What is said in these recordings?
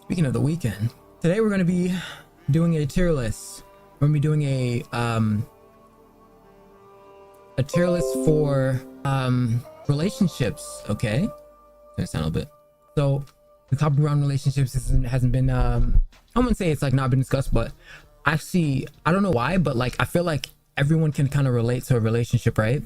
Speaking of the weekend, today we're going to be doing a tier list. We're going to be doing a tier list for relationships. Okay, gonna sound a little bit. So the topic around relationships hasn't been I wouldn't say it's like not been discussed, but I don't know why, but like I feel like everyone can kind of relate to a relationship, right?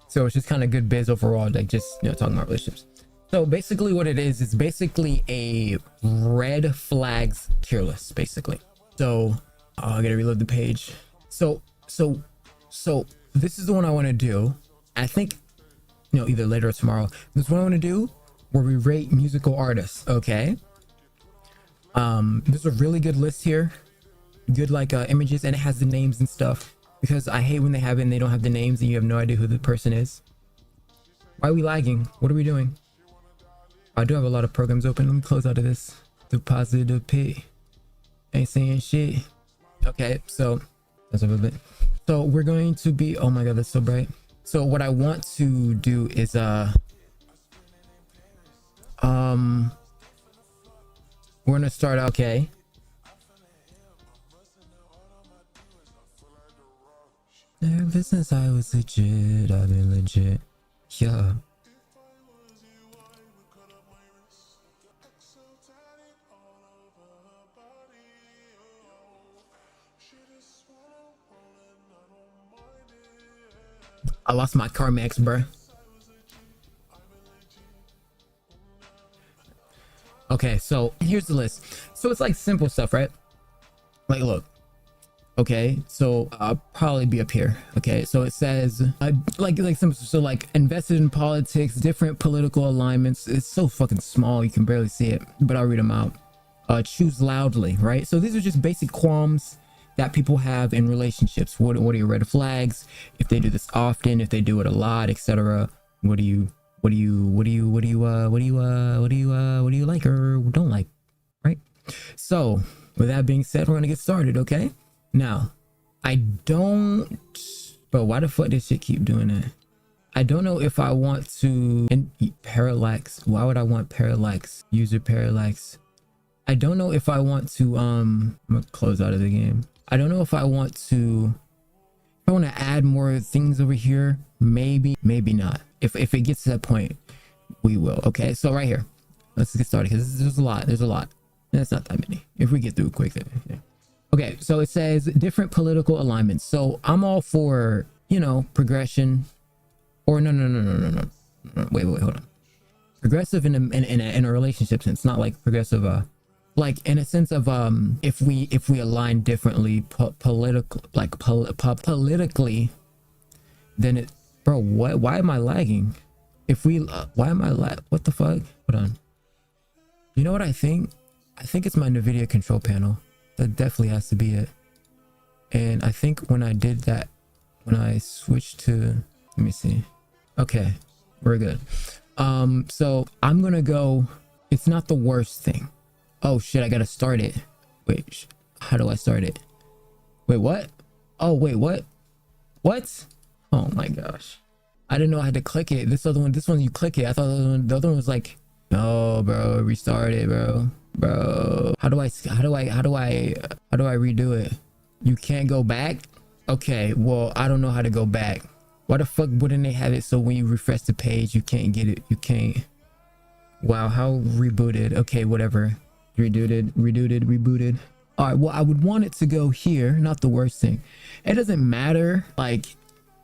So it's just kind of good biz overall, like just talking about relationships. So basically what it is basically a red flags tier list, basically. So I gotta reload the page. So this is the one I want to do. I think either later or tomorrow. This is what I want to do, where we rate musical artists. Okay. There's a really good list here, good like images, and it has the names and stuff, because I hate when they have it and they don't have the names and you have no idea who the person is. Why are we lagging? What are we doing? I do have a lot of programs open. Let me close out of this. The positive P. Ain't saying shit. Okay, so that's a little bit. So we're going to be, oh my god, that's so bright. So what I want to do is we're gonna start out. Okay. Ever since I was legit, I've been legit. Yeah. I lost my CarMax, bruh. Okay, so here's the list. So it's like simple stuff, right? Like, look. Okay, so I'll probably be up here. Okay, so it says like simple. So like invested in politics, different political alignments. It's so fucking small you can barely see it, but I'll read them out. Choose loudly, right? So these are just basic qualms that people have in relationships. What are your red flags? If they do this often, if they do it a lot, etc. What do you like or don't like, right? So with that being said, we're gonna get started. Okay, now I don't, bro, why the fuck does shit keep doing that? I don't know if I want to parallax. Why would I want parallax? User parallax. I don't know if I want to I'm gonna close out of the game. I don't know if I want to add more things over here. Maybe not. If it gets to that point, we will. Okay, so right here, let's get started, because there's a lot. That's not that many if we get through quick. Yeah. Okay, so it says different political alignments. So I'm all for progression, or no. Wait, hold on. Progressive in a relationship sense, not like progressive like in a sense of if we align differently politically, then it, bro, why am I lagging? Why am I what the fuck? Hold on. You know what I think it's my NVIDIA control panel. That definitely has to be it. And I think when I did that, when I switched to, let me see. Okay, we're good. So I'm gonna go, it's not the worst thing. Oh shit, I gotta start it. Wait, how do I start it? Wait, what? Oh wait, what? Oh my gosh, I didn't know I had to click it. This one you click it. I thought the other one was like, no bro, restart it, bro. How do I redo it? You can't go back? Okay, well, I don't know how to go back. Why the fuck wouldn't they have it so when you refresh the page you can't get it? You can't. Wow, how rebooted? Okay, whatever. Rebooted. All right, well, I would want it to go here, not the worst thing. It doesn't matter. Like,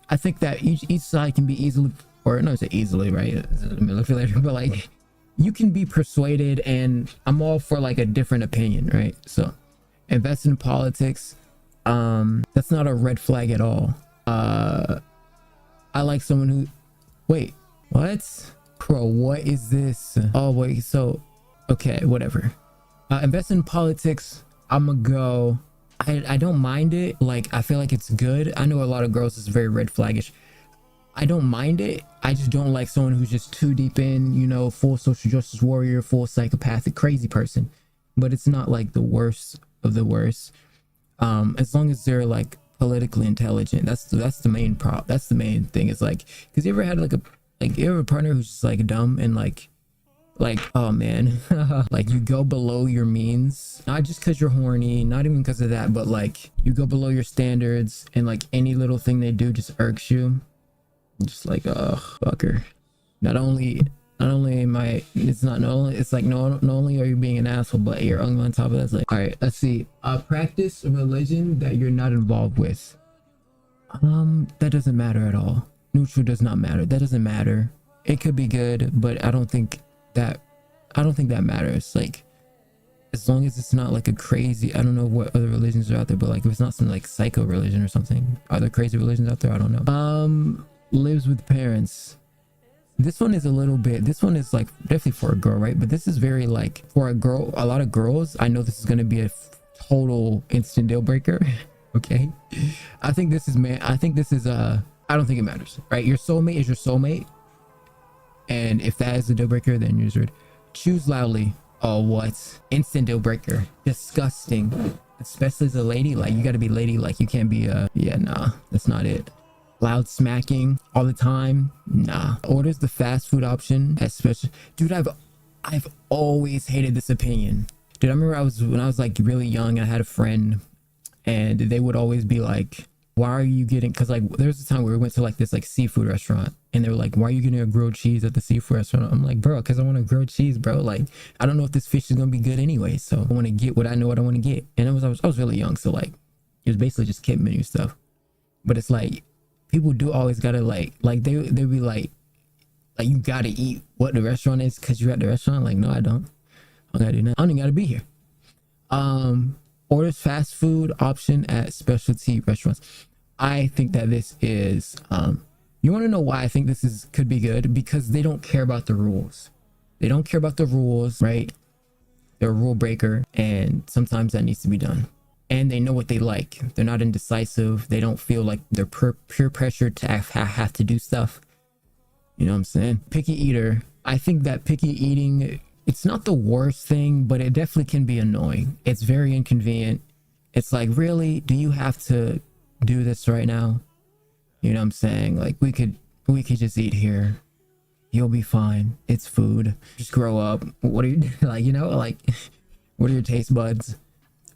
I think that each side can be easily, or not say easily, right? But like, you can be persuaded, and I'm all for like a different opinion, right? So invest in politics. That's not a red flag at all. I like someone who, wait, what? Bro, what is this? Oh wait, so okay, whatever. Invest in politics. I'm gonna go, I don't mind it. Like, I feel like it's good. I know a lot of girls is very red flaggish. I don't mind it. I just don't like someone who's just too deep in, full social justice warrior, full psychopathic crazy person. But it's not like the worst of the worst. As long as they're like politically intelligent. That's the main thing. It's like, because you ever had like you ever have a partner who's just like dumb and like Like, oh man. Like you go below your means, not just because you're horny, not even because of that, but like you go below your standards, and like any little thing they do just irks you. Just like, oh, fucker. Not only am I, it's not, not only, it's like, no, not only are you being an asshole, but you're on top of that. It's like, all right, let's see. Practice a religion that you're not involved with. That doesn't matter at all. Neutral does not matter. That doesn't matter. It could be good, but I don't think that matters. Like, as long as it's not like a crazy, I don't know what other religions are out there, but like if it's not some like psycho religion or something. Are there crazy religions out there? I don't know. Lives with parents. This one is like definitely for a girl, right? But this is very like for a girl, a lot of girls, I know this is going to be a total instant deal breaker. Okay. I think this is I don't think it matters, right? Your soulmate is your soulmate. And if that is a deal breaker, then you're screwed. Choose loudly. Oh, what? Instant deal breaker. Disgusting. Especially as a lady, like you got to be lady, like you can't be yeah, nah, that's not it. Loud smacking all the time, nah. Orders the fast food option, especially, dude. I've always hated this opinion, dude. I remember when I was like really young, I had a friend, and they would always be like, "Why are you getting?" Because like there was a time where we went to like this like seafood restaurant, and they were like, "Why are you getting a grilled cheese at the seafood restaurant?" I'm like, "Bro, because I want a grilled cheese, bro. Like I don't know if this fish is gonna be good anyway, so I want to get what I know what I want to get." And I was really young, so like it was basically just kid menu stuff, but it's like. People do always gotta like they be like you gotta eat what the restaurant is because you're at the restaurant. Like, no, I don't. I gotta do that. I don't even gotta be here. Orders fast food option at specialty restaurants. I think that this is you want to know why I think this could be good? Because they don't care about the rules. They don't care about the rules, right? They're a rule breaker, and sometimes that needs to be done. And they know what they like. They're not indecisive. They don't feel like they're peer pressure to have to do stuff. You know what I'm saying? Picky eater. I think that picky eating, it's not the worst thing, but it definitely can be annoying. It's very inconvenient. It's like, really? Do you have to do this right now? You know what I'm saying? Like we could just eat here. You'll be fine. It's food. Just grow up. What are you like, you know, like what are your taste buds?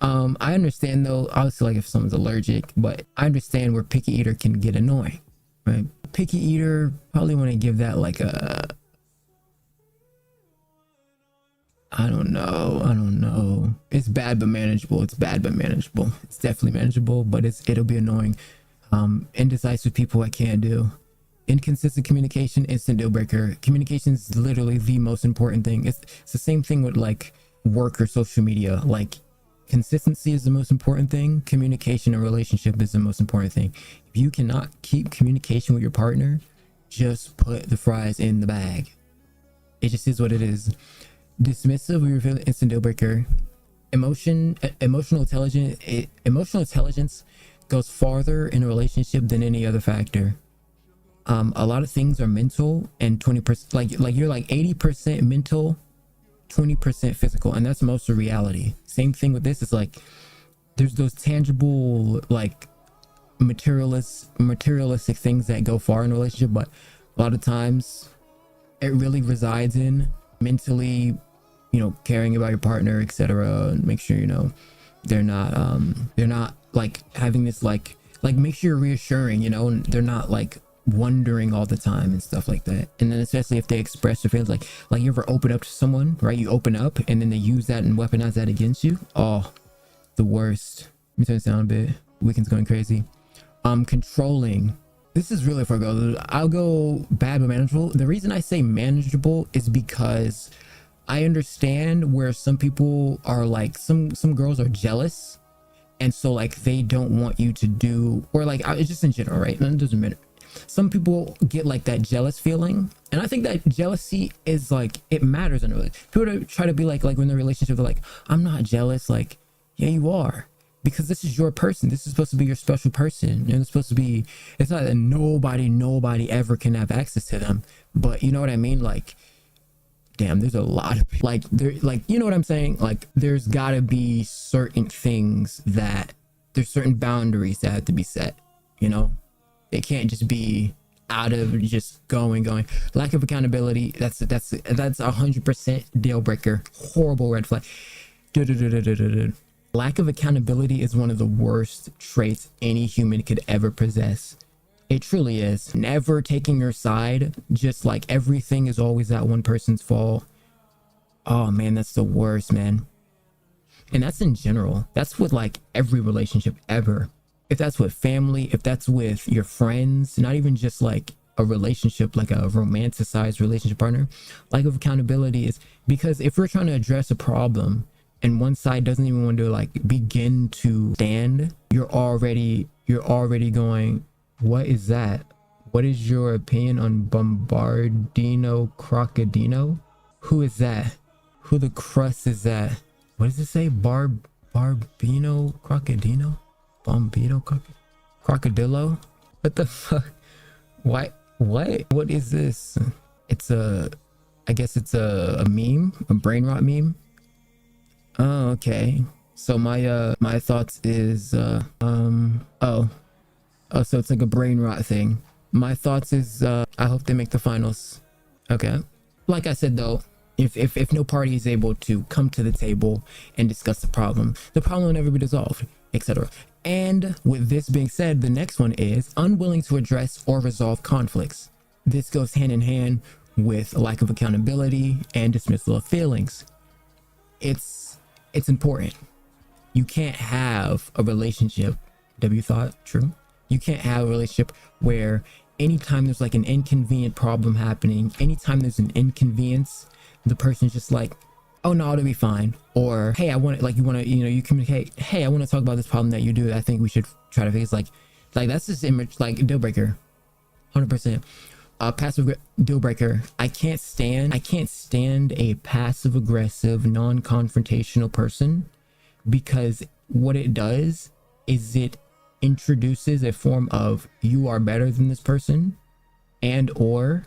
I understand though, obviously like if someone's allergic, but I understand where picky eater can get annoying, right? Picky eater, probably want to give that like a, I don't know. It's bad but manageable. It's definitely manageable, but it'll be annoying. Indecisive people I can't do. Inconsistent communication, instant deal breaker. Communication is literally the most important thing. It's the same thing with like work or social media. Like consistency is the most important thing. Communication and relationship is the most important thing. If you cannot keep communication with your partner, just put the fries in the bag. It just is what it is. Dismissive, we reveal instant deal breaker. Emotional intelligence goes farther in a relationship than any other factor. A lot of things are mental, and 20% like you're like 80% mental, 20% physical, and that's most of reality. Same thing with this. It's like there's those tangible like materialistic things that go far in a relationship, but a lot of times it really resides in mentally, you know, caring about your partner, etc., and make sure, you know, they're not like having this like make sure you're reassuring, you know, and they're not like wondering all the time and stuff like that. And then especially if they express their feelings, like you ever open up to someone, right? You open up and then they use that and weaponize that against you. Oh, the worst. Let me turn this down a bit. Weekend's going crazy. Controlling. This is really for a girl. I'll go bad but manageable. The reason I say manageable is because I understand where some people are like, some girls are jealous, and so like they don't want you to do, or like it's just in general, right? And it doesn't matter. Some people get like that jealous feeling, and I think that jealousy is like, it matters in a relationship. People try to be like when they're in a relationship, they're like, I'm not jealous. Like, yeah, you are, because this is your person. This is supposed to be your special person, and it's supposed to be, it's not that nobody ever can have access to them, but you know what I mean? Like, damn, there's a lot of like, there, like, you know what I'm saying? Like, there's gotta be certain things that there's certain boundaries that have to be set, you know? It can't just be out of just going. Lack of accountability, that's 100% deal breaker. Horrible red flag. Lack of accountability is one of the worst traits any human could ever possess. It truly is. Never taking your side, just like everything is always that one person's fault. Oh man, that's the worst, man. And that's in general. That's with like every relationship ever. If that's with family, if that's with your friends, not even just like a relationship, like a romanticized relationship partner. Lack of accountability is because if we're trying to address a problem and one side doesn't even want to like begin to stand, you're already going, what is that? What is your opinion on Bombardino Crocodino? Who is that? Who the crust is that? What does it say? Barbino Crocodino? Bombino Crocodillo? What the fuck? What is this? I guess it's a meme, a brain rot meme. Oh, okay. So my thoughts is so it's like a brain rot thing. My thoughts is I hope they make the finals. Okay. Like I said though, if no party is able to come to the table and discuss the problem will never be resolved, etc. And with this being said, the next one is unwilling to address or resolve conflicts. This goes hand in hand with a lack of accountability and dismissal of feelings. It's important. You can't have a relationship, W thought, true. You can't have a relationship where anytime there's like an inconvenient problem happening, anytime there's an inconvenience, the person's just like, oh no, it'll be fine. Or, hey, you communicate, hey, I want to talk about this problem that you do. I think we should try to fix like that's just image, like deal breaker, 100%. Passive deal breaker. I can't stand a passive aggressive, non-confrontational person, because what it does is it introduces a form of you are better than this person, and or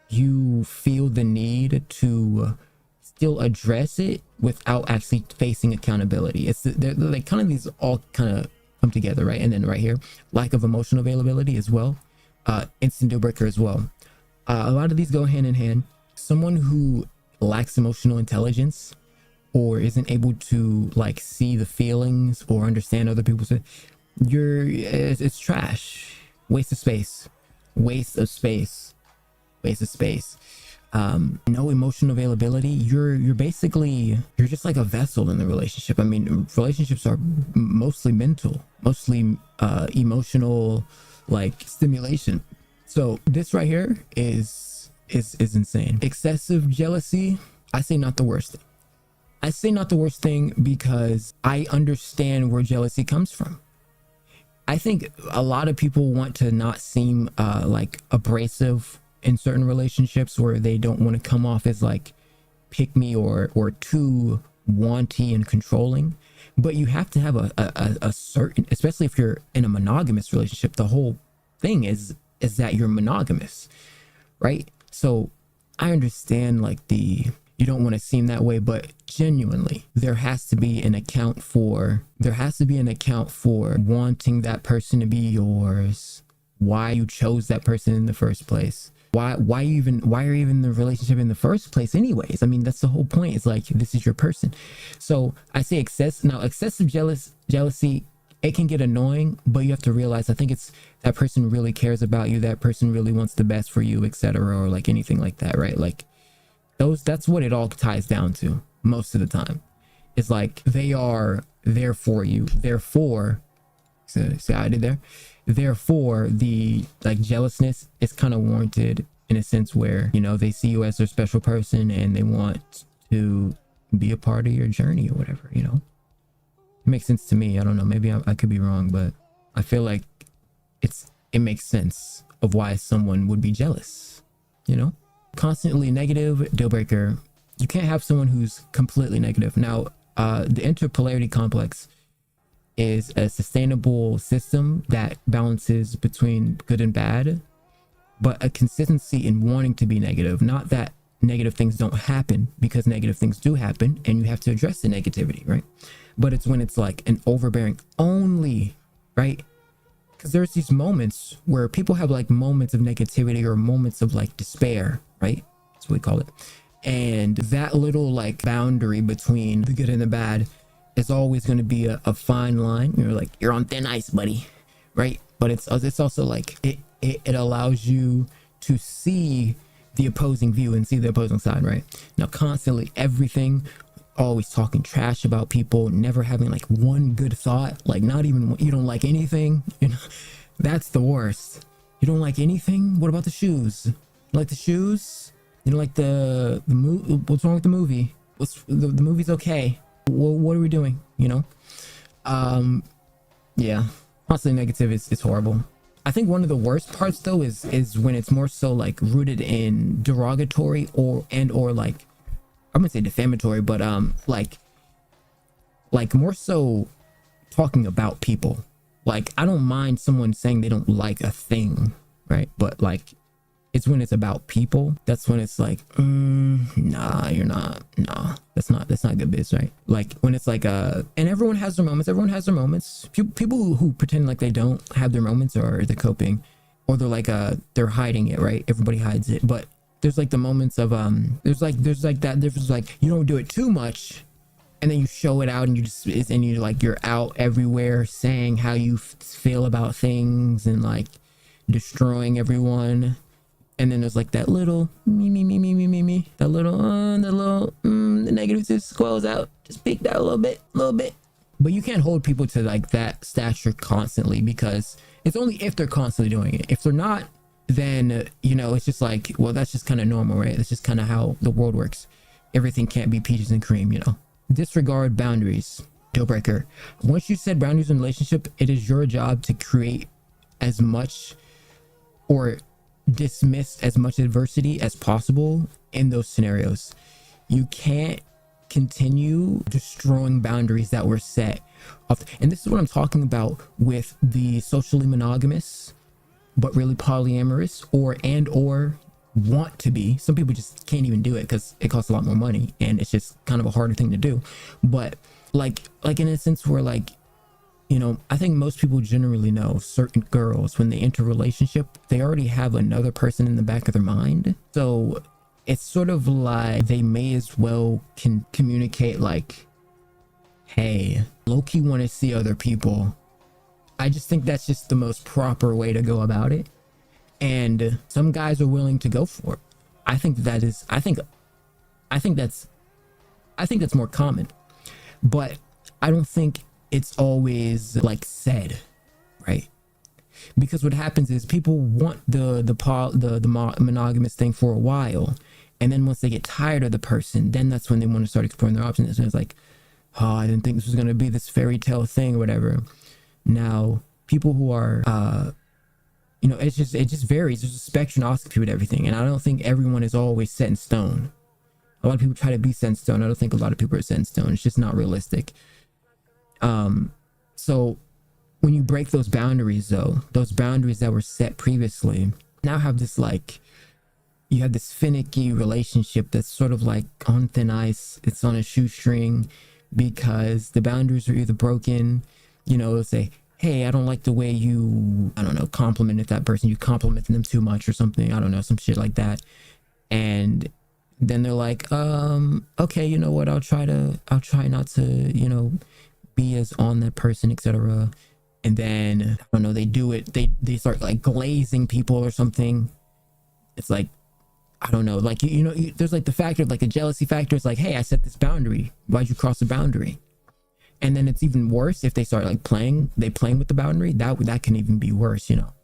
you feel the need to still address it without actually facing accountability. They're like kind of these all kind of come together, right? And then right here, lack of emotional availability as well. Instant deal breaker as well. A lot of these go hand in hand. Someone who lacks emotional intelligence or isn't able to like see the feelings or understand other people's, it's trash. Waste of space. No emotional availability. You're just like a vessel in the relationship. I mean, relationships are mostly mental, mostly emotional, like stimulation. So this right here is insane. Excessive jealousy. I say not the worst thing because I understand where jealousy comes from. I think a lot of people want to not seem like abrasive in certain relationships, where they don't want to come off as like pick me or too wanty and controlling. But you have to have a certain, especially if you're in a monogamous relationship, the whole thing is that you're monogamous, right? So I understand like you don't want to seem that way, but genuinely there has to be an account for wanting that person to be yours, why you chose that person in the first place, why are you even in the relationship in the first place anyways. I mean, that's the whole point. It's like, this is your person. So I say excessive jealousy, it can get annoying, but you have to realize, I think it's that person really cares about you, that person really wants the best for you, etc., or like anything like that, right? Like that's what it all ties down to most of the time. It's like they are there for you, therefore, see how I did there? Therefore, the like jealousness is kind of warranted in a sense where, you know, they see you as their special person and they want to be a part of your journey or whatever, you know. It makes sense to me. I don't know, maybe I could be wrong, but I feel like it makes sense of why someone would be jealous, you know. Constantly negative, deal breaker. You can't have someone who's completely negative. Now, the interpolarity complex is a sustainable system that balances between good and bad, but a consistency in wanting to be negative. Not that negative things don't happen, because negative things do happen and you have to address the negativity, right? But it's when it's like an overbearing only, right? because there's these moments where people have like moments of negativity or moments of like despair, right? That's what we call it. And that little like boundary between the good and the bad is always going to be a fine line. You're like, you're on thin ice, buddy, right? But it's also like it allows you to see the opposing view and see the opposing side, right? Now, constantly everything, always talking trash about people, never having like one good thought, like not even, you don't like anything, you know, that's the worst. You don't like anything? What about the shoes? You like the shoes? You don't like the movie? What's wrong with the movie? The movie's okay. What are we doing? You know? Yeah, constantly negative is horrible. I think one of the worst parts though is when it's more so like rooted in derogatory or like, I'm gonna say defamatory, but like more so talking about people. Like, I don't mind someone saying they don't like a thing, right? But like, it's when it's about people, that's when it's like, nah, you're not, nah, that's not good biz, right? Like when it's like and everyone has their moments. People who pretend like they don't have their moments, or they're coping, or they're like they're hiding it, right? Everybody hides it. But there's like the moments of there's like that difference, like you don't do it too much and then you show it out, and you're out everywhere saying how you feel about things and like destroying everyone. And then there's like that little me, that little the negative just squells out, just peeked out a little bit. But you can't hold people to like that stature constantly, because it's only if they're constantly doing it. If they're not, then you know, it's just like, well, that's just kind of normal, right? That's just kind of how the world works. Everything can't be peaches and cream, you know. Disregard boundaries. Deal breaker. Once you set boundaries in a relationship, it is your job to create as much or dismiss as much adversity as possible in those scenarios. You can't continue destroying boundaries that were set off. And this is what I'm talking about with the socially monogamous but really polyamorous, or want to be. Some people just can't even do it because it costs a lot more money and it's just kind of a harder thing to do. But like in a sense where, like, you know, I think most people generally know certain girls, when they enter a relationship, they already have another person in the back of their mind. So it's sort of like they may as well can communicate like, hey, low-key want to see other people. I just think that's just the most proper way to go about it. And some guys are willing to go for it. I think that's more common. But I don't think it's always like said, right? Because what happens is people want the monogamous thing for a while, and then once they get tired of the person, then that's when they want to start exploring their options. And it's like, oh, I didn't think this was going to be this fairy tale thing or whatever. Now, people who are you know, it just varies. There's a spectrum with everything, and I don't think everyone is always set in stone. A lot of people try to be set in stone. I don't think a lot of people are set in stone. It's just not realistic. So when you break those boundaries, though, those boundaries that were set previously, now have this like, you have this finicky relationship that's sort of like on thin ice. It's on a shoestring because the boundaries are either broken, you know, they'll say, hey, I don't like the way you, I don't know, complimented that person. You complimented them too much or something. I don't know, some shit like that. And then they're like, okay, you know what? I'll try not to, you know, be as on that person, etc. And then, I don't know, they do it. They start like glazing people or something. It's like, I don't know, like, you know, there's like the factor, like the jealousy factor. It's like, hey, I set this boundary. Why'd you cross the boundary? And then it's even worse if they start like playing with the boundary. That can even be worse, you know.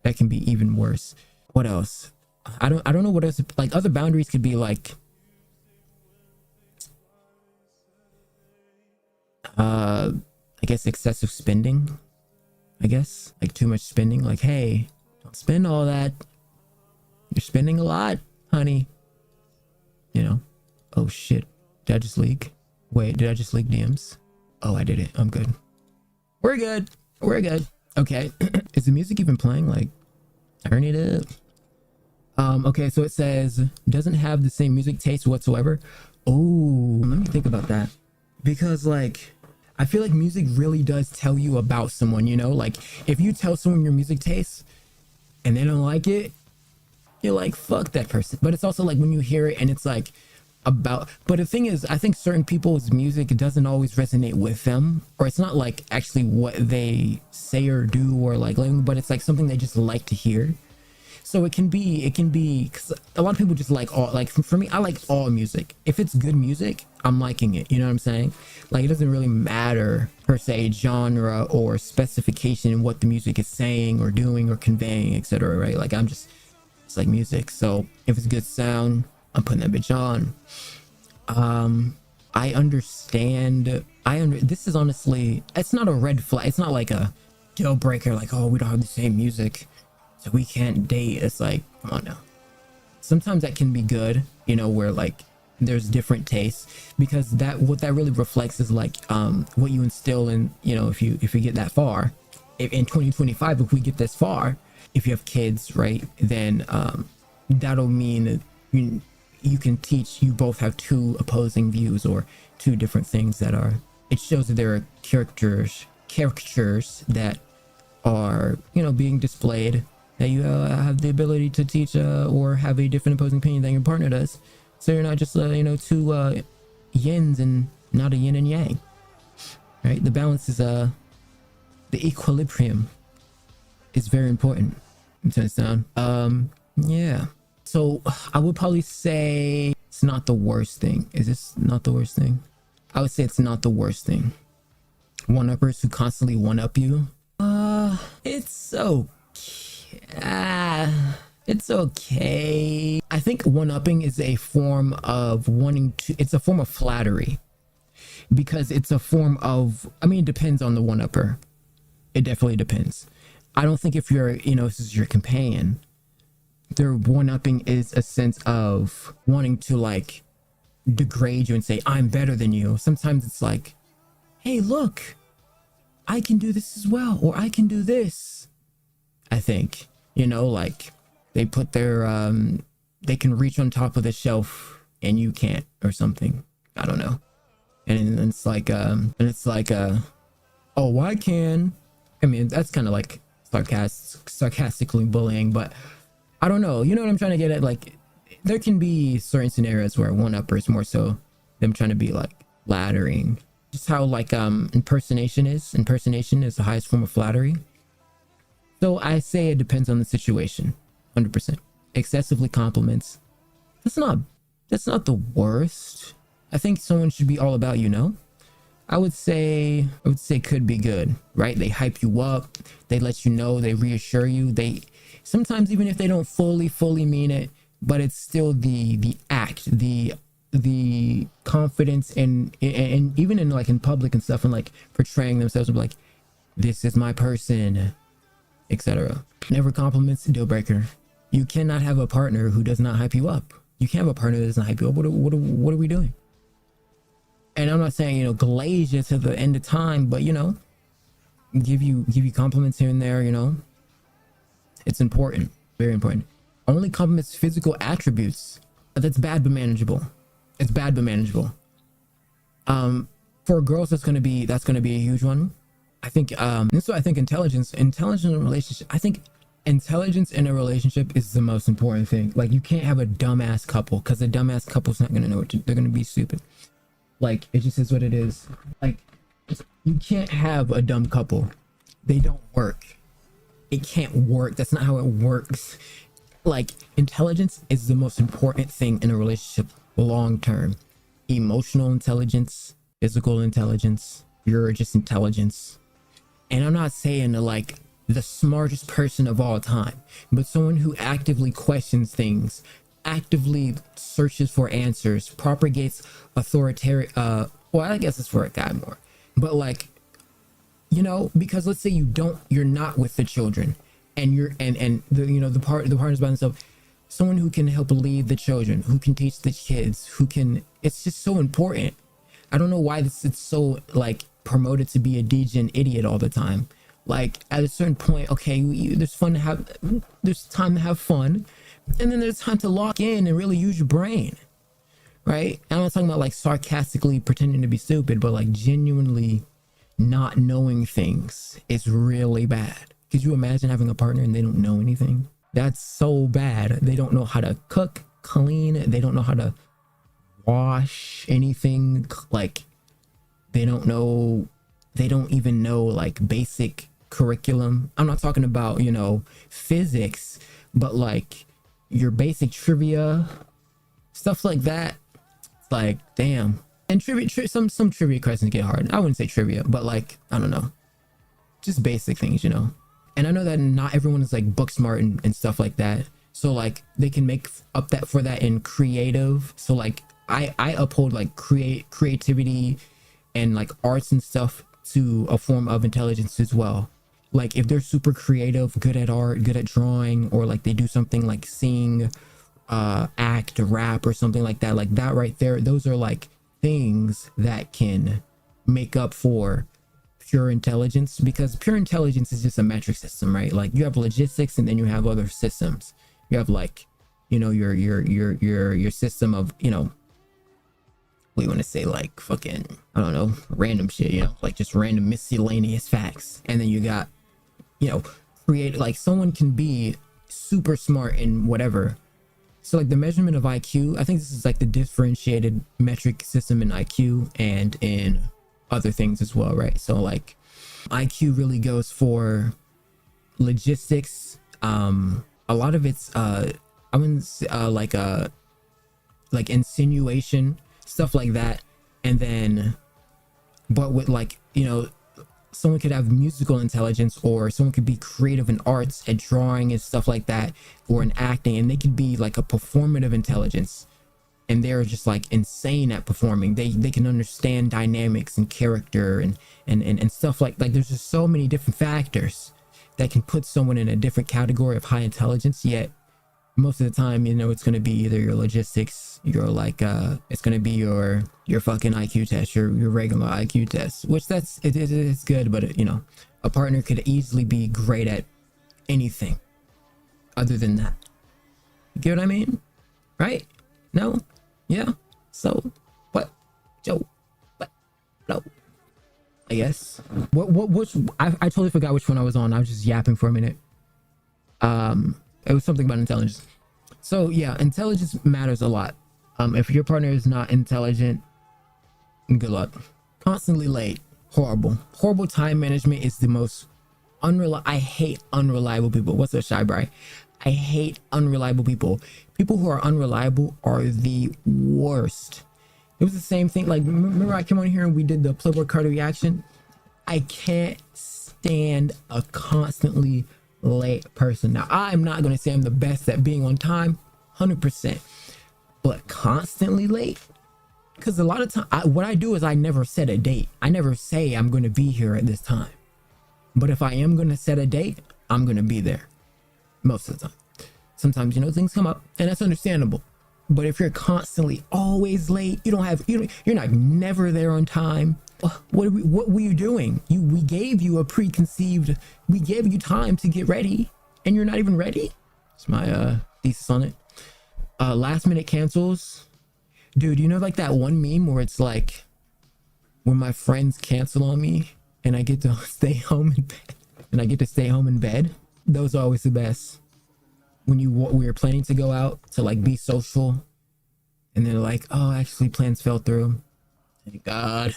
That can be even worse. What else? I don't know what else. Like, other boundaries could be like, I guess excessive spending. I guess like too much spending. Like, hey, don't spend all that. You're spending a lot, honey. You know. Oh shit. Did I just leak? Wait, did I just leak DMs? Oh, I did it. I'm good. We're good. Okay. Is the music even playing? Like, turn it up. Okay, so it says doesn't have the same music taste whatsoever. Oh, let me think about that. Because like, I feel like music really does tell you about someone, you know? Like if you tell someone your music tastes and they don't like it, you're like, fuck that person. But it's also like when you hear it and it's like about, but the thing is, I think certain people's music doesn't always resonate with them, or it's not like actually what they say or do or like, but it's like something they just like to hear. So it can be, because a lot of people just like all, like for me, I like all music. If it's good music, I'm liking it. You know what I'm saying? Like it doesn't really matter per se genre or specification in what the music is saying or doing or conveying, etc. Right? Like it's like music. So if it's good sound, I'm putting that bitch on. I understand. This is honestly, it's not a red flag. It's not like a deal breaker. Like, oh, we don't have the same music, so we can't date. It's like, come on now. Sometimes that can be good, you know, where like there's different tastes, because what that really reflects is like what you instill in, you know, if you get that far, if in 2025, if we get this far, if you have kids, right, then that'll mean you can teach, you both have two opposing views or two different things that are, it shows that there are characters that are, you know, being displayed, that you have the ability to teach or have a different opposing opinion than your partner does. So you're not just you know, two yins and not a yin and yang, right? The balance is the equilibrium is very important. You understand? Yeah. So I would probably say it's not the worst thing. Is this not the worst thing? I would say it's not the worst thing. One-uppers who constantly one-up you. It's okay. It's okay. I think one-upping is a form of it's a form of flattery, because it's a form of, I mean, it depends on the one-upper. It definitely depends. I don't think if you're, you know, this is your companion, their one-upping is a sense of wanting to like degrade you and say, I'm better than you. Sometimes it's like, hey, look, I can do this as well, or I can do this. I think, you know, like they put their, they can reach on top of the shelf and you can't, or something. I don't know. And it's like, oh, I can. I mean, that's kind of like sarcastically bullying, but I don't know. You know what I'm trying to get at? Like, there can be certain scenarios where one-upper is more so them trying to be like flattering. Just how like impersonation is the highest form of flattery. So I say it depends on the situation. 100%. Excessively compliments, that's not the worst. I think someone should be all about, you know. I would say could be good, right? They hype you up, they let you know, they reassure you, they sometimes, even if they don't fully mean it, but it's still the act, the confidence, and even in like in public and stuff, and like portraying themselves of like, this is my person, etc. Never compliments, deal breaker. You cannot have a partner who does not hype you up. You can't have a partner that doesn't hype you up. What are we doing? And I'm not saying, you know, glaze you to the end of time, but, you know, give you compliments here and there, you know. It's important, very important. Only compliments physical attributes. That's bad but manageable. It's bad but manageable. For girls, that's gonna be a huge one. I think so I think intelligence in a relationship, I think intelligence in a relationship is the most important thing. Like, you can't have a dumbass couple, because a dumbass couple's not gonna know they're gonna be stupid. Like, it just is what it is. Like, you can't have a dumb couple. They don't work. It can't work. That's not how it works. Like, intelligence is the most important thing in a relationship long term. Emotional intelligence, physical intelligence, you're just intelligence. And I'm not saying like the smartest person of all time, but someone who actively questions things, actively searches for answers, propagates authoritarian, well, I guess it's for a guy more, but like, you know, because let's say you're not with the children, and the, you know, the partner's by themselves, someone who can help lead the children, who can teach the kids, it's just so important. I don't know why it's so like promoted to be a degen idiot all the time. Like, at a certain point, okay, there's time to have fun, and then there's time to lock in and really use your brain, right? And I'm not talking about like sarcastically pretending to be stupid, but like genuinely not knowing things is really bad. Could you imagine having a partner and they don't know anything? That's so bad. They don't know how to cook, clean. They don't know how to wash anything. Like, they don't even know like basic curriculum. I'm not talking about, you know, physics, but like your basic trivia, stuff like that. It's like, damn. And trivia, some trivia questions get hard. I wouldn't say trivia, but like, I don't know, just basic things, you know. And I know that not everyone is like book smart and stuff like that. So like they can make up that for that in creative. So like I uphold like creativity and like arts and stuff to a form of intelligence as well. Like if they're super creative, good at art, good at drawing, or like they do something like sing, act, rap, or something like that right there, those are like things that can make up for pure intelligence, because pure intelligence is just a metric system, right? Like you have logistics and then you have other systems. You have like, you know, your system of, you know, we want to say like fucking, I don't know, random shit, you know, like just random miscellaneous facts. And then you got, you know, create, like someone can be super smart in whatever. So like the measurement of IQ, I think this is like the differentiated metric system in IQ and in other things as well, right? So like IQ really goes for logistics. A lot of it's I wouldn't say, like insinuation, stuff like that. And then, but with like, you know, someone could have musical intelligence, or someone could be creative in arts at drawing and stuff like that, or in acting, and they could be like a performative intelligence, and they're just like insane at performing. They can understand dynamics and character and stuff like there's just so many different factors that can put someone in a different category of high intelligence. Yet most of the time, you know, it's going to be either your logistics, your like it's going to be your fucking IQ test, your regular IQ test, which it's good, but you know, a partner could easily be great at anything other than that. You get what I mean? Right? No? Yeah? So what? Joe? What? No, I guess. Which I totally forgot which one I was on. I was just yapping for a minute. It was something about intelligence. So yeah, intelligence matters a lot. If your partner is not intelligent, good luck. Constantly late, horrible time management is the most unreliable. I hate unreliable people. What's up, Shy Bri? I hate unreliable people. People who are unreliable are the worst. It was the same thing. Like, remember I came on here and we did the Playboy card reaction? I can't stand a constantly late person. Now, I'm not going to say I'm the best at being on time, 100%, but constantly late. Because a lot of time, what I do is I never set a date. I never say I'm going to be here at this time. But if I am going to set a date, I'm going to be there most of the time. Sometimes, you know, things come up, and that's understandable. But if you're constantly always late, you're not never there on time. What were you doing? We gave you time to get ready, and you're not even ready. That's my thesis on it. Last minute cancels. Dude, you know, like that one meme where it's like, when my friends cancel on me and I get to stay home in bed, those are always the best. When we were planning to go out to like be social, and they're like, oh, actually plans fell through. Thank God,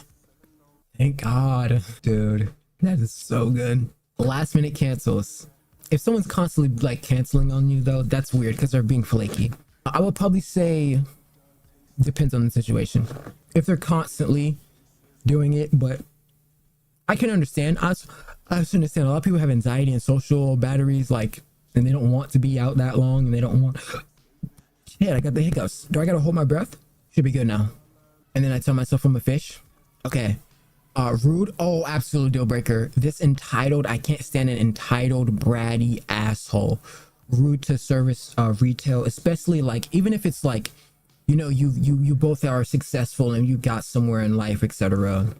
dude, that is so good. Last minute cancels. If someone's constantly like canceling on you though, that's weird because they're being flaky. I would probably say depends on the situation. If they're constantly doing it, but I can understand. I understand a lot of people have anxiety and social batteries, like, and they don't want to be out that long, and they don't want. Shit, I got the hiccups. Do I gotta hold my breath? Should be good now. And then I tell myself I'm a fish. Okay. Rude. Oh, absolute deal breaker. This entitled. I can't stand an entitled, bratty asshole. Rude to service, retail, especially like, even if it's like, you know, you both are successful and you got somewhere in life, etc.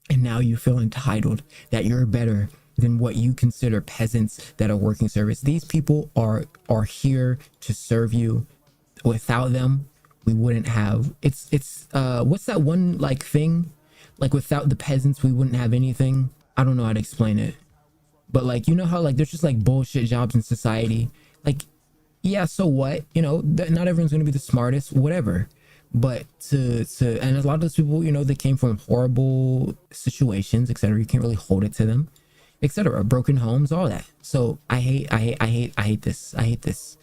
And now you feel entitled that you're better than what you consider peasants that are working service. These people are here to serve you. Without them, we wouldn't have. It's what's that one like thing? like without the peasants we wouldn't have anything. I don't know how to explain it, but like, you know how like there's just like bullshit jobs in society, like, yeah, so what, you know, not everyone's gonna be the smartest, whatever, but to and a lot of those people, you know, they came from horrible situations, etc. You can't really hold it to them, etc. Broken homes, all that. So I hate this.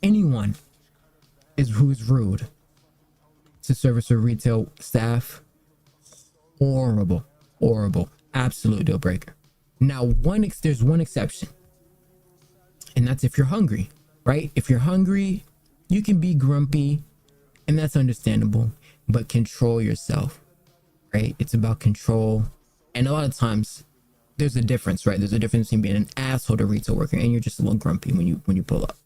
Anyone who is rude to service or retail staff, horrible, absolute deal breaker. Now, there's one exception, and that's if you're hungry, right? If you're hungry, you can be grumpy, and that's understandable, but control yourself, right? It's about control. And a lot of times there's a difference, right? There's a difference between being an asshole to retail worker and you're just a little grumpy when you pull up.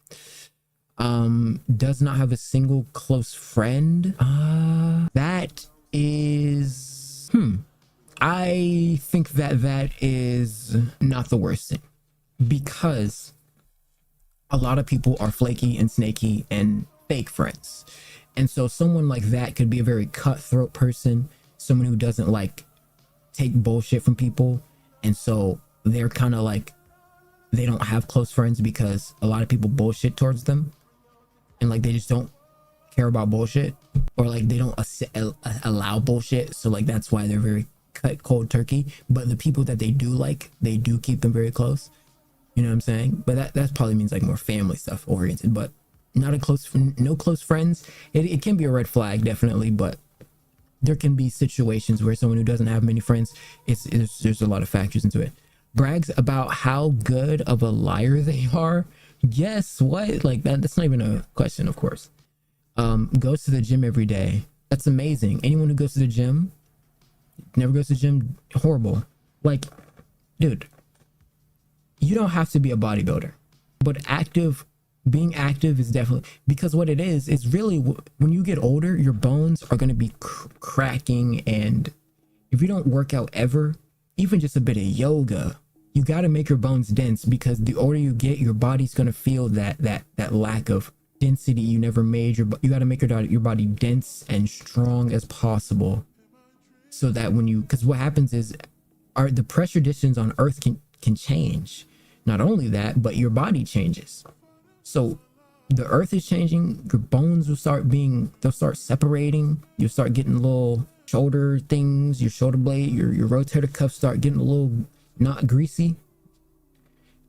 Does not have a single close friend. That is, I think that is not the worst thing, because a lot of people are flaky and snaky and fake friends. And so someone like that could be a very cutthroat person, someone who doesn't like take bullshit from people. And so they're kind of like, they don't have close friends because a lot of people bullshit towards them. And like, they just don't care about bullshit, or like they don't allow bullshit. So like, that's why they're very cold turkey. But the people that they do like, they do keep them very close. You know what I'm saying? But that probably means like more family stuff oriented, but not no close friends. It can be a red flag, definitely, but there can be situations where someone who doesn't have many friends, there's a lot of factors into it. Brags about how good of a liar they are. Yes, what? Like that's not even a question, of course. Goes to the gym every day. That's amazing. Anyone who goes to the gym, never goes to the gym, horrible. Like, dude, you don't have to be a bodybuilder, but being active is definitely, because what it is really, when you get older, your bones are going to be cracking. And if you don't work out ever, even just a bit of yoga, you got to make your bones dense, because the older you get, your body's going to feel that lack of density you never made. You got to make your body dense and strong as possible, so that because what happens is the pressure conditions on Earth can change. Not only that, but your body changes. So the Earth is changing, your bones will they'll start separating. You'll start getting little shoulder things, your shoulder blade, your rotator cuffs start getting a little not greasy.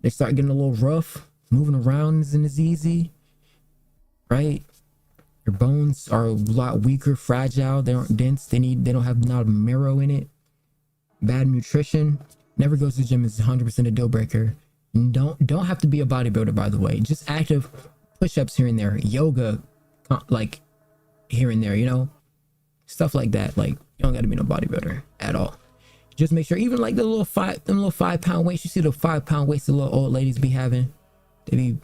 They start getting a little rough. Moving around isn't as easy, right? Your bones are a lot weaker, fragile. They aren't dense. They don't have not marrow in it. Bad nutrition. Never goes to the gym is 100% a deal breaker. Don't have to be a bodybuilder, by the way. Just active push-ups here and there, yoga, like here and there, you know, stuff like that. Like, you don't got to be no bodybuilder at all. Just make sure, even like the little 5-pound weights. You see the 5-pound weights the little old ladies be having. They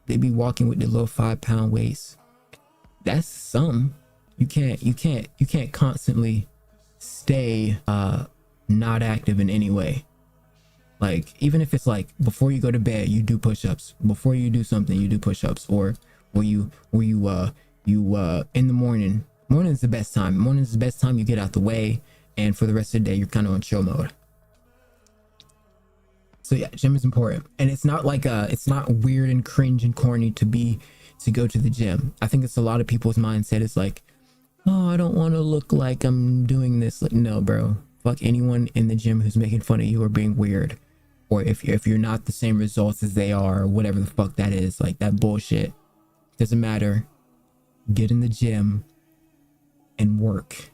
be walking with the little 5-pound weights. That's some. You can't constantly stay not active in any way. Like, even if it's like before you go to bed, you do push-ups. Before you do something, you do push-ups. Or you in the morning. Morning is the best time. Morning is the best time you get out the way, and for the rest of the day, you're kind of on chill mode. So yeah, gym is important, and it's not like it's not weird and cringe and corny to go to the gym. I think it's a lot of people's mindset is like, oh, I don't want to look like I'm doing this. Like, no, bro. Fuck anyone in the gym who's making fun of you or being weird. Or if you're not the same results as they are, or whatever the fuck that is, like that bullshit, doesn't matter. Get in the gym and work.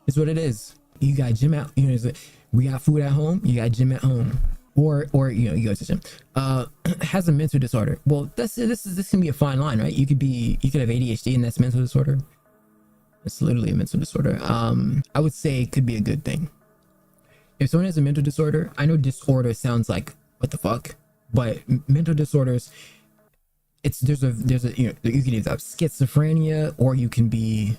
It's what it is. You got gym out, you know, we got food at home, you got gym at home. Or you know, you go to the gym. Has a mental disorder. Well, this can be a fine line, right? You could have ADHD and that's mental disorder. It's literally a mental disorder. I would say it could be a good thing. If someone has a mental disorder, I know disorder sounds like what the fuck, but mental disorders, there's a you know, you can either have schizophrenia, or you can be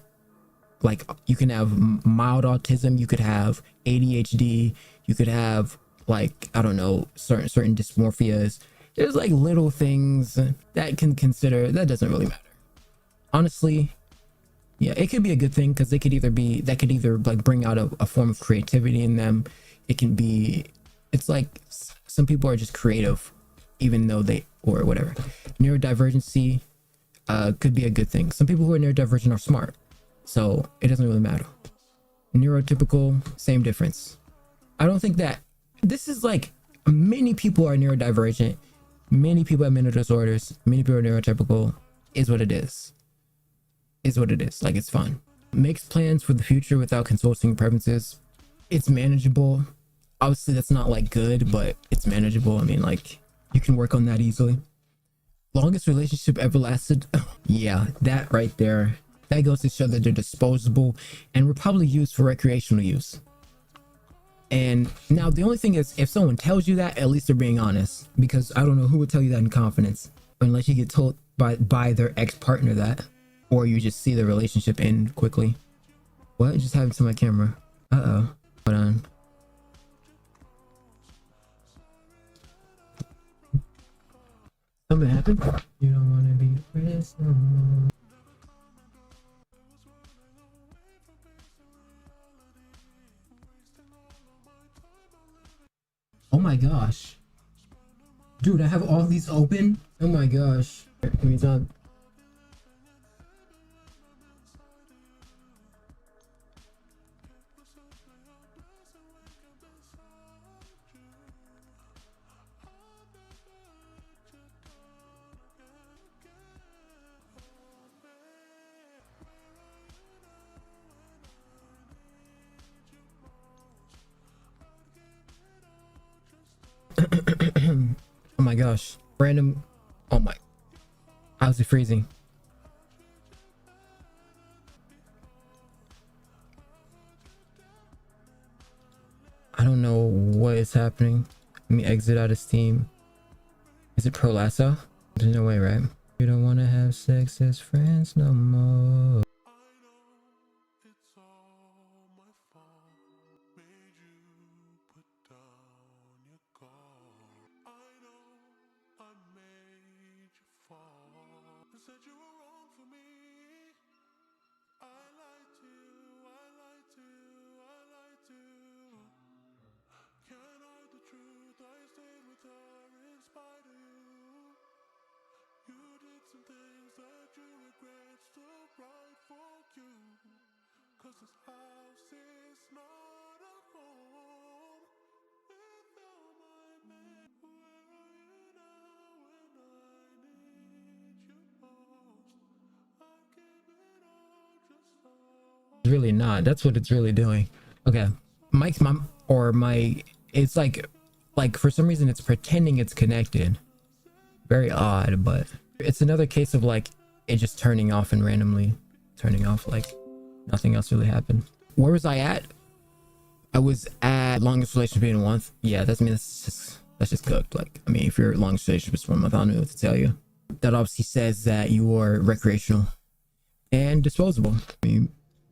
like, you can have mild autism, you could have ADHD, you could have like, I don't know, certain dysmorphias. There's like little things that can consider, that doesn't really matter. Honestly, Yeah, it could be a good thing because they could either be that could either like bring out a form of creativity in them. It can be, it's like some people are just creative, even though they or whatever. Neurodivergency could be a good thing. Some people who are neurodivergent are smart, so it doesn't really matter. Neurotypical, same difference. I don't think that this is like many people are neurodivergent, many people have mental disorders, many people are neurotypical. Is what it is. Is what it is. Like, it's fine. Makes plans for the future without consulting preferences. It's manageable. Obviously, that's not like good, but it's manageable. I mean, like, you can work on that easily. Longest relationship ever lasted. Yeah, that right there. That goes to show that they're disposable and were probably used for recreational use. And now the only thing is, if someone tells you that, at least they're being honest. Because I don't know who would tell you that in confidence, unless you get told by their ex-partner that, or you just see the relationship end quickly. What just happened to my camera? Uh-oh. Hold on. Something happened? You don't want to be friends no more. Oh my gosh. Dude, I have all these open? Oh my gosh. Give me time. Oh my gosh. Random. Oh my. How's it freezing? I don't know what is happening. Let me exit out of Steam. Is it Pro Lasso? There's no way, right? You don't want to have sex as friends no more. It's really not. That's what it's really doing. Okay. Mike's mom or my it's like for some reason it's pretending it's connected. Very odd, but it's another case of like it just turning off and randomly turning off, like nothing else really happened. Where was I at? I was at longest relationship in a month. Yeah, that's just cooked. Like, I mean, if your longest relationship is 1 month, I don't know what to tell you. That obviously says that you are recreational and disposable. I mean,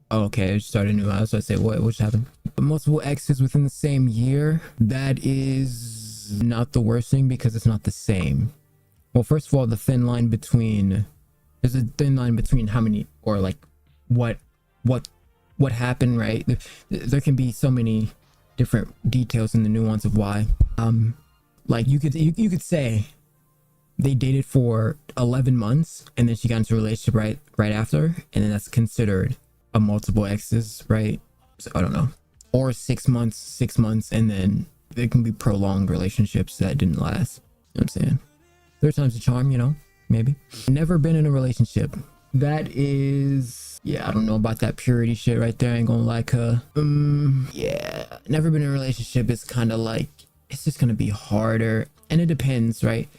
oh, okay, I just started new. I was going to say, what just happened? Multiple exes within the same year. That is not the worst thing because it's not the same. Well, first of all, there's a thin line between how many, or like what happened, right? There can be so many different details in the nuance of why. Like you could say they dated for 11 months and then she got into a relationship right after, and then that's considered a multiple exes, right? So I don't know. Or 6 months, and then there can be prolonged relationships that didn't last. You know what I'm saying? Third time's a charm, you know, maybe. Never been in a relationship. That is, yeah, I don't know about that purity shit right there. I ain't gonna like her. Yeah, never been in a relationship. It's kind of like, it's just gonna be harder. And it depends, right?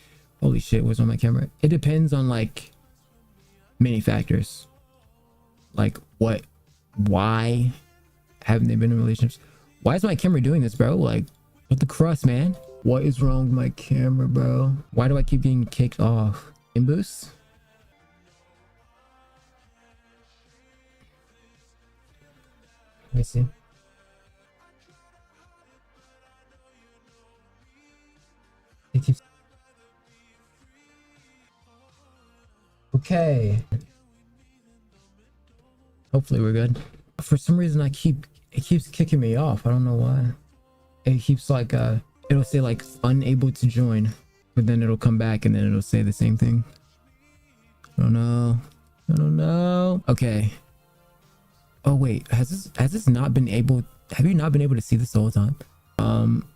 Holy shit, what's on my camera? It depends on like many factors. Like why haven't they been in relationships? Why is my camera doing this, bro? Like, what the crust, man? What is wrong with my camera, bro? Why do I keep getting kicked off? In boost? Let me see. It keeps... Okay. Hopefully we're good. For some reason it keeps kicking me off. I don't know why. It keeps like it'll say like unable to join, but then it'll come back and then it'll say the same thing. I don't know. I don't know. Okay. Oh wait, has this not been able, have you not been able to see this the whole time?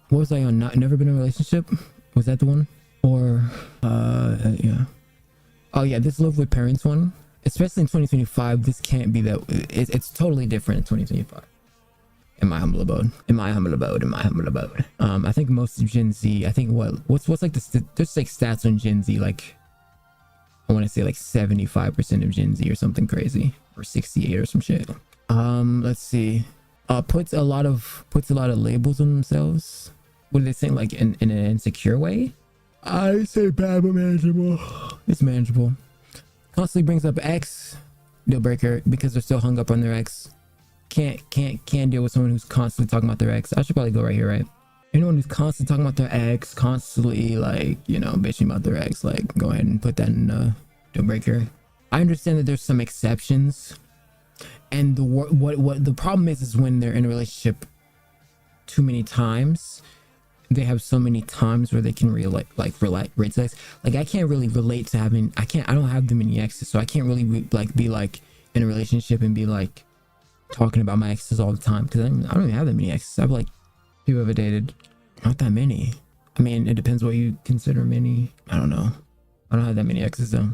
What was I on? Never been in a relationship? Was that the one? Or yeah. Oh yeah, this live with parents one. Especially in 2025, this can't be that. It's totally different in 2025. In my humble abode. In my humble abode. In my humble abode. I think most of Gen Z, I think what's like there's like stats on Gen Z, like I want to say like 75% of Gen Z or something crazy, or 68 or some shit. Let's see. Puts a lot of labels on themselves. What are they saying, like in an insecure way? I say bad but manageable. It's manageable. Constantly brings up ex, deal breaker, because they're still hung up on their ex. Can't deal with someone who's constantly talking about their ex. I should probably go right here, right? Anyone who's constantly talking about their ex, constantly like, you know, bitching about their ex, like go ahead and put that in deal breaker. I understand that there's some exceptions, and what the problem is when they're in a relationship too many times. They have so many times where they can relate sex. Like I can't really relate to having, I don't have that many exes, so I can't really be like in a relationship and be like talking about my exes all the time, because I don't even have that many exes. I've like, people I've dated, not that many. I mean, it depends what you consider many. I don't know. I don't have that many exes though.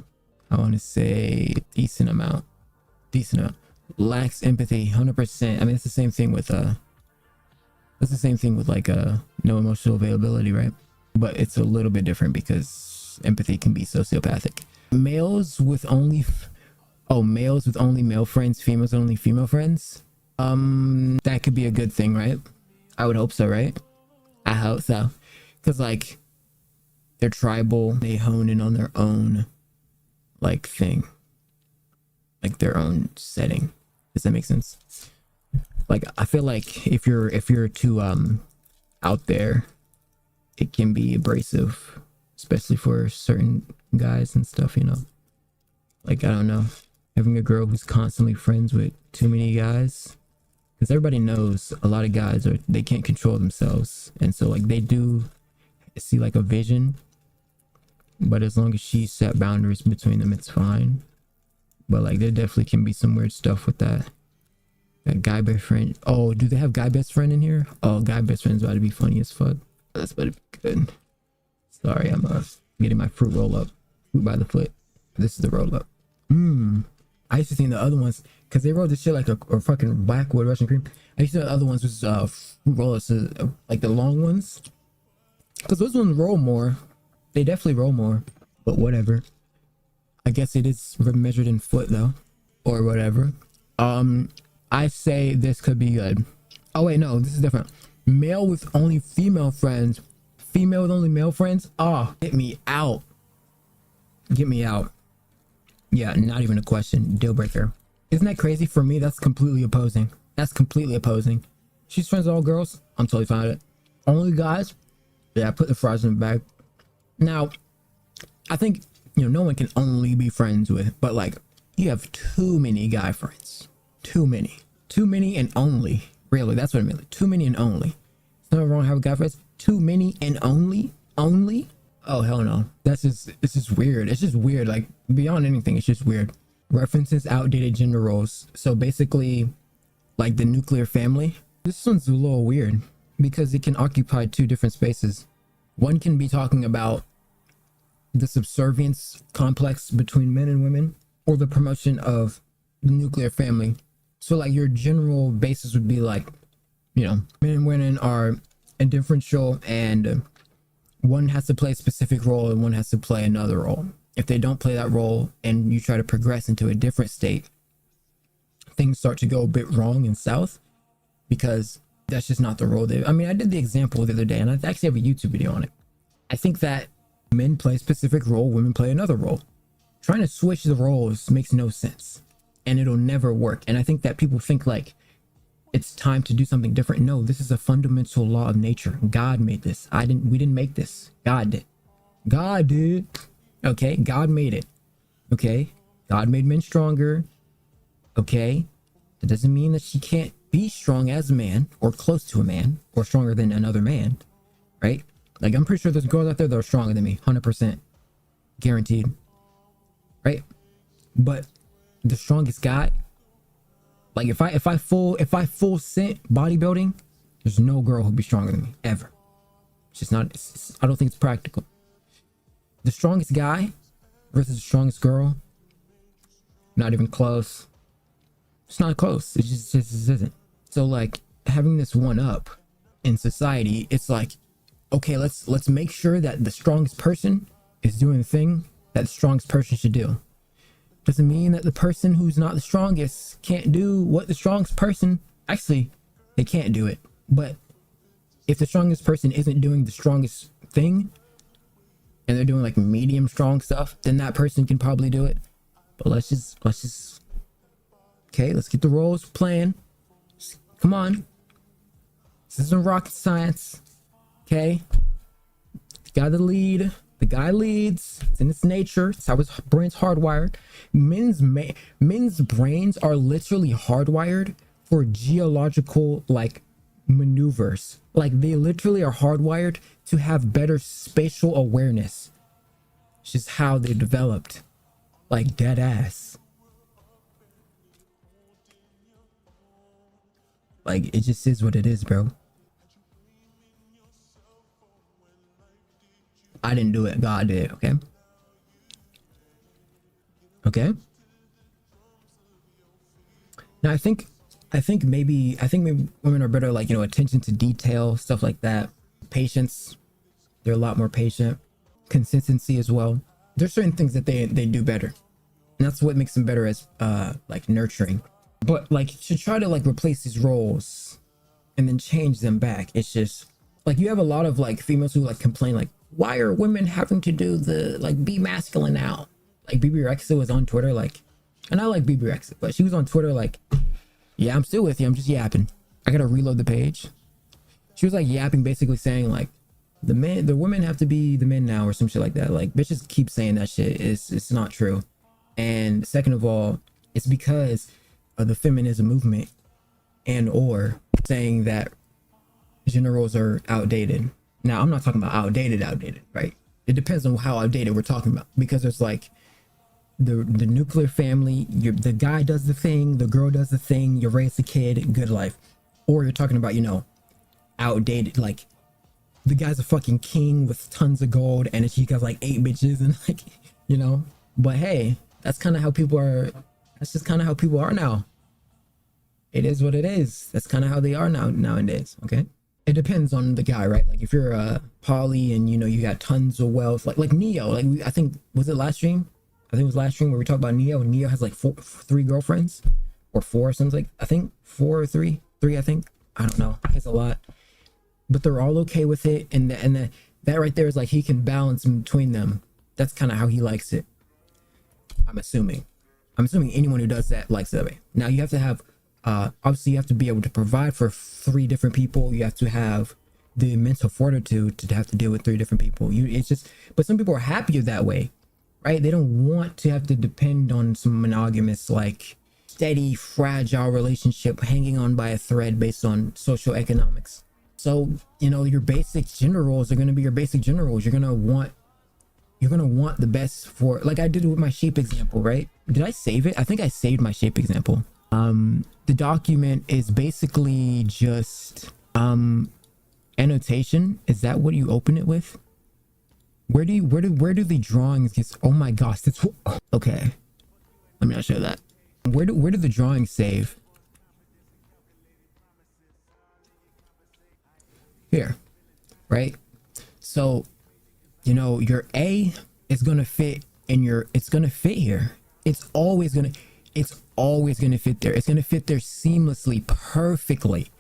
I want to say decent amount. Lacks empathy, 100%. I mean, it's the same thing with that's the same thing with like no emotional availability, right? But it's a little bit different because empathy can be sociopathic. Males with only male friends, females only female friends. That could be a good thing, right? I would hope so, right? I hope so. Cause like they're tribal, they hone in on their own like thing, like their own setting. Does that make sense? Like I feel like if you're too out there, it can be abrasive, especially for certain guys and stuff, you know. Like I don't know, having a girl who's constantly friends with too many guys, because everybody knows a lot of guys they can't control themselves, and so like they do see like a vision, but as long as she set boundaries between them, it's fine. But like there definitely can be some weird stuff with that. That guy best friend. Oh, do they have guy best friend in here? Oh, guy best friend's about to be funny as fuck. That's about to be good. Sorry, I'm getting my fruit roll up. Fruit by the foot. This is the roll up. I used to think the other ones, because they rolled this shit like a fucking blackwood Russian cream. I used to think the other ones was fruit roll ups, like the long ones. Because those ones roll more. They definitely roll more. But whatever. I guess it is measured in foot though. Or whatever. I say this could be good. Oh wait, no, this is different. Male with only female friends. Female with only male friends. Oh, get me out. Get me out. Yeah, not even a question. Deal breaker. Isn't that crazy? For me, that's completely opposing. That's completely opposing. She's friends with all girls. I'm totally fine with it. Only guys. Yeah, put the fries in the bag. Now, I think, you know, no one can only be friends with, but like, you have too many guy friends. Too many and only. Really, that's what I mean. Like, too many and only. There's nothing wrong with having guy friends. Too many and only. Oh hell no. It's just weird. It's just weird. Like beyond anything, it's just weird. References outdated gender roles. So basically, like the nuclear family. This one's a little weird because it can occupy two different spaces. One can be talking about the subservience complex between men and women, or the promotion of the nuclear family. So like your general basis would be like, you know, men and women are indifferential, and one has to play a specific role and one has to play another role. If they don't play that role and you try to progress into a different state, things start to go a bit wrong and south, because that's just not the role I mean, I did the example the other day and I actually have a YouTube video on it. I think that men play a specific role, women play another role. Trying to switch the roles makes no sense, and it'll never work. And I think that people think like it's time to do something different. No, this is a fundamental law of nature. God made this. We didn't make this. God did. Okay, God made it. Okay, God made men stronger. Okay, That doesn't mean that she can't be strong as a man or close to a man or stronger than another man, right? Like, I'm pretty sure there's girls out there that are stronger than me, 100% guaranteed, right? But the strongest guy, like if I full sent bodybuilding, there's no girl who'd be stronger than me ever. It's just not. I don't think it's practical. The strongest guy versus the strongest girl, not even close. It's not close. It just isn't. So like having this one up in society, it's like, okay, let's make sure that the strongest person is doing the thing that the strongest person should do. Doesn't mean that the person who's not the strongest can't do what the strongest person, actually, they can't do it. But if the strongest person isn't doing the strongest thing and they're doing like medium strong stuff, then that person can probably do it. But let's just okay, let's get the roles playing. Come on. This isn't rocket science. Okay. Got the lead. The guy leads. It's in its nature. It's how his brain's hardwired. Men's brains are literally hardwired for geological like maneuvers. Like they literally are hardwired to have better spatial awareness. It's just how they developed. Like dead ass. Like it just is what it is, bro. I didn't do it. God did. Okay. Okay. Now I think maybe women are better, like, you know, attention to detail, stuff like that. Patience. They're a lot more patient. Consistency as well. There's certain things that they do better. And that's what makes them better as like nurturing. But like to try to like replace these roles and then change them back, it's just like you have a lot of like females who like complain like, why are women having to do the like be masculine now? Like BB Rexa was on Twitter like, and I like BB Rexa, but she was on Twitter like, yeah, I'm still with you, I'm just yapping. I gotta reload the page. She was like yapping, basically saying like the women have to be the men now or some shit like that. Like bitches keep saying that shit. It's not true. And second of all, it's because of the feminism movement and or saying that gender roles are outdated. Now, I'm not talking about outdated, right? It depends on how outdated we're talking about, because there's like the nuclear family, the guy does the thing, the girl does the thing, you raise the kid, good life. Or you're talking about, you know, outdated, like the guy's a fucking king with tons of gold and she got like 8 bitches and like, you know, but hey, that's kind of how people are. That's just kind of how people are now. It is what it is. That's kind of how they are nowadays. Okay. It depends on the guy, right? Like if you're a poly and you know you got tons of wealth, like Neo, like I think was it last stream? I think it was last stream where we talked about Neo. And Neo has like 3 girlfriends or 4 or something. Like I think 4 or 3. I think, I don't know. It's a lot, but they're all okay with it. And that right there is like he can balance between them. That's kind of how he likes it. I'm assuming anyone who does that likes it that way. Now you have to have. Obviously you have to be able to provide for 3 different people. You have to have the mental fortitude to have to deal with 3 different people. It's just, but some people are happier that way, right? They don't want to have to depend on some monogamous, like steady, fragile relationship hanging on by a thread based on social economics. So, you know, your basic gender roles are going to be your basic gender roles. You're going to want the best for, like I did with my shape example, right? Did I save it? I think I saved my shape example. The document is basically just annotation. Is that what you open it with? Where do the drawings get? Oh my gosh, that's okay. Let me not show that. Where do the drawings save? Here, right? So, you know, your A is gonna fit in your. It's gonna fit here. It's always gonna fit there. It's gonna fit there seamlessly, perfectly.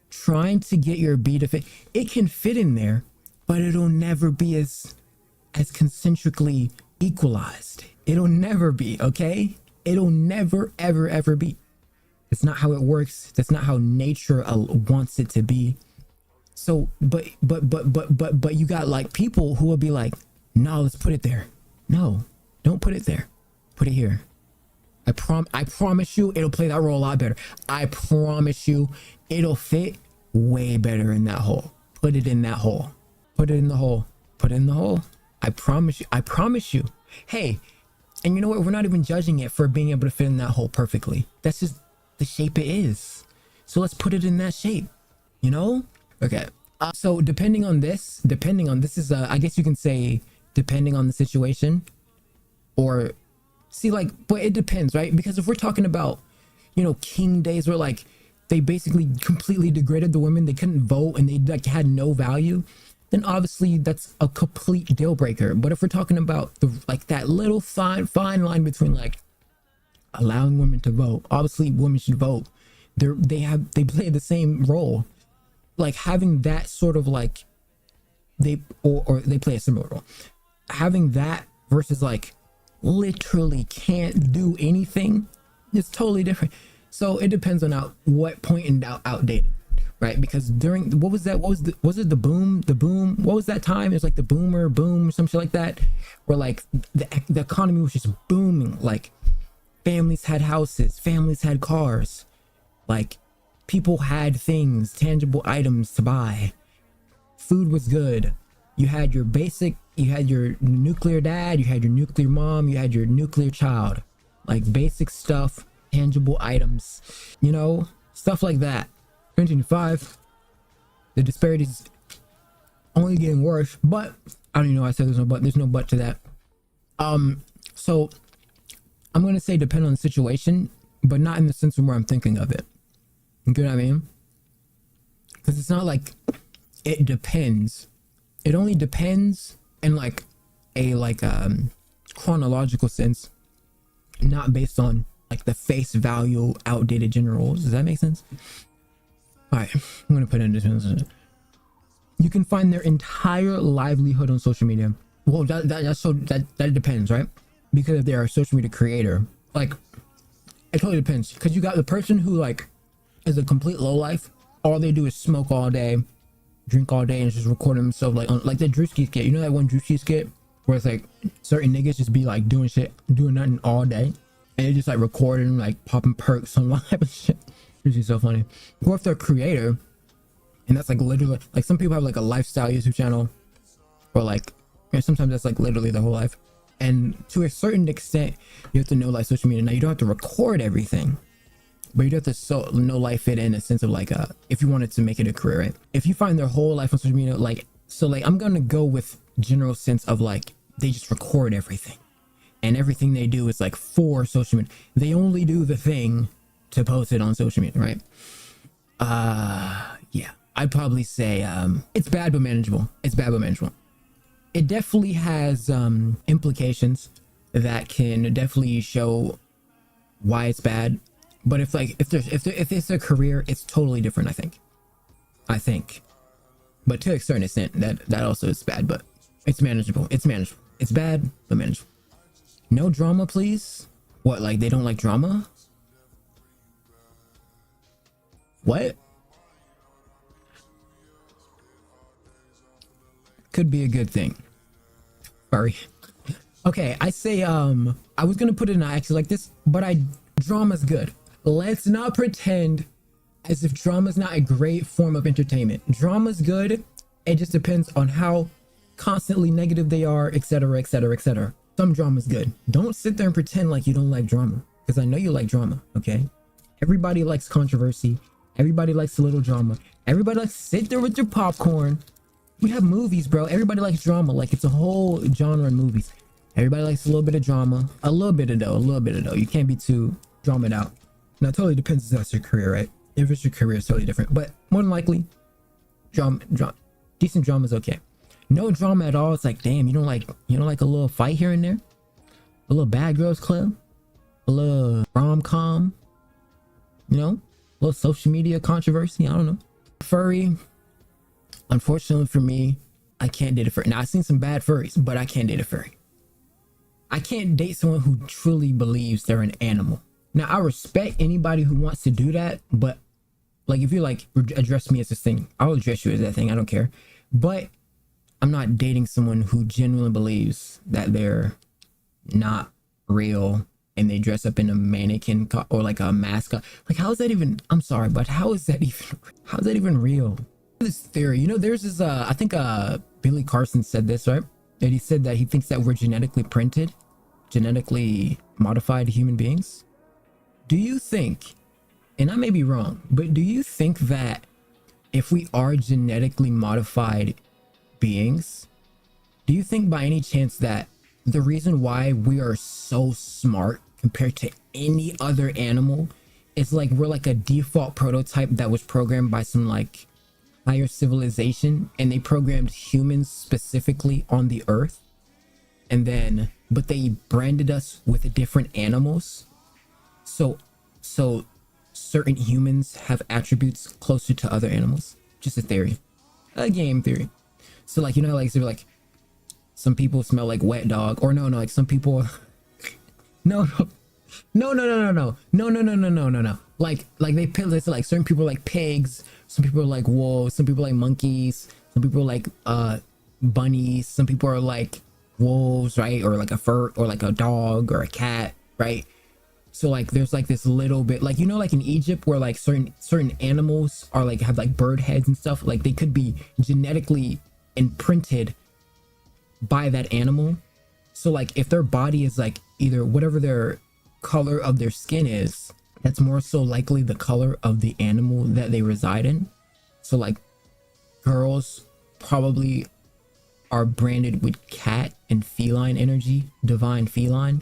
Trying to get your B to fit, it can fit in there, but it'll never be as concentrically equalized. It'll never be, okay? It'll never ever be. It's not how it works. That's not how nature wants it to be. So, but you got like people who will be like, no, let's put it there. No, don't put it there. Put it here. I promise you it'll play that role a lot better. I promise you it'll fit way better in that hole. Put it in that hole. Put it in the hole. Put it in the hole. I promise you. I promise you. Hey, and you know what? We're not even judging it for being able to fit in that hole perfectly. That's just the shape it is. So let's put it in that shape, you know? Okay. So depending on this is, I guess you can say depending on the situation, or see, like, but it depends, right? Because if we're talking about, you know, king days where like they basically completely degraded the women, they couldn't vote and they like had no value, then obviously that's a complete deal breaker. But if we're talking about the like that little fine line between like allowing women to vote, obviously women should vote. They play the same role. Like having that sort of like or they play a similar role. Having that versus like literally can't do anything is totally different. So it depends on what point in outdated, right? Because during what was it the boom, what was that time? It was like the boomer boom or some shit like that, where like the economy was just booming. Like families had houses, families had cars, like people had things, tangible items to buy, food was good, you had your nuclear dad, you had your nuclear mom, you had your nuclear child, like basic stuff, tangible items, you know, stuff like that. 2025, the disparities only getting worse. But I don't even know why I said there's no but to that. So I'm gonna say depend on the situation, but not in the sense of where I'm thinking of it. You get what I mean? Because it's not like it depends. It only depends in like a chronological sense, not based on like the face value outdated gender roles. Does that make sense? All right, I'm gonna put in this one. You can find their entire livelihood on social media. Well, that depends, right? Because if they're a social media creator, like it totally depends. Because you got the person who like is a complete lowlife. All they do is smoke all day, drink all day, and just record themselves like on like the Drewski skit. You know that one Drewski skit where it's like certain niggas just be like doing nothing all day, and they just like recording, like popping perks on live and shit. It's just so funny. Or if they're a creator, and that's like literally like some people have like a lifestyle YouTube channel, or like, you know, sometimes that's like literally their whole life. And to a certain extent, you have to know like social media. Now you don't have to record everything, but you have to know life it in a sense of like if you wanted to make it a career, right? If you find their whole life on social media, like I'm gonna go with general sense of like they just record everything, and everything they do is like for social media. They only do the thing to post it on social media, right? Yeah, I'd probably say it's bad but manageable. It's bad but manageable. It definitely has implications that can definitely show why it's bad. But if it's a career, it's totally different. I think, but to a certain extent, that also is bad, but it's manageable. It's manageable. It's bad but manageable. No drama, please. What, like they don't like drama? What? Could be a good thing. Sorry. Okay, I say I was gonna put it in actually like this, but drama's good. Let's not pretend as if drama's not a great form of entertainment. Drama's good. It just depends on how constantly negative they are, etc., etc., etc. Some drama's good. Don't sit there and pretend like you don't like drama, because I know you like drama. Okay, everybody likes controversy. Everybody likes a little drama. Everybody likes to sit there with their popcorn. We have movies, bro. Everybody likes drama. Like it's a whole genre in movies. Everybody likes a little bit of drama, a little bit of dough. You can't be too dramaed out. Now, it totally depends if that's your career, right? If it's your career, it's totally different. But more than likely, drama, decent drama is okay. No drama at all. It's like, damn, you don't like a little fight here and there, a little Bad Girls Club, a little rom-com, you know, a little social media controversy. I don't know. Furry. Unfortunately for me, I can't date a furry. Now, I've seen some bad furries, but I can't date a furry. I can't date someone who truly believes they're an animal. Now, I respect anybody who wants to do that, but like if you like address me as this thing, I'll address you as that thing. I don't care. But I'm not dating someone who genuinely believes that they're not real and they dress up in a mannequin or like a mascot. Like, how is that even, I'm sorry, but how is that even real? This theory, you know, there's this I think Billy Carson said this, right? And he said that he thinks that we're genetically printed, genetically modified human beings. Do you think, and I may be wrong, but do you think that if we are genetically modified beings, do you think by any chance that the reason why we are so smart compared to any other animal is like we're like a default prototype that was programmed by some like higher civilization, and they programmed humans specifically on the earth, and then but they branded us with different animals, so certain humans have attributes closer to other animals? Just a theory, a game theory. So like, you know, like, so like some people smell like wet dog, or no, like some people no, like they pill this, like certain people are like pigs, some people are like wolves, some people are like monkeys, some people are like bunnies, some people are like wolves, right? Or like a fur, or like a dog or a cat, right? So like there's like this little bit, like, you know, like in Egypt where like certain animals are like have like bird heads and stuff, like they could be genetically imprinted by that animal. So like if their body is like either whatever their color of their skin is, that's more so likely the color of the animal that they reside in. So like girls probably are branded with cat and feline energy, divine feline,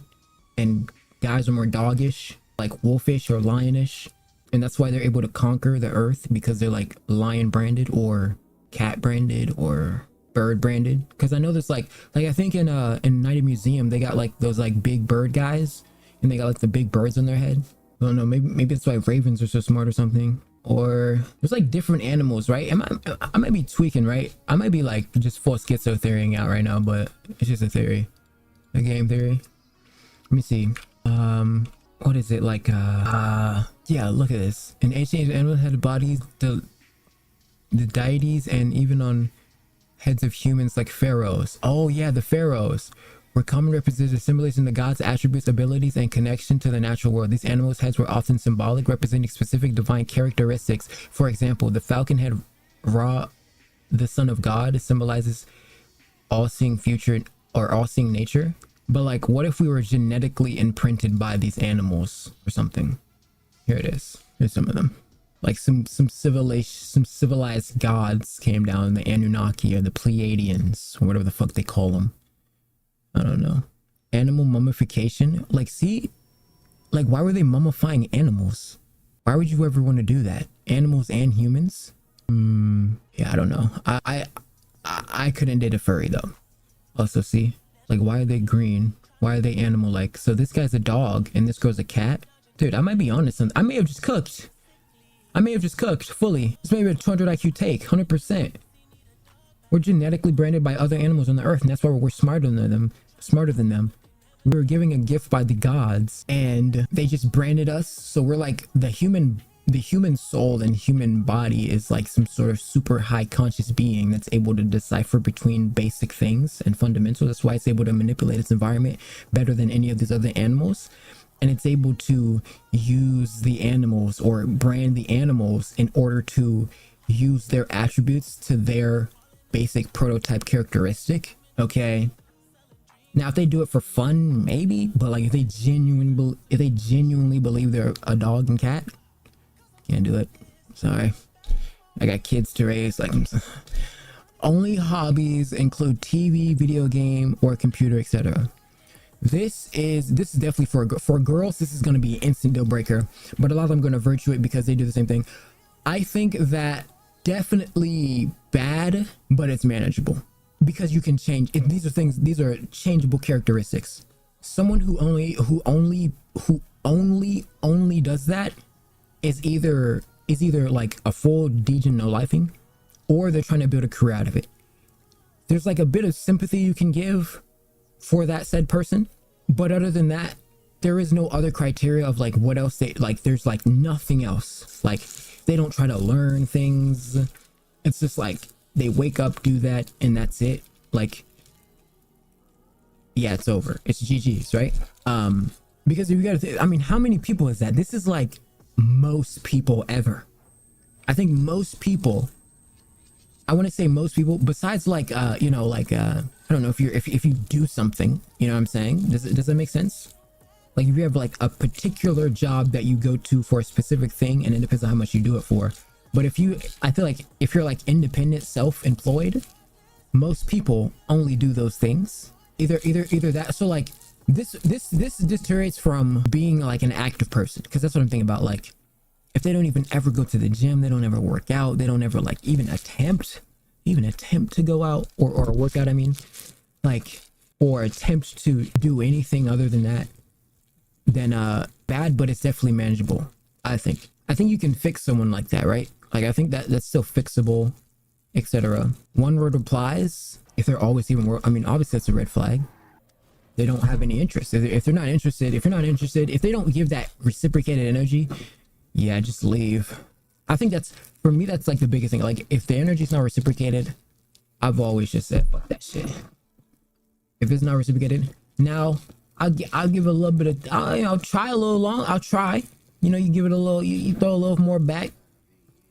and guys are more doggish, like wolfish or lionish, and that's why they're able to conquer the earth, because they're like lion branded or cat branded or bird branded. Because I know there's like I think in Night Museum they got like those like big bird guys, and they got like the big birds on their head. I don't know, maybe that's why ravens are so smart or something. Or there's like different animals, right? I might be tweaking, right? I might be like just full schizo theorying out right now, but it's just a theory, a game theory. Let me see. What is it like? Yeah, look at this. In ancient animals had bodies, the deities, and even on heads of humans like pharaohs. Oh yeah, the pharaohs were common representatives, symbolizing the gods' attributes, abilities, and connection to the natural world. These animals' heads were often symbolic, representing specific divine characteristics. For example, the falcon head, Ra, the son of God, symbolizes all-seeing future or all-seeing nature. But like, what if we were genetically imprinted by these animals or something? Here it is. Here's some of them. Like some civilized gods came down, the Anunnaki or the Pleiadians or whatever the fuck they call them. I don't know. Animal mummification. Like, see, like, why were they mummifying animals? Why would you ever want to do that? Animals and humans? Yeah, I don't know. I couldn't date a furry though. Also, see, like, why are they green? Why are they animal like? So this guy's a dog and this girl's a cat. Dude, I might be honest. I may have just cooked. I may have just cooked fully. This may be a 200 IQ take, 100%. We're genetically branded by other animals on the earth, and that's why we're smarter than them. We were giving a gift by the gods, and they just branded us. So we're like the human soul and human body is like some sort of super high conscious being that's able to decipher between basic things and fundamentals. That's why it's able to manipulate its environment better than any of these other animals. And it's able to use the animals or brand the animals in order to use their attributes to their basic prototype characteristic. Okay. Now, if they do it for fun, maybe, but like if they genuinely believe they're a dog and cat, can't do it. Sorry, I got kids to raise. Like, only hobbies include TV, video game, or computer, etc. This is definitely for girls. This is going to be an instant deal breaker, but a lot of them are going to virtue it because they do the same thing. I think that definitely bad, but it's manageable because you can change it. These are changeable characteristics. Someone who only does that is either like a full degen no lifing, or they're trying to build a career out of it. There's like a bit of sympathy you can give for that said person, but other than that, there is no other criteria of like what else they like. There's like nothing else. Like, they don't try to learn things. It's just like they wake up, do that, and that's it. Like, yeah, it's over. It's GG's, right? Because if you gotta I mean, how many people is that? This is like most people ever. I think most people, I want to say most people, besides like you know, like I don't know, if you do something, you know what I'm saying? Does that make sense? Like if you have like a particular job that you go to for a specific thing, and it depends on how much you do it for. But if you, I feel like if you're like independent, self-employed, most people only do those things. Either that. So like this deteriorates from being like an active person, because that's what I'm thinking about. Like if they don't even ever go to the gym, they don't ever work out, they don't ever like even attempt to go out or work out, I mean, like, or attempt to do anything other than that, then bad, but it's definitely manageable. I think you can fix someone like that, right? Like I think that's still fixable, etc. One word replies, if they're always even I mean, obviously that's a red flag. They don't have any interest. If they're not interested, if they don't give that reciprocated energy, yeah, just leave. I think that's, for me, that's like the biggest thing. Like if the energy's not reciprocated, I've always just said fuck that shit. If it's not reciprocated, now I'll give it a little bit of, I'll try a little long. I'll try, you know, you give it a little, you throw a little more back.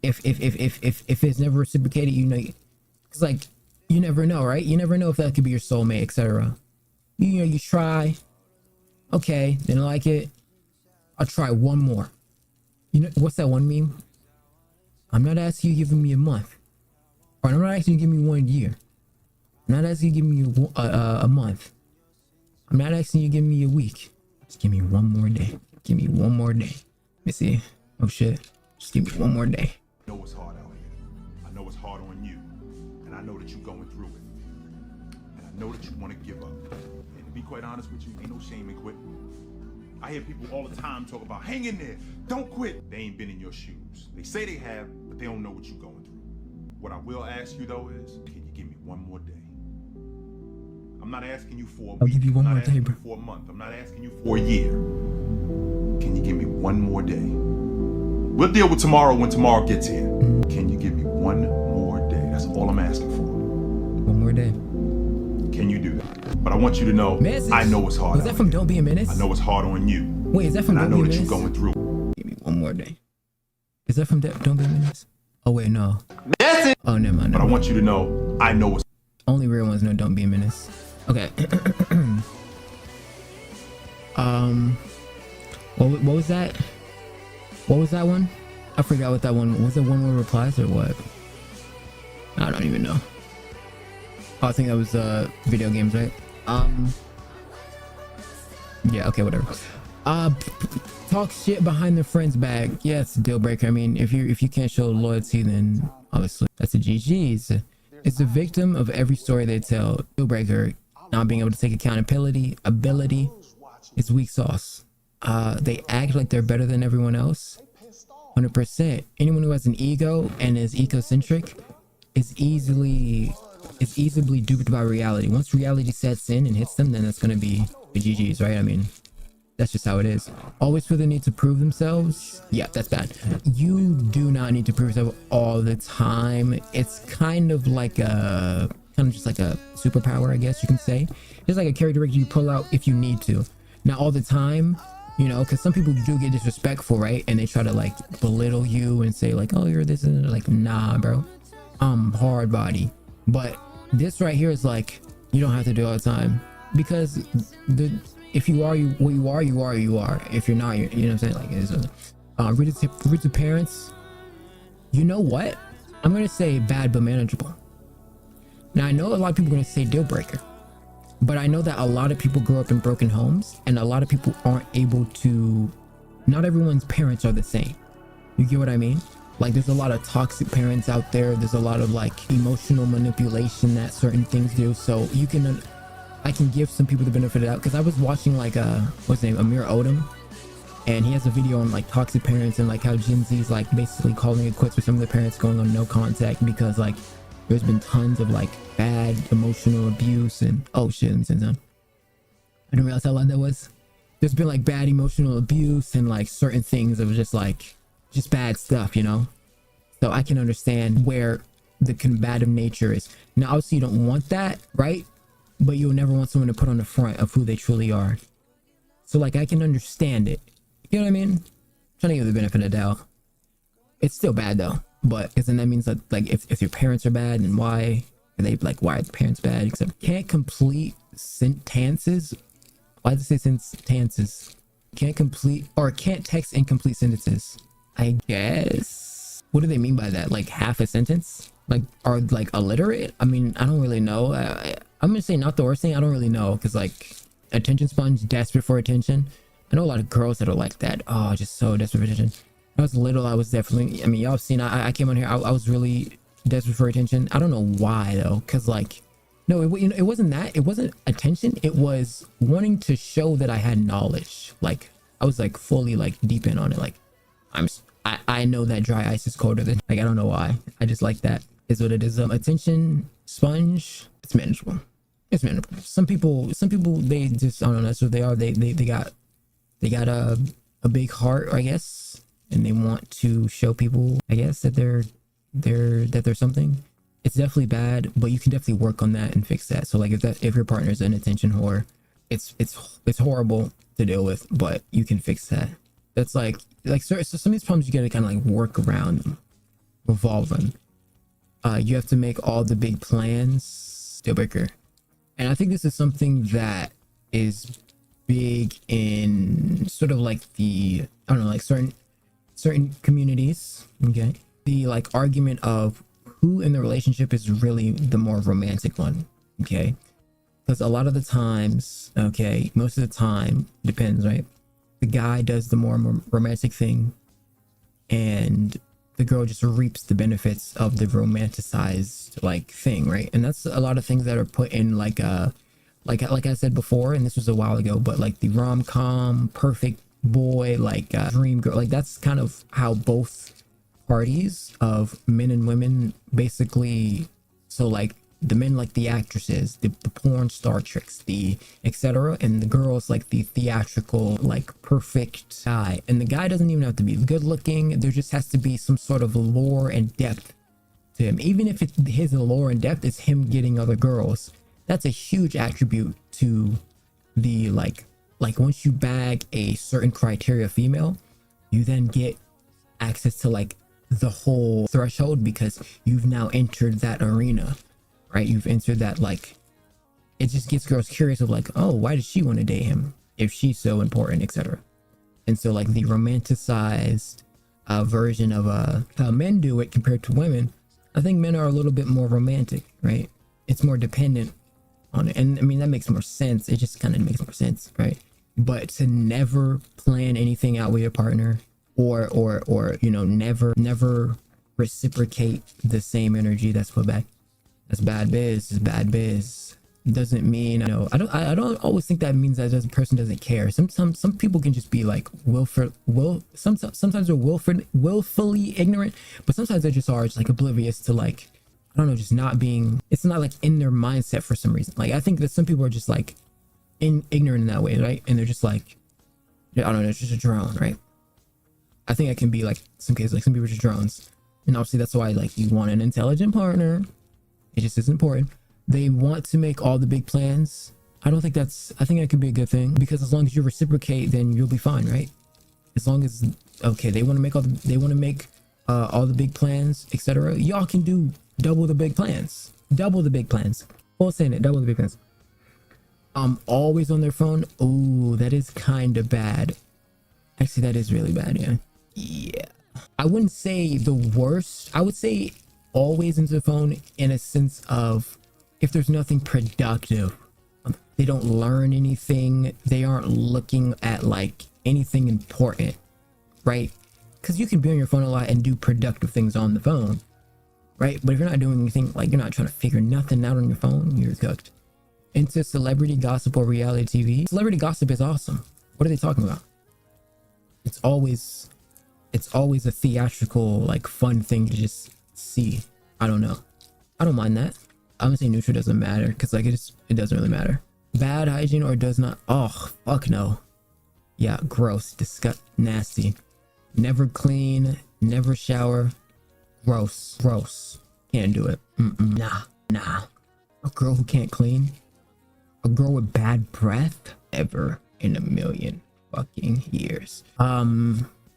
If it's never reciprocated, you know, it's like, you never know, right? You never know if that could be your soulmate, etc. You know, you try, okay, didn't like it, I'll try one more. You know, what's that one meme? I'm not asking you giving me a month, or I'm not asking you give me 1 year. I'm not asking you give me a month. I'm not asking you give me a week. Just give me one more day. Give me one more day. Let me see. Oh shit. Just give me one more day. I know it's hard out here. I know it's hard on you. And I know that you're going through it. And I know that you want to give up. And to be quite honest with you, ain't no shame in quitting. I hear people all the time talk about hang in there, don't quit. They ain't been in your shoes. They say they have, but they don't know what you're going through. What I will ask you though is, can you give me one more day? I'm not asking you for a week. I'll give you one more day, bro. For a month. I'm not asking you for a year. Can you give me one more day? We'll deal with tomorrow when tomorrow gets here. Can you give me one more day? That's all I'm asking for. One more day. Can you do that? But I want you to know, Message. I know it's hard. Was that from Don't Be a Menace? I know it's hard on you. Wait, is that from and Don't I know Be a that Menace? you're going through. Give me one more day. Is that from Don't Be a Menace? Oh wait, no. Message. Oh, never mind. But I want you to know, I know it's only real ones know Don't Be a Menace. Okay. What was that? What was that one? I forgot what that one was. It one word replies or what? I don't even know. Oh, I think that was video games, right? Yeah, okay, whatever. Talk shit behind their friend's back. Yeah, it's a deal breaker. I mean, if you can't show loyalty, then obviously that's a GG's. It's a victim of every story they tell. Deal breaker. Not being able to take accountability, ability is weak sauce. They act like they're better than everyone else. 100%. Anyone who has an ego and is egocentric is easily duped by reality. Once reality sets in and hits them, then that's gonna be the GG's, right? I mean, that's just how it is. Always feel the need to prove themselves. Yeah, that's bad. You do not need to prove yourself all the time. It's kind of just like a superpower, I guess you can say. Just like a characteristic you pull out if you need to. Not all the time, you know, because some people do get disrespectful, right? And they try to like belittle you and say like, oh, you're this and like, nah, bro, I'm hard body. But this right here is like, you don't have to do it all the time, because if you are what you are. If you're not, you know what I'm saying? Like, read to parents. You know what? I'm gonna say bad but manageable. Now I know a lot of people are gonna say deal breaker, but I know that a lot of people grow up in broken homes, and a lot of people aren't able to. Not everyone's parents are the same. You get what I mean? Like there's a lot of toxic parents out there. There's a lot of like emotional manipulation that certain things do. So I can give some people the benefit of the doubt, because I was watching like what's his name, Amir Odom, and he has a video on like toxic parents and like how Gen Z's like basically calling it quits with some of the parents going on no contact because like there's been tons of like bad emotional abuse and oh shit, let me send down. I didn't realize how loud that was. There's been like bad emotional abuse and like certain things that was just bad stuff, you know? So I can understand where the combative nature is. Now obviously you don't want that, right? But you'll never want someone to put on the front of who they truly are. So like I can understand it. You know what I mean? Trying to give the benefit of the doubt. It's still bad though, but because then that means that like if your parents are bad, then why are they like, why are the parents bad? Except can't complete sentences. Why does it say sentences? Can't complete or can't text incomplete sentences. I guess. What do they mean by that? Like half a sentence? Like are like illiterate? I mean, I don't really know. I'm gonna say not the worst thing. I don't really know because like attention sponge, desperate for attention. I know a lot of girls that are like that. Oh, just so desperate for attention. When I was little, I was definitely, I mean, y'all have seen, I came on here, I was really desperate for attention. I don't know why though, because like, no, it wasn't that. It wasn't attention. It was wanting to show that I had knowledge. Like, I was like fully like deep in on it. Like, I know that dry ice is colder than, like, I don't know why. I just like that is what it is. Attention sponge, it's manageable. It's manageable. Some people, they just, I don't know, that's what they are. They got a big heart, I guess, and they want to show people, I guess, that they're something. It's definitely bad, but you can definitely work on that and fix that. So like if your partner's an attention whore, it's horrible to deal with, but you can fix that. That's like so some of these problems you gotta kind of like work around them, revolve them. You have to make all the big plans. Deal breaker. And I think this is something that is big in sort of like the, I don't know, like certain communities. Okay, the like argument of who in the relationship is really the more romantic one. Okay, because a lot of the times, okay, most of the time, depends, right? The guy does the more romantic thing and the girl just reaps the benefits of the romanticized like thing, right? And that's a lot of things that are put in like like I said before, and this was a while ago, but like the rom-com perfect boy, like dream girl, like that's kind of how both parties of men and women basically, so like the men like the actresses, the porn star tricks, the etc., and the girls like the theatrical like perfect guy. And the guy doesn't even have to be good looking, there just has to be some sort of lore and depth to him. Even if it's his lore and depth is him getting other girls, that's a huge attribute to the like once you bag a certain criteria female, you then get access to like the whole threshold because you've now entered that arena, right? You've entered that, like it just gets girls curious of like, oh, why does she want to date him if she's so important, etc. And so like the romanticized version of how men do it compared to women, I think men are a little bit more romantic, right? It's more dependent on it, and I mean that makes more sense. It just kind of makes more sense, right? But to never plan anything out with your partner, or you know, never reciprocate the same energy that's put back, that's bad biz. It's bad biz. Doesn't mean, you know, I don't always think that means that the person doesn't care. Sometimes some people can just be like sometimes they're willfully ignorant, but sometimes they just are just like oblivious to like, I don't know, just not being, it's not like in their mindset for some reason. Like I think that some people are just like ignorant in that way, right? And they're just like, I don't know, it's just a drone, right? I think it can be like some cases, like some people are just drones. And obviously that's why like you want an intelligent partner. It just is important. They want to make all the big plans. I think that could be a good thing, because as long as you reciprocate, then you'll be fine, right? As long as, okay, they want to make all the big plans, etc. Y'all can do double the big plans. Full saying it, double the big plans. Always on their phone. Oh, that is kind of bad. Actually, that is really bad. Yeah. I wouldn't say the worst. I would say always into the phone in a sense of if there's nothing productive, they don't learn anything, they aren't looking at like anything important, right? Because you can be on your phone a lot and do productive things on the phone, right? But if you're not doing anything, like you're not trying to figure nothing out on your phone, you're cooked. Into celebrity gossip or reality TV. Celebrity gossip is awesome. What are they talking about? It's always a theatrical, like fun thing to just see. I don't know. I don't mind that. I'm gonna say neutral, doesn't matter, because like it doesn't really matter. Bad hygiene or does not. Oh, fuck no. Yeah, gross, disgust, nasty. Never clean, never shower. Gross. Can't do it. Nah. A girl who can't clean, a girl with bad breath, ever. in a million fucking years.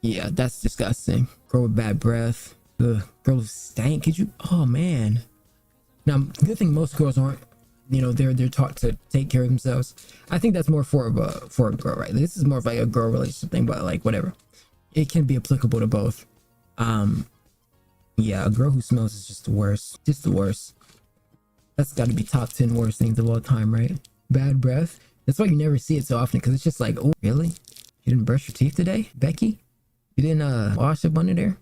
Yeah, that's disgusting. Girl with bad breath. The girl stank. Could you? Oh man. Now, good thing most girls aren't. You know, they're taught to take care of themselves. I think that's more for a girl, right? This is more of like a girl relationship thing, but like whatever. It can be applicable to both. Yeah, a girl who smells is just the worst. Just the worst. That's got to be top 10 worst things of all time, right? Bad breath. That's why you never see it so often, because it's just like, oh, really? You didn't brush your teeth today, Becky? You didn't wash up under there?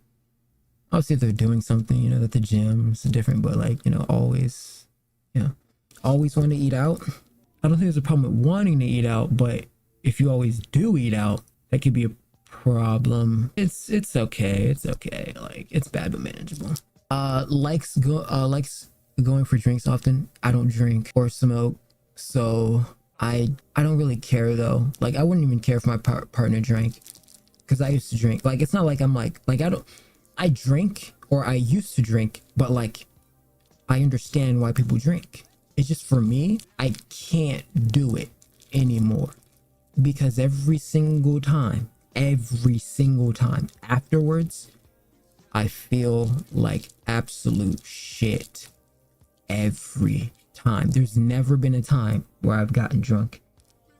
Obviously, if they're doing something, you know, at the gym, it's different, but like, you know, always, yeah, always want to eat out. I don't think there's a problem with wanting to eat out, but if you always do eat out, that could be a problem. It's okay. It's okay. Like, it's bad but manageable. Likes going for drinks often. I don't drink or smoke, so I don't really care though. Like, I wouldn't even care if my partner drank, because I used to drink. Like, it's not like I'm like I drink, or I used to drink, but like I understand why people drink. It's just, for me, I can't do it anymore, because every single time afterwards, I feel like absolute shit every time. There's never been a time where I've gotten drunk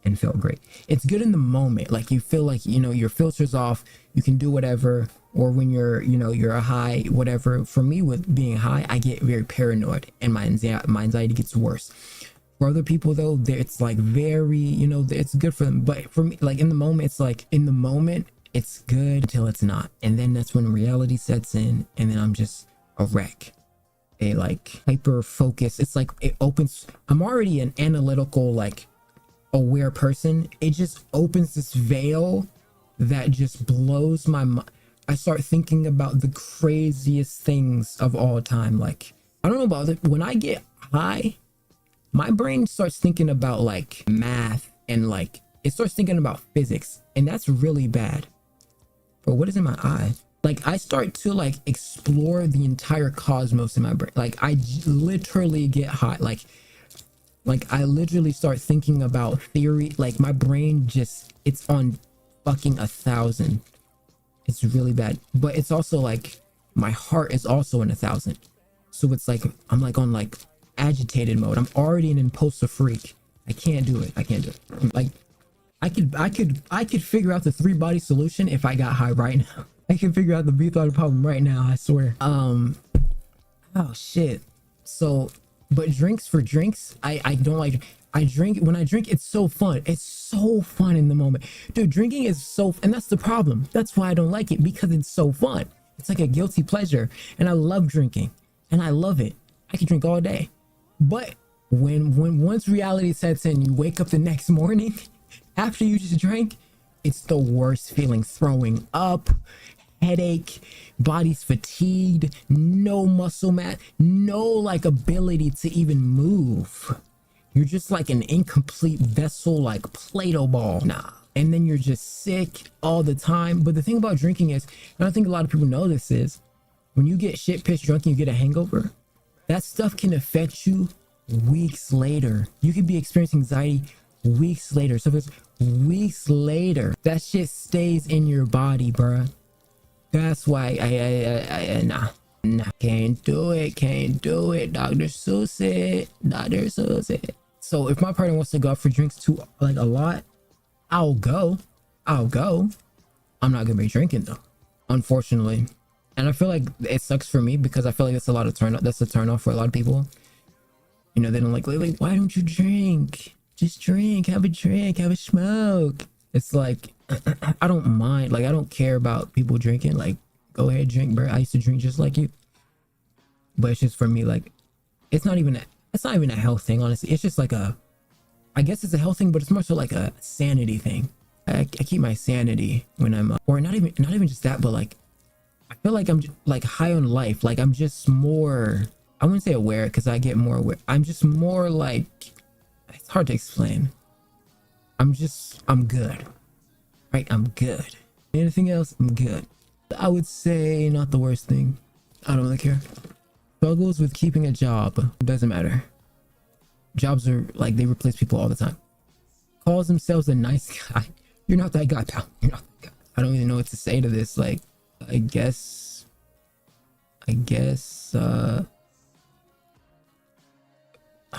and felt great. It's good in the moment, like you feel like, you know, your filter's off, you can do whatever, or when you're, you know, you're a high, whatever. For me, with being high, I get very paranoid and my anxiety gets worse. For other people though, it's like very, you know, it's good for them. But for me, like in the moment, it's like, in the moment it's good until it's not, and then that's when reality sets in, and then I'm just a wreck. A like hyper focus. It's like it opens. I'm already an analytical, like aware person. It just opens this veil that just blows my mind. I start thinking about the craziest things of all time. Like, I don't know about it. When I get high, my brain starts thinking about like math, and like it starts thinking about physics, and that's really bad. But what is in my eye? Like, I start to like explore the entire cosmos in my brain. Like, I literally get hot. Like I literally start thinking about theory. Like, my brain just, it's on fucking 1,000. It's really bad. But it's also like, my heart is also in 1,000. So it's like, I'm like on like agitated mode. I'm already an impulsive freak. I can't do it. I can't do it. Like, I could figure out the 3-body solution if I got high right now. I can figure out the B-thought problem right now, I swear. Oh shit. So, but drinks for drinks, I don't like. When I drink, it's so fun. It's so fun in the moment. Dude, drinking is so, and that's the problem. That's why I don't like it, because it's so fun. It's like a guilty pleasure. And I love drinking, and I love it. I can drink all day. But when once reality sets in, you wake up the next morning after you just drank, it's the worst feeling. Throwing up, headache, body's fatigued, no muscle mass, no like ability to even move. You're just like an incomplete vessel, like Play-Doh ball. Nah. And then you're just sick all the time. But the thing about drinking is, and I think a lot of people know this, is when you get shit pissed drunk and you get a hangover, that stuff can affect you weeks later. You could be experiencing anxiety weeks later. So if it's weeks later, that shit stays in your body, bruh. That's why nah, can't do it, Dr. Seuss it. So if my partner wants to go out for drinks too, like a lot, I'll go. I'm not gonna be drinking though, unfortunately. And I feel like it sucks for me, because I feel like that's a turn off for a lot of people. You know, they don't like, why don't you drink? Just drink, have a smoke. It's like, I don't mind. Like, I don't care about people drinking. Like, go ahead, drink, bro. I used to drink just like you. But it's just, for me, like, it's not even a health thing, honestly. It's just like I guess it's a health thing, but it's more so like a sanity thing. I keep my sanity when I'm, or not even just that, but like, I feel like I'm like high on life. Like, I'm just more, I wouldn't say aware, because I get more aware. I'm just more like, it's hard to explain. I'm good. Right? I'm good. Anything else? I'm good. I would say not the worst thing. I don't really care. Struggles with keeping a job. Doesn't matter. Jobs are like, they replace people all the time. calls themselves a nice guy. You're not that guy, pal. You're not that guy. I don't even know what to say to this. Like, I guess, I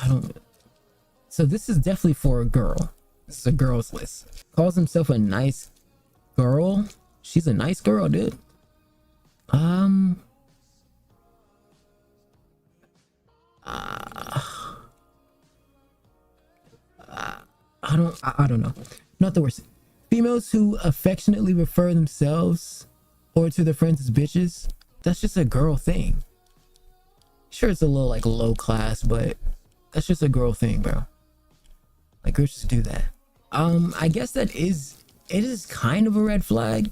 don't. So this is definitely for a girl. This is a girl's list. Calls himself a nice girl. She's a nice girl, dude. I don't know. Not the worst. Females who affectionately refer themselves or to their friends as bitches. That's just a girl thing. Sure, it's a little like low class, but that's just a girl thing, bro. Like, girls just do that. I guess it is kind of a red flag.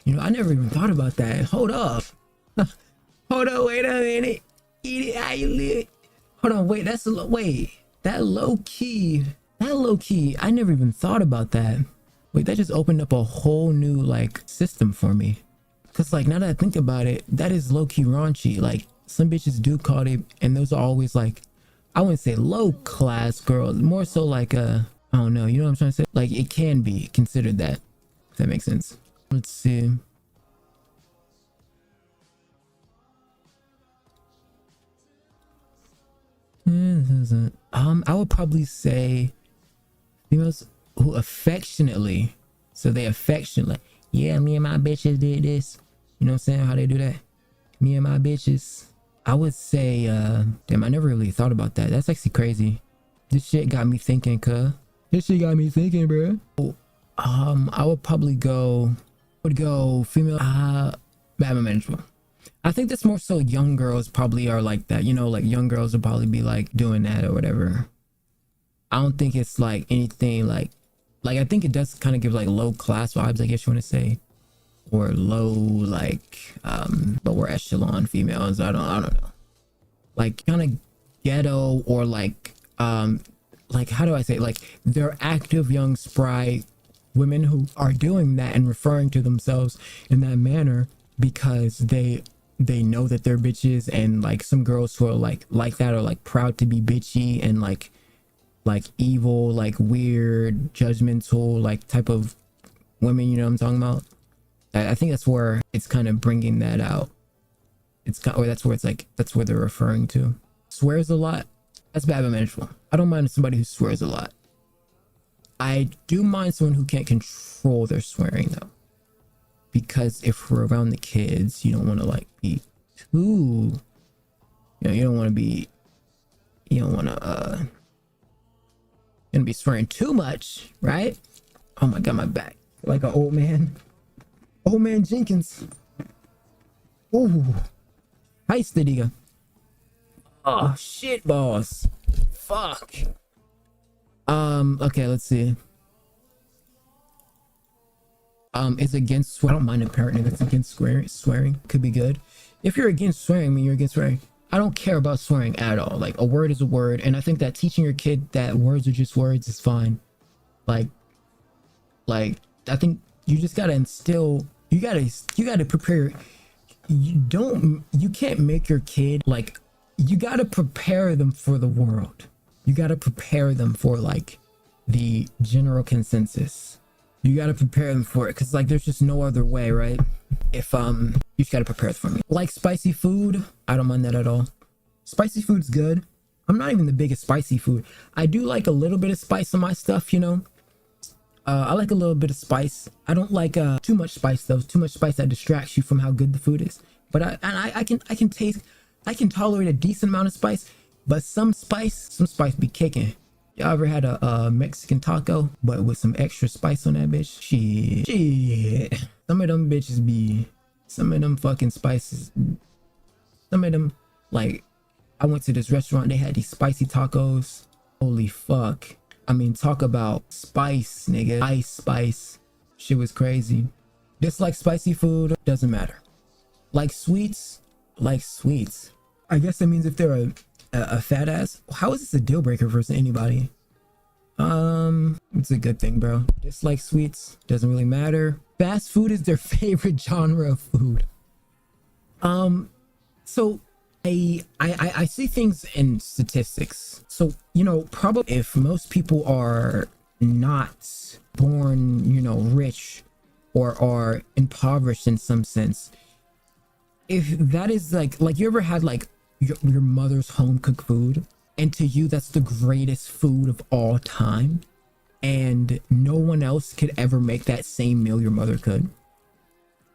You know, I never even thought about that. Hold up. Hold on, wait a minute. Eat it how you live. Hold on, wait, that low key, I never even thought about that. Wait, that just opened up a whole new like system for me. Cause like now that I think about it, that is low key raunchy. Like some bitches do call it, and those are always like, I wouldn't say low class girls, more so like I don't know, you know what I'm trying to say? Like it can be considered that, if that makes sense. Let's see. I would probably say females who affectionately, so they affectionately, yeah, me and my bitches did this. You know what I'm saying? How they do that? Me and my bitches. I would say, damn, I never really thought about that. That's actually crazy. This shit got me thinking, bro. I would probably go female, bad management. I think that's more so young girls probably are like that, you know, like young girls will probably be like doing that or whatever. I don't think it's like anything like I think it does kind of give like low class vibes, I guess you want to say, or low like lower echelon females. I don't know, like kind of ghetto, or like how do I say it? Like they're active young spry women who are doing that and referring to themselves in that manner because they know that they're bitches. And like some girls who are like that are like proud to be bitchy and like evil, like weird, judgmental, like type of women, you know what I'm talking about? I think that's where it's kind of bringing that out. Or that's where it's like, that's where they're referring to. Swears a lot. That's bad but manageable. I don't mind somebody who swears a lot. I do mind someone who can't control their swearing though, because if we're around the kids, you don't want to like be too, you know, you don't want to be swearing too much, right? Oh my god, my back, like an old man Jenkins. Ooh, heist diga. Oh shit, boss. Fuck. Okay, let's see. Is against, I don't mind a parent if it's against swearing, could be good. If you're against swearing, I mean, you're against swearing. I don't care about swearing at all. Like a word is a word, and I think that teaching your kid that words are just words is fine. Like I think you just gotta instill, you gotta prepare. You can't make your kid, like, you gotta prepare them for the world. You gotta prepare them for like the general consensus. You gotta prepare them for it, because like there's just no other way, right? If you just gotta prepare it for me. Like spicy food, I don't mind that at all. Spicy food's good. I'm not even the biggest spicy food. I do like a little bit of spice on my stuff, you know. I like a little bit of spice. I don't like too much spice though. Too much spice that distracts you from how good the food is. But I can tolerate a decent amount of spice. But some spice be kicking. Y'all ever had a Mexican taco, but with some extra spice on that bitch? Shit. Some of them bitches be, some of them fucking spices. Some of them, like, I went to this restaurant, they had these spicy tacos. Holy fuck. I mean, talk about spice, nigga. Ice spice. Shit was crazy. Dislike spicy food, doesn't matter. Like sweets. I guess that means if they're a fat ass. How is this a deal breaker for anybody? It's a good thing, bro. Dislike sweets, doesn't really matter. Fast food is their favorite genre of food. So I see things in statistics. So, you know, probably if most people are not born, you know, rich or are impoverished in some sense, if that is like you ever had like your mother's home cooked food, and to you that's the greatest food of all time, and no one else could ever make that same meal your mother could.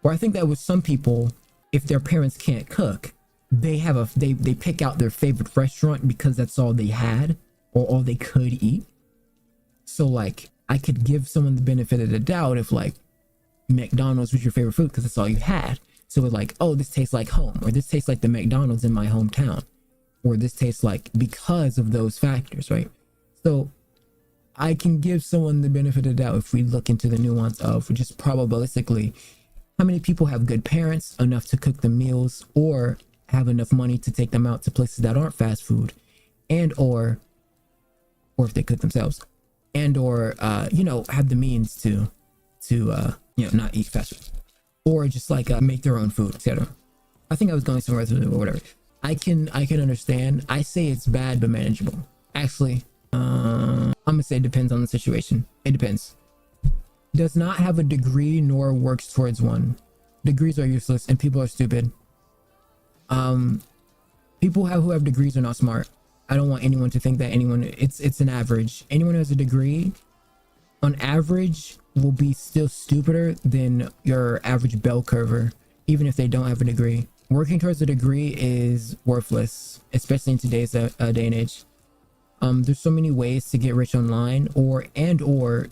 Or I think that with some people, if their parents can't cook, they have they pick out their favorite restaurant because that's all they had or all they could eat. So like I could give someone the benefit of the doubt if like McDonald's was your favorite food because that's all you had. So it's like, oh, this tastes like home, or this tastes like the McDonald's in my hometown, or this tastes like because of those factors, right? So I can give someone the benefit of the doubt if we look into the nuance of just probabilistically how many people have good parents enough to cook the meals or have enough money to take them out to places that aren't fast food, and or if they cook themselves, and or you know, have the means to you know, not eat fast food, or just like make their own food, etc. I think I was going somewhere or whatever. I can understand. I say it's bad but manageable. Actually, I'm gonna say it depends on the situation. It depends. Does not have a degree nor works towards one. Degrees are useless and people are stupid. People who have degrees are not smart. I don't want anyone to think that it's an average. Anyone who has a degree on average will be still stupider than your average bell curver, even if they don't have a degree. Working towards a degree is worthless, especially in today's day and age. There's so many ways to get rich online, or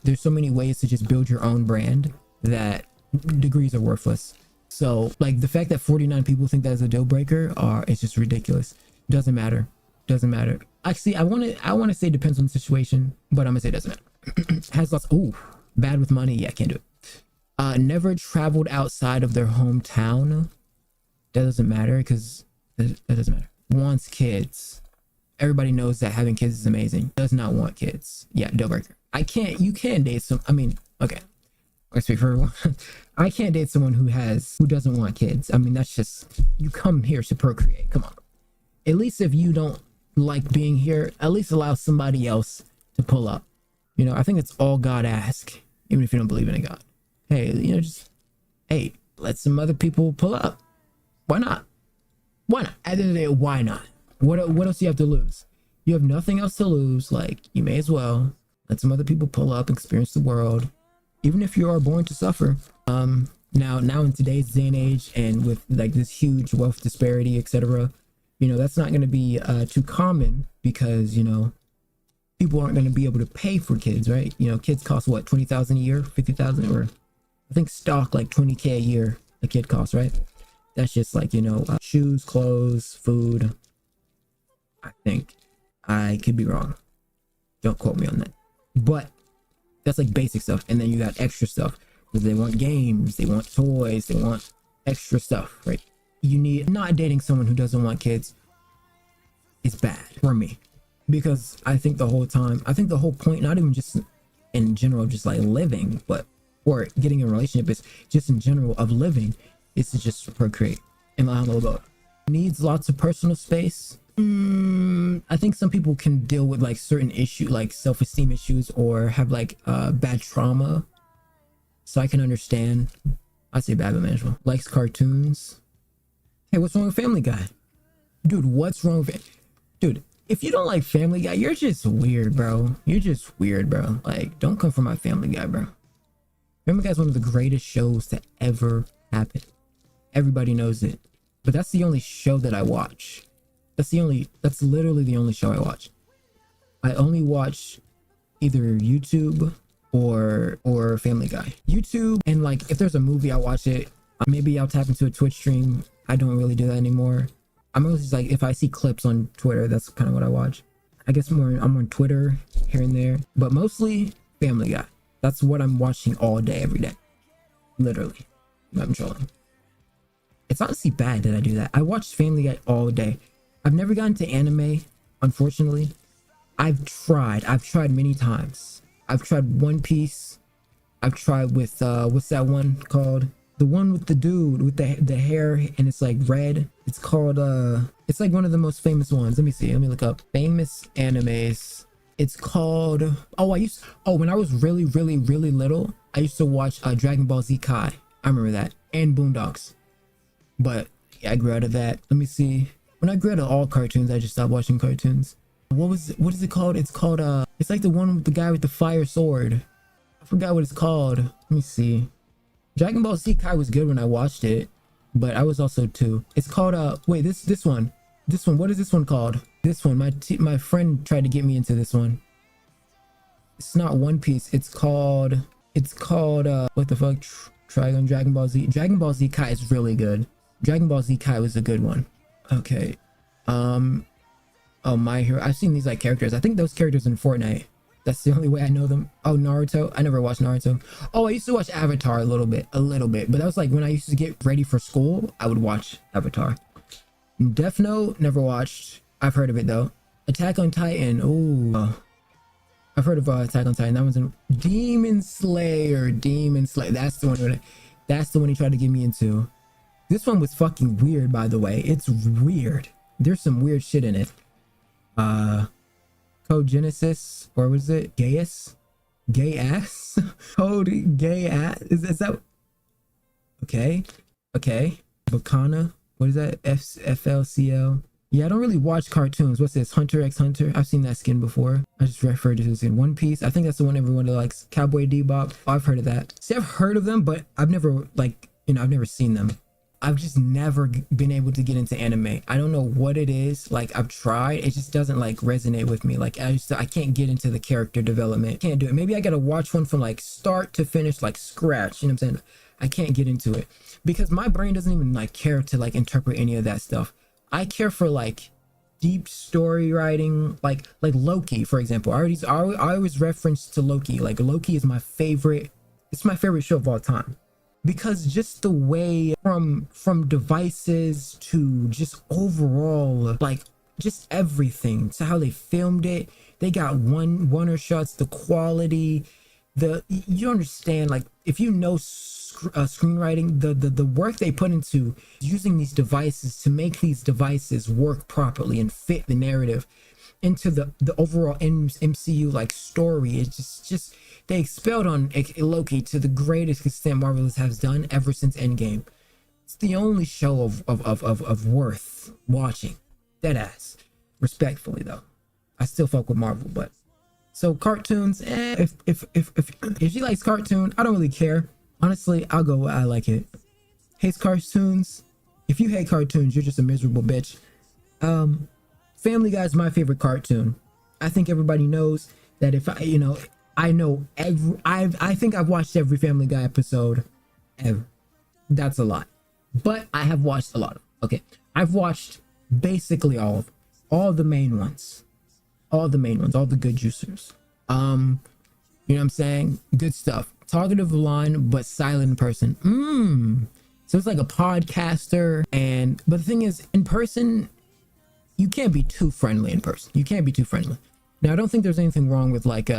there's so many ways to just build your own brand that degrees are worthless. So like the fact that 49 people think that is a deal breaker, it's just ridiculous. Doesn't matter. Actually, I want to say depends on the situation, but I'm gonna say it doesn't matter. Has lots. Ooh, bad with money. Yeah, can't do it. Never traveled outside of their hometown. That doesn't matter because that doesn't matter. Wants kids. Everybody knows that having kids is amazing. Does not want kids. Yeah, deal breaker. You can date some. I mean, okay. Let's speak for everyone. I can't date someone who doesn't want kids. I mean, that's just, you come here to procreate. Come on. At least if you don't like being here, at least allow somebody else to pull up. You know, I think it's all God asks, even if you don't believe in a God. Hey, you know, just, hey, let some other people pull up. Why not? Why not? At the end of the day, why not? What else do you have to lose? You have nothing else to lose. Like, you may as well let some other people pull up, experience the world, even if you are born to suffer. Now in today's day and age, and with like this huge wealth disparity, etc., you know, that's not going to be too common because, you know, people aren't going to be able to pay for kids, right? You know, kids cost what, 20,000 a year, 50,000, or I think stock like 20K a year a kid costs, right? That's just like, you know, shoes, clothes, food. I think I could be wrong. Don't quote me on that. But that's like basic stuff. And then you got extra stuff. They want games, they want toys, they want extra stuff, right? Not dating someone who doesn't want kids is bad for me. Because I think the whole point, not even just in general, just like living, or getting a relationship, is just in general of living, is to just procreate. And I don't know about needs lots of personal space. I think some people can deal with like certain issues, like self-esteem issues, or have like bad trauma. So I can understand. I say bad but manageable. Likes cartoons. Hey, what's wrong with Family Guy? Dude, what's wrong with it? Dude, if you don't like Family Guy, you're just weird, bro. You're just weird, bro. Like, don't come for my Family Guy, bro. Family Guy is one of the greatest shows to ever happen. Everybody knows it. But that's the only show that I watch. That's literally the only show I watch. I only watch either YouTube or Family Guy. YouTube, and like if there's a movie, I watch it. Maybe I'll tap into a Twitch stream. I don't really do that anymore. I'm mostly just like, if I see clips on Twitter, that's kind of what I watch. I guess I'm on Twitter here and there, but mostly Family Guy. That's what I'm watching all day, every day. Literally. I'm trolling. It's honestly bad that I do that. I watch Family Guy all day. I've never gotten to anime, unfortunately. I've tried many times. I've tried One Piece, I've tried with what's that one called? The one with the dude with the hair and it's like red. It's called it's like one of the most famous ones. Let me see. Let me look up famous animes. It's called when I was really little, I used to watch Dragon Ball Z Kai. I remember that. And Boondocks. But yeah, I grew out of that. Let me see. When I grew out of all cartoons, I just stopped watching cartoons. What is it called? It's called it's like the one with the guy with the fire sword. I forgot what it's called. Let me see. Dragon Ball Z Kai was good when I watched it, but I was also too. It's called wait, this one. What is this one called? This one. My friend tried to get me into this one. It's not One Piece. It's called what the fuck? Trigon Dragon Ball Z. Dragon Ball Z Kai is really good. Dragon Ball Z Kai was a good one. Okay. Oh, My Hero. I've seen these like characters. I think those characters in Fortnite. That's the only way I know them. Oh, Naruto. I never watched Naruto. Oh, I used to watch Avatar a little bit, but that was like when I used to get ready for school, I would watch Avatar. Death Note, never watched. I've heard of it though. Attack on Titan. Oh, I've heard of Attack on Titan. That one's in Demon Slayer. That's the one. That's the one he tried to get me into. This one was fucking weird, by the way. It's weird. There's some weird shit in it. Code Genesis, or was it Gaius? Gay ass? Code gay ass? Is that okay? Bacana, what is that? FLCL. Yeah, I don't really watch cartoons. What's this? Hunter x Hunter. I've seen that skin before. I just referred to this in One Piece. I think that's the one everyone likes. Cowboy Bebop. Oh, I've heard of that. See, I've heard of them, but I've never I've never seen them. I've just never been able to get into anime. I don't know what it is. Like, I've tried. It just doesn't like resonate with me. Like, I can't get into the character development. Can't do it. Maybe I gotta watch one from like start to finish, like scratch. You know what I'm saying? I can't get into it because my brain doesn't even like care to like interpret any of that stuff. I care for like deep story writing, like Loki, for example. I always reference to Loki. Like, Loki is my favorite. It's my favorite show of all time. Because just the way from devices to just overall, like just everything, to how they filmed it, they got one-er shots, the quality, you understand, like if you know screenwriting, the work they put into using these devices to make these devices work properly and fit the narrative into the overall MCU like story. It's just they expelled on Loki to the greatest extent Marvel has done ever since Endgame. It's the only show of worth watching. Deadass. Respectfully though, I still fuck with Marvel, but so cartoons. If she likes cartoon, I don't really care. Honestly, I'll go. I like it. Hates cartoons. If you hate cartoons, you're just a miserable bitch. Family Guy is my favorite cartoon. I think everybody knows that if I think I've watched every Family Guy episode ever. That's a lot, but I have watched a lot of them. Okay, I've watched basically all of them, all the main ones, all the good juicers. You know what I'm saying? Good stuff. Talkative line, but silent in person. So it's like a podcaster, but the thing is, in person, you can't be too friendly in person. You can't be too friendly. Now, I don't think there's anything wrong with like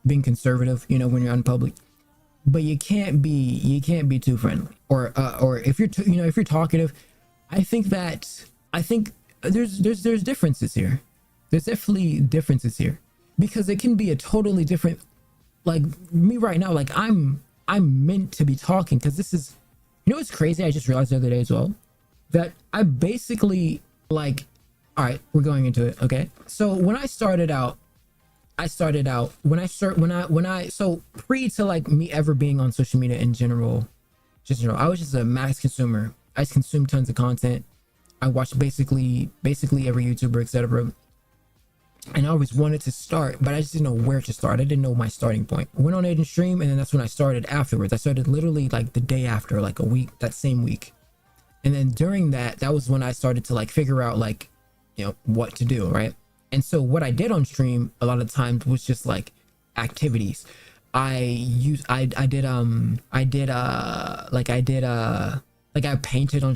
being conservative, you know, when you're out in public, but you can't be too friendly. Or if you're if you're talkative, I think there's differences here. There's definitely differences here, because it can be a totally different, like me right now, like I'm meant to be talking, because this is, you know what's crazy? I just realized the other day as well, that I basically like, all right, we're going into it. Okay. So when I started out, so pre to like me ever being on social media in general, I was just a mass consumer. I just consumed tons of content. I watched basically every YouTuber, etc. And I always wanted to start, but I just didn't know where to start. I didn't know my starting point. I went on Aiden stream, and then that's when I started afterwards. I started literally like the day after, like a week, that same week. And then during that was when I started to like figure out like, what to do, right? And so what I did on stream a lot of times was just like activities. I painted on,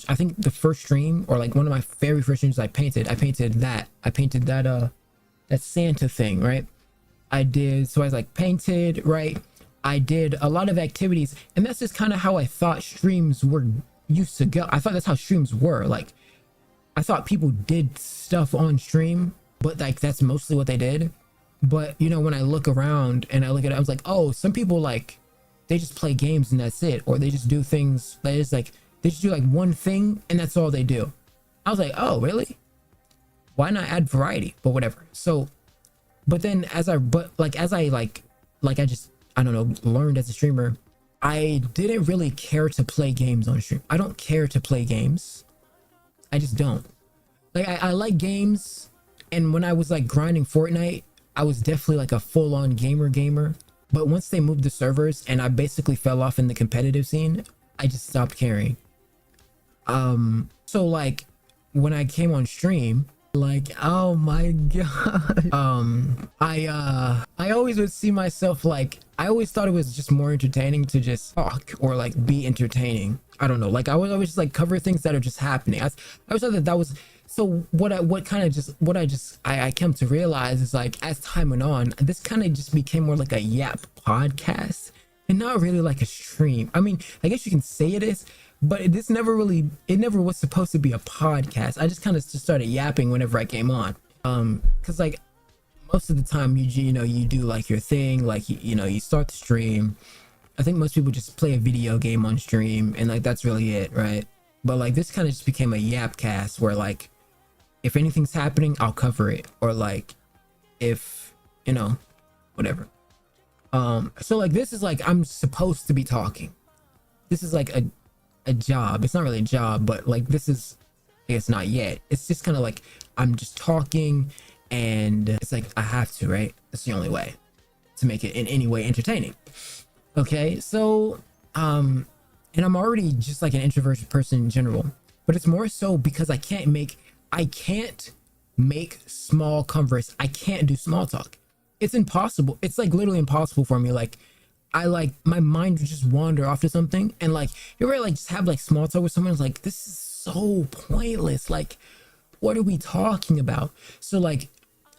I think the first stream, or like one of my very first streams I painted that Santa thing, right? So I was like painted, right? I did a lot of activities, and that's just kind of how I thought streams were used to go. I thought that's how streams were. Like, I thought people did stuff on stream, but like that's mostly what they did. But you know, when I look around and I look at it, I was like, oh, some people like they just play games and that's it, or they just do things that is like they just do like one thing and that's all they do. I was like, oh, really? Why not add variety? But whatever. So, but then as I I don't know, learned as a streamer, I didn't really care to play games on stream. I don't care to play games. I just don't. Like, I like games, and when I was like grinding Fortnite, I was definitely like a full-on gamer. But once they moved the servers and I basically fell off in the competitive scene, I just stopped caring. So like when I came on stream, like, oh my god, I always would see myself like, I always thought it was just more entertaining to just talk or like be entertaining. I don't know, like I would always just like cover things that are just happening. I always thought that was so. What I came to realize is like as time went on, this kind of just became more like a yap podcast and not really like a stream. I mean, I guess you can say it is, but it never was supposed to be a podcast. I just kind of just started yapping whenever I came on, because like most of the time you know you do like your thing, like you know you start the stream. I think most people just play a video game on stream and like that's really it, right? But like this kind of just became a yap cast where like if anything's happening, I'll cover it, or like if you know whatever. So like this is like I'm supposed to be talking. This is like a job. It's not really a job, but like this is, I guess not yet. It's just kind of like I'm just talking, and it's like I have to, right? That's the only way to make it in any way entertaining. Okay, so and I'm already just like an introverted person in general, but it's more so because I can't make small converse. I can't do small talk. It's impossible. It's like literally impossible for me. Like I like my mind would just wander off to something, and like you ever like just have like small talk with someone who's like, this is so pointless, like what are we talking about? So like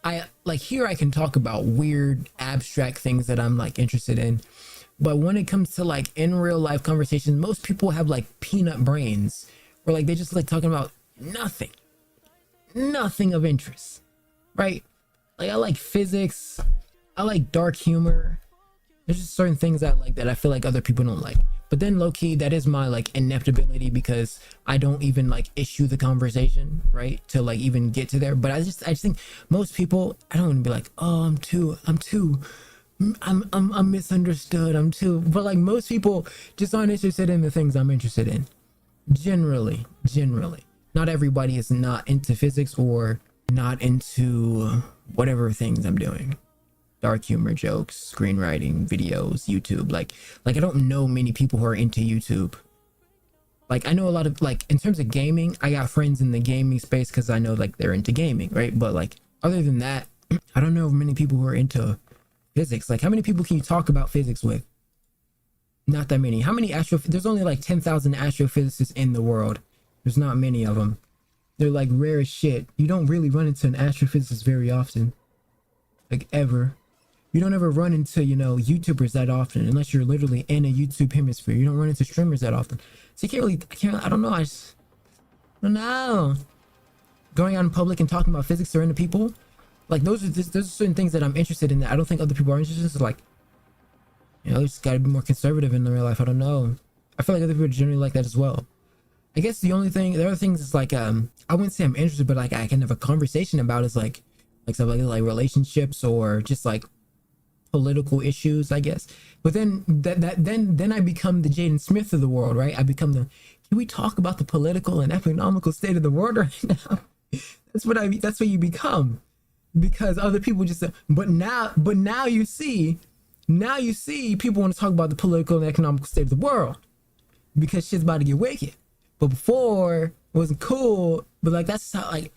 I like here I can talk about weird abstract things that I'm like interested in, but when it comes to like in real life conversations, most people have like peanut brains where like they just like talking about nothing of interest, right? Like I like physics, I like dark humor. There's just certain things that I like that I feel like other people don't like. But then low key, that is my like inept ability, because I don't even like issue the conversation, right? To like even get to there. But I just think most people, I don't want to be like, oh, I'm misunderstood. But like most people just aren't interested in the things I'm interested in. Generally. Not everybody is not into physics or not into whatever things I'm doing. Dark humor, jokes, screenwriting, videos, YouTube. Like I don't know many people who are into YouTube. Like I know a lot of, like in terms of gaming, I got friends in the gaming space because I know like they're into gaming, right? But like other than that, I don't know many people who are into physics. Like how many people can you talk about physics with? Not that many. How many there's only like 10,000 astrophysicists in the world. There's not many of them. They're like rare as shit. You don't really run into an astrophysicist very often. Like ever. You don't ever run into, you know, YouTubers that often, unless you're literally in a YouTube hemisphere. You don't run into streamers that often. So I don't know. I don't know. Going out in public and talking about physics or into people, like those are certain things that I'm interested in that I don't think other people are interested in. So like, you know, just gotta be more conservative in real life. I don't know. I feel like other people are generally like that as well. I guess the other things is like, I wouldn't say I'm interested, but like I can have a conversation about is like stuff like relationships or just like political issues, I guess. But then then I become the Jaden Smith of the world, right? I become the, can we talk about the political and economical state of the world right now? That's what you become, because other people just but now you see people want to talk about the political and economical state of the world because shit's about to get wicked. But before it wasn't cool. But like that's how, like,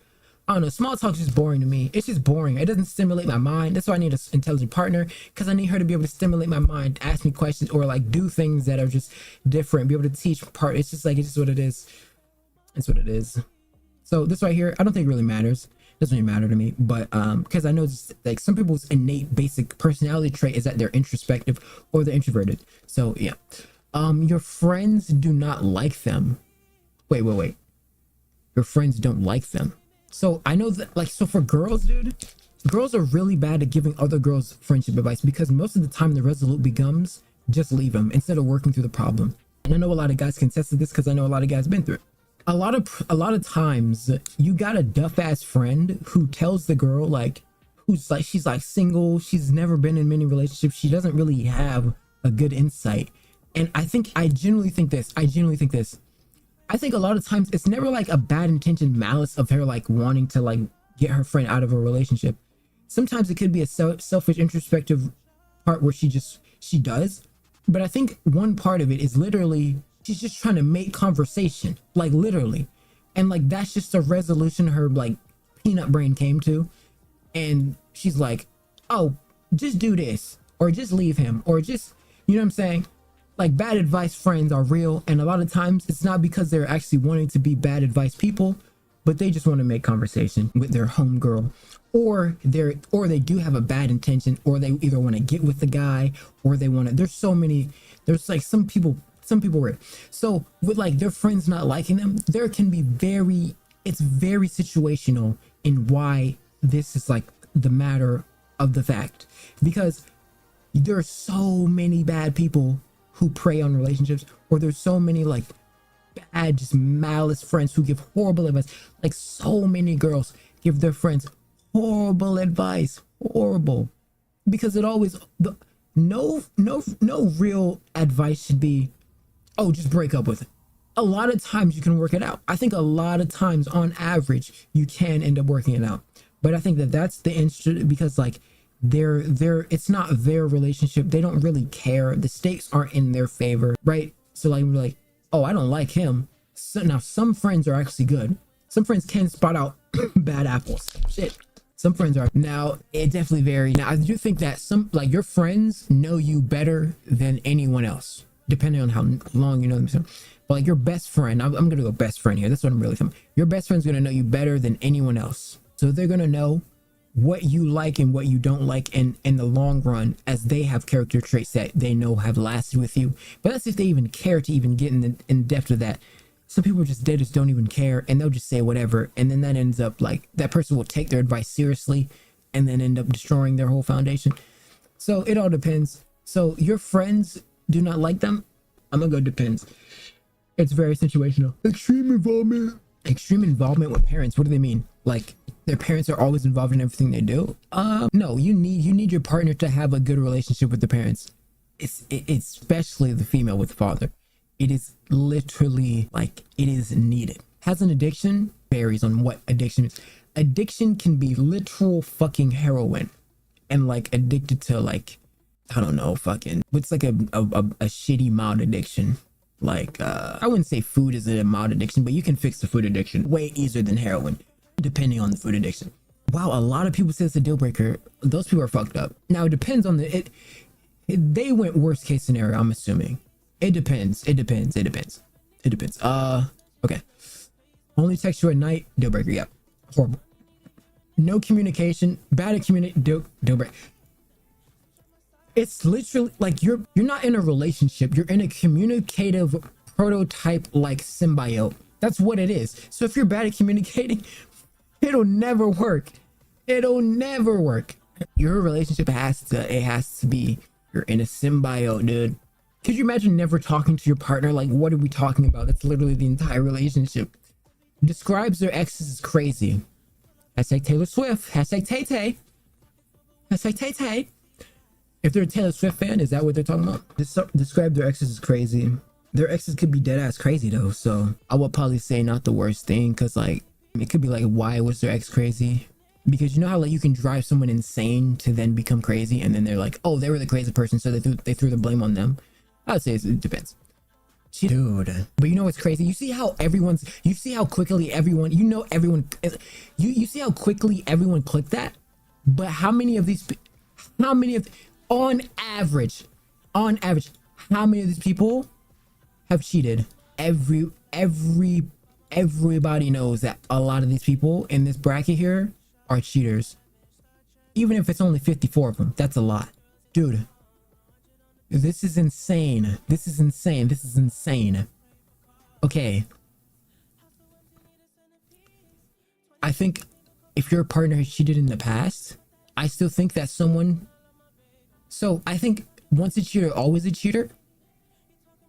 I don't know, small talk is just boring to me. It's just boring. It doesn't stimulate my mind. That's why I need an intelligent partner, because I need her to be able to stimulate my mind, ask me questions, or like do things that are just different, be able to teach part. It's just what it is. It's what it is. So this right here, I don't think it really matters. doesn't really matter to me. But because I know like some people's innate basic personality trait is that they're introspective or they're introverted. So yeah. Your friends do not like them. Wait. Your friends don't like them. So I know that, like, so for girls, dude, girls are really bad at giving other girls friendship advice because most of the time the resolute becomes just leave them instead of working through the problem. And I know a lot of guys can attest to this because I know a lot of guys been through it. A lot of times you got a duff ass friend who tells the girl, like, who's like, she's like single, she's never been in many relationships, she doesn't really have a good insight. And I genuinely think this. I think a lot of times it's never like a bad intention malice of her like wanting to like get her friend out of a relationship. Sometimes it could be a selfish introspective part where she does. But I think one part of it is literally she's just trying to make conversation, like literally. And like that's just a resolution her like peanut brain came to. And she's like, oh, just do this or just leave him or just, you know what I'm saying? Like bad advice friends are real, and a lot of times it's not because they're actually wanting to be bad advice people, but they just want to make conversation with their homegirl, or they do have a bad intention, or they either want to get with the guy or they want to. There's like some people weird. So with like their friends not liking them, there can be it's very situational in why this is like the matter of the fact, because there are so many bad people who prey on relationships, or there's so many like bad, just malice friends who give horrible advice. Like so many girls give their friends horrible advice, horrible, because it always no real advice should be, oh, just break up with it. A lot of times you can work it out. I think a lot of times on average you can end up working it out, but I think that's the instant, because like it's not their relationship, they don't really care, the stakes aren't in their favor, right? So like we're like, oh, I don't like him. So now some friends are actually good, some friends can spot out bad apples, shit, some friends are. Now it definitely varies. Now I do think that some, like, your friends know you better than anyone else, depending on how long you know them. But like your best friend, I'm gonna go best friend here, that's what I'm really talking about. Your best friend's gonna know you better than anyone else, so they're gonna know what you like and what you don't like in the long run, as they have character traits that they know have lasted with you. But that's if they even care to even get in depth of that. Some people they just don't even care, and they'll just say whatever, and then that ends up like that person will take their advice seriously and then end up destroying their whole foundation. So it all depends. So your friends do not like them, I'm gonna go depends. It's very situational. Extreme involvement with parents, what do they mean? Like their parents are always involved in everything they do? No, you need your partner to have a good relationship with the parents. It's especially the female with the father. It is literally like, it is needed. Has an addiction, varies on what addiction is. Addiction can be literal fucking heroin, and like addicted to like, I don't know, fucking, what's like a shitty mild addiction. Like I wouldn't say food is a mild addiction, but you can fix the food addiction way easier than heroin, depending on the food addiction. Wow, a lot of people say it's a deal breaker. Those people are fucked up. Now it depends on they went worst case scenario, I'm assuming. It depends. Okay. Only text you at night, deal breaker. Yep. Horrible. No communication, bad at deal breaker. It's literally like you're not in a relationship, you're in a communicative prototype like symbiote. That's what it is. So if you're bad at communicating, it'll never work. Your relationship has to be, you're in a symbiote, dude. Could you imagine never talking to your partner? Like, what are we talking about? That's literally the entire relationship. Describes their exes as crazy. Hashtag Taylor Swift. Hashtag Tay Tay. Hashtag Tay Tay. If they're a Taylor Swift fan, is that what they're talking about? Describe their exes as crazy. Their exes could be dead ass crazy though, so I would probably say not the worst thing, because like it could be like, why was their ex crazy? Because you know how like you can drive someone insane to then become crazy, and then they're like, oh, they were the crazy person, so they threw the blame on them. I would say it depends. Dude, but you know what's crazy? You see how quickly everyone clicked that? But how many of on average, how many of these people have cheated? Everybody knows that a lot of these people in this bracket here are cheaters, even if it's only 54 of them. That's a lot, dude. This is insane. This is insane. This is insane. Okay, I think if your partner has cheated in the past, I still think that someone, so I think once a cheater, always a cheater.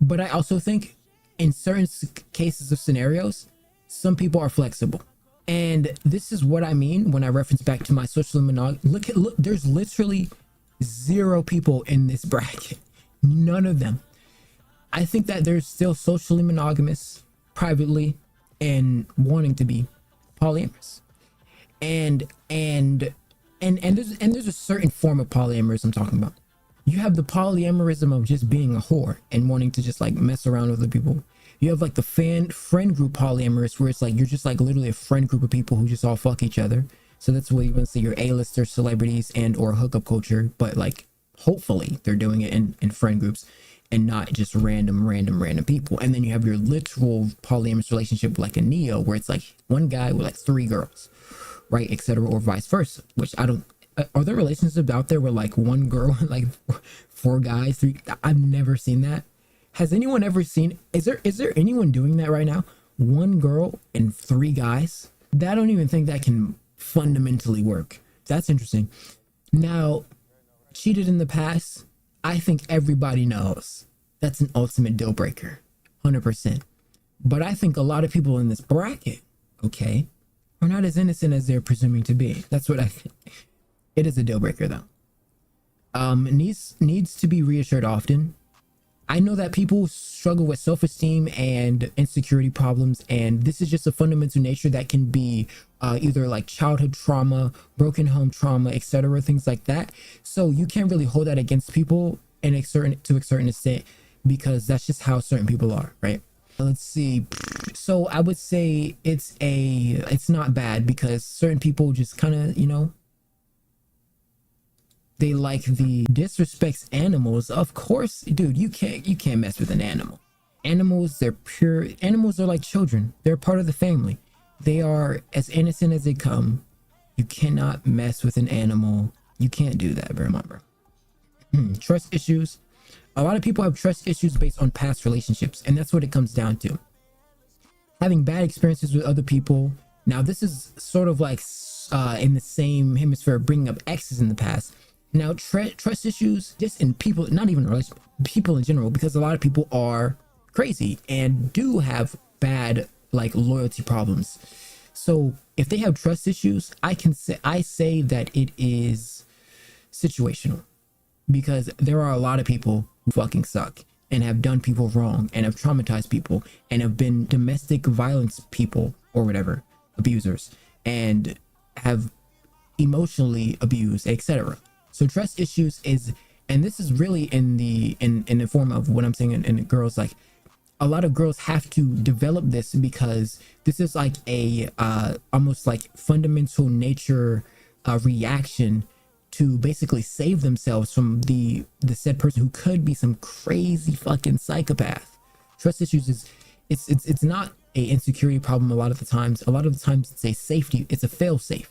But I also think in certain cases of scenarios, some people are flexible. And this is what I mean when I reference back to my socially monogamous. Look, there's literally 0 people in this bracket. None of them. I think that there's still socially monogamous privately and wanting to be polyamorous. And there's a certain form of polyamorous I'm talking about. You have the polyamorism of just being a whore and wanting to just like mess around with other people. You have like the friend group polyamorous, where it's like you're just like literally a friend group of people who just all fuck each other. So that's what you want to see, your A-lister celebrities and or hookup culture, but like hopefully they're doing it in friend groups and not just random people. And then you have your literal polyamorous relationship like a Neo, where it's like one guy with like 3 girls, right, etc., or vice versa. Which I don't. Are there relationships out there where like one girl and like 4 guys, 3? I've never seen that. Has anyone ever seen? Is there anyone doing that right now? 1 girl and 3 guys? I don't even think that can fundamentally work. That's interesting. Now, cheated in the past, I think everybody knows that's an ultimate deal breaker, 100%. But I think a lot of people in this bracket, okay, are not as innocent as they're presuming to be. That's what I think. It is a deal breaker though. Needs to be reassured often. I know that people struggle with self-esteem and insecurity problems, and this is just a fundamental nature that can be either like childhood trauma, broken home trauma, etc., things like that. So you can't really hold that against people to a certain extent, because that's just how certain people are, right? Let's see. So I would say it's not bad, because certain people just kind of, you know, they like the disrespects animals. Of course, dude, you can't mess with an animal. Animals, they're pure. Animals are like children. They're part of the family. They are as innocent as they come. You cannot mess with an animal. You can't do that, remember. Trust issues. A lot of people have trust issues based on past relationships, and that's what it comes down to. Having bad experiences with other people. Now, this is sort of like in the same hemisphere, bringing up exes in the past. Now, trust issues just in people, not even relationships, people in general, because a lot of people are crazy and do have bad like loyalty problems. So if they have trust issues, I say that it is situational, because there are a lot of people who fucking suck and have done people wrong and have traumatized people and have been domestic violence people or whatever, abusers, and have emotionally abused, etc. So trust issues is, and this is really in the form of what I'm saying in girls, like a lot of girls have to develop this, because this is like a almost like fundamental nature reaction to basically save themselves from the said person who could be some crazy fucking psychopath. Trust issues is it's not a insecurity problem a lot of the times. A lot of the times it's a safety, it's a fail safe.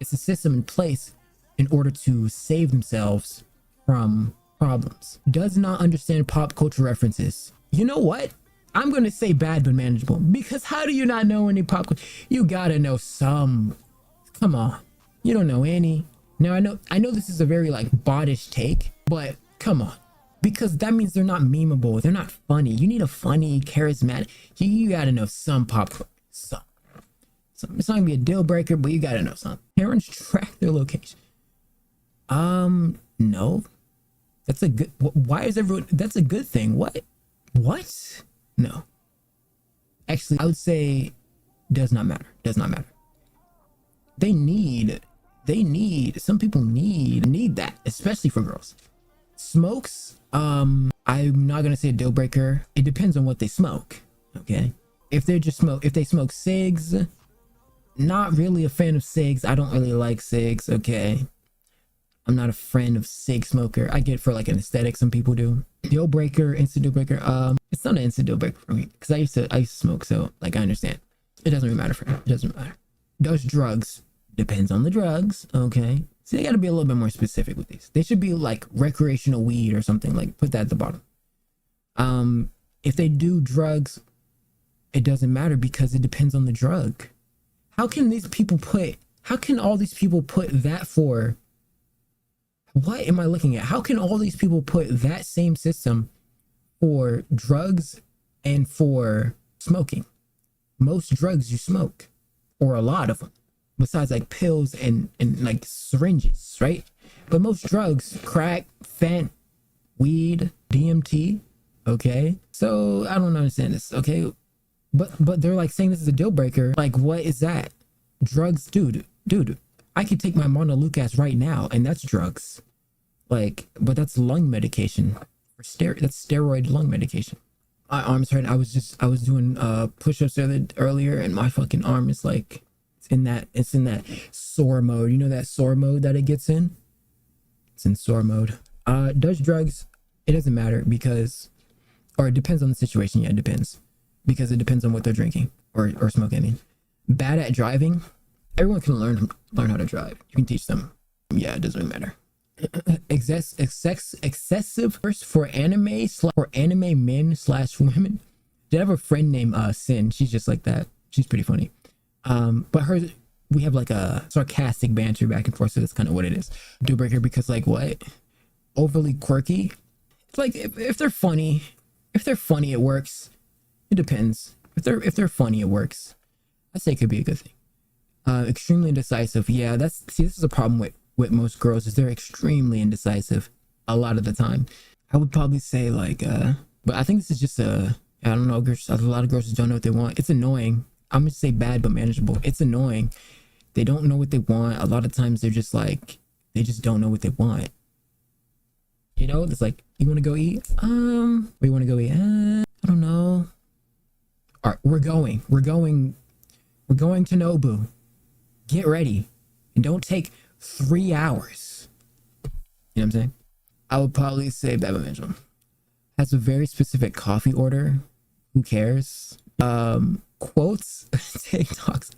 It's a system in place in order to save themselves from problems. Does not understand pop culture references. You know what? I'm going to say bad but manageable, because how do you not know any pop culture? You gotta know some. Come on. You don't know any. Now, I know this is a very like bottish take, but come on. Because that means they're not memeable. They're not funny. You need a funny, charismatic. You gotta know some pop culture. Some. It's not gonna be a deal breaker, but you gotta know some. Parents track their location. No. That's a good, why is everyone, that's a good thing. What? No. Actually, I would say does not matter. Some people need that, especially for girls. Smokes, I'm not gonna say a deal breaker. It depends on what they smoke, okay? If they smoke cigs, not really a fan of cigs. I don't really like cigs, okay? I'm not a friend of cig smoker. I get it for like an aesthetic, some people do. Deal breaker, instant deal breaker. It's not an instant deal breaker for me, because I used to smoke, so like I understand. It doesn't really matter for me. It doesn't matter. Does drugs. Depends on the drugs. Okay. So they got to be a little bit more specific with these. They should be like recreational weed or something. Like put that at the bottom. If they do drugs, it doesn't matter because it depends on the drug. How can all these people put that for? What am I looking at? How can all these people put that same system for drugs and for smoking? Most drugs you smoke, or a lot of them, besides like pills and like syringes, right? But most drugs, crack, fent, weed, DMT, okay? So I don't understand this, okay? But they're like saying this is a deal breaker. Like, what is that? Drugs, dude, I could take my Montelukast right now, and that's drugs. Like, but that's lung medication. That's steroid lung medication. My arm's hurting. I was doing push-ups earlier, and my fucking arm is like, it's in that sore mode. You know that sore mode that it gets in? It's in sore mode. Does drugs, it doesn't matter because, or it depends on the situation. Yeah, it depends. Because it depends on what they're drinking or smoking. I mean, bad at driving. Everyone can learn how to drive. You can teach them. Yeah, it doesn't really matter. Excessive first for anime men/women. Did I have a friend named Sin? She's just like that. She's pretty funny. But we have like a sarcastic banter back and forth, so that's kind of what it is. Deal breaker because like what? Overly quirky. It's like if they're funny, it works. It depends. If they're funny, it works. I say it could be a good thing. Extremely indecisive. Yeah, this is a problem with most girls is they're extremely indecisive a lot of the time. I would probably say like, but I think this is just I don't know, girls, a lot of girls just don't know what they want. It's annoying. I'm gonna say bad but manageable. It's annoying. They don't know what they want. A lot of times they're just like, they just don't know what they want. You know, it's like, you want to go eat? Where you want to go eat? I don't know. All right, we're going to Nobu. Get ready. And don't take 3 hours. You know what I'm saying? I would probably say Baba Mitchell has a very specific coffee order. Who cares? Quotes, TikToks.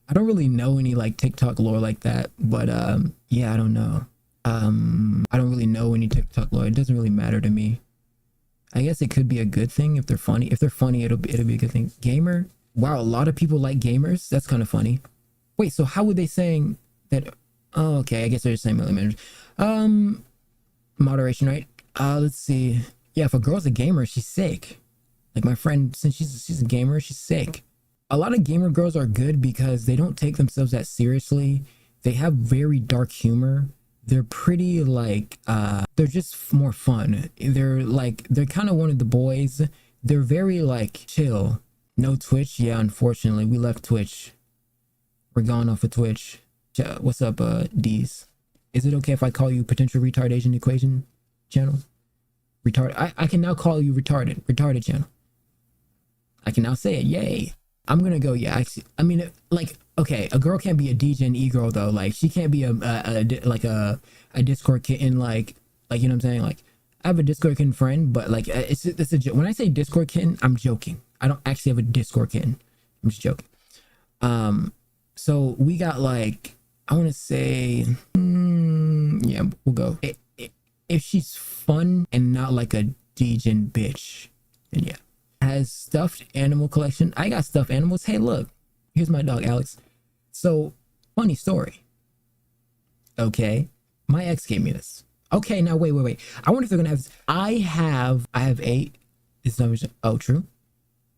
I don't really know any like TikTok lore like that, but yeah, I don't know. I don't really know any TikTok lore. It doesn't really matter to me. I guess it could be a good thing if they're funny. If they're funny, it'll be a good thing. Gamer. Wow, a lot of people like gamers. That's kind of funny. Wait, so how would they saying that? Oh, okay. I guess they're just saying millimeters. Moderation, right? Let's see. Yeah, if a girl's a gamer, she's sick. Like my friend, since she's a gamer, she's sick. A lot of gamer girls are good because they don't take themselves that seriously. They have very dark humor. They're pretty like they're just more fun. They're kind of one of the boys. They're very like chill. No Twitch. Yeah, unfortunately we left Twitch. We're gone off of Twitch. What's up, D's? Is it okay if I call you potential retardation equation channel? Retarded. I can now call you retarded channel. I can now say it. Yay. I'm gonna go. Yeah, I mean, like, okay, a girl can't be a DJ and e-girl though. Like, she can't be a Discord kitten. Like, you know what I'm saying? Like, I have a Discord kitten friend, but like, it's a joke. When I say Discord kitten, I'm joking. I don't actually have a Discord kitten. I'm just joking. So we got like, I want to say, yeah, we'll go. If she's fun and not like a DJ bitch, then yeah. Has stuffed animal collection. I got stuffed animals. Hey, look, here's my dog Alex. So funny story. Okay, my ex gave me this. Okay, now wait. I wonder if they're gonna have this. I have 8. It's not. Oh, true.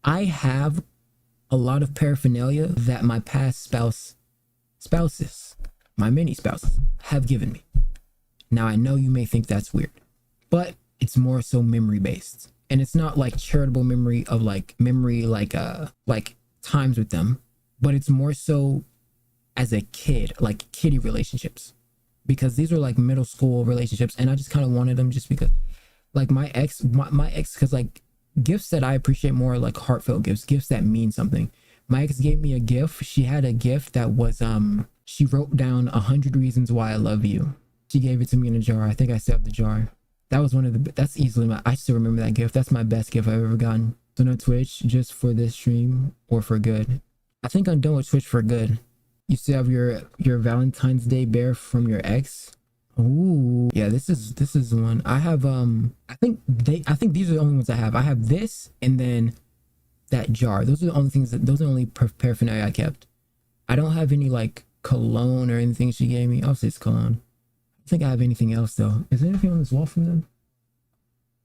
I have a lot of paraphernalia that my past spouses, my mini spouses, have given me. Now I know you may think that's weird, but it's more so memory based. And it's not like charitable memory of like times with them, but it's more so as a kid, like kiddie relationships, because these are like middle school relationships. And I just kind of wanted them just because like my ex, cause like gifts that I appreciate more, like heartfelt gifts that mean something. My ex gave me a gift. She had a gift that was, she wrote down 100 reasons why I love you. She gave it to me in a jar. I think I still have the jar. That was one of the, that's easily I still remember that gift. That's my best gift I've ever gotten. So no Twitch just for this stream or for good. I think I'm done with Twitch for good. You still have your Valentine's Day bear from your ex. Ooh, yeah, this is the one. I have I think these are the only ones I have. I have this and then that jar. Those are the only things those are the only paraphernalia I kept. I don't have any like cologne or anything she gave me. I'll say it's cologne. I don't think I have anything else though. Is there anything on this wall from them?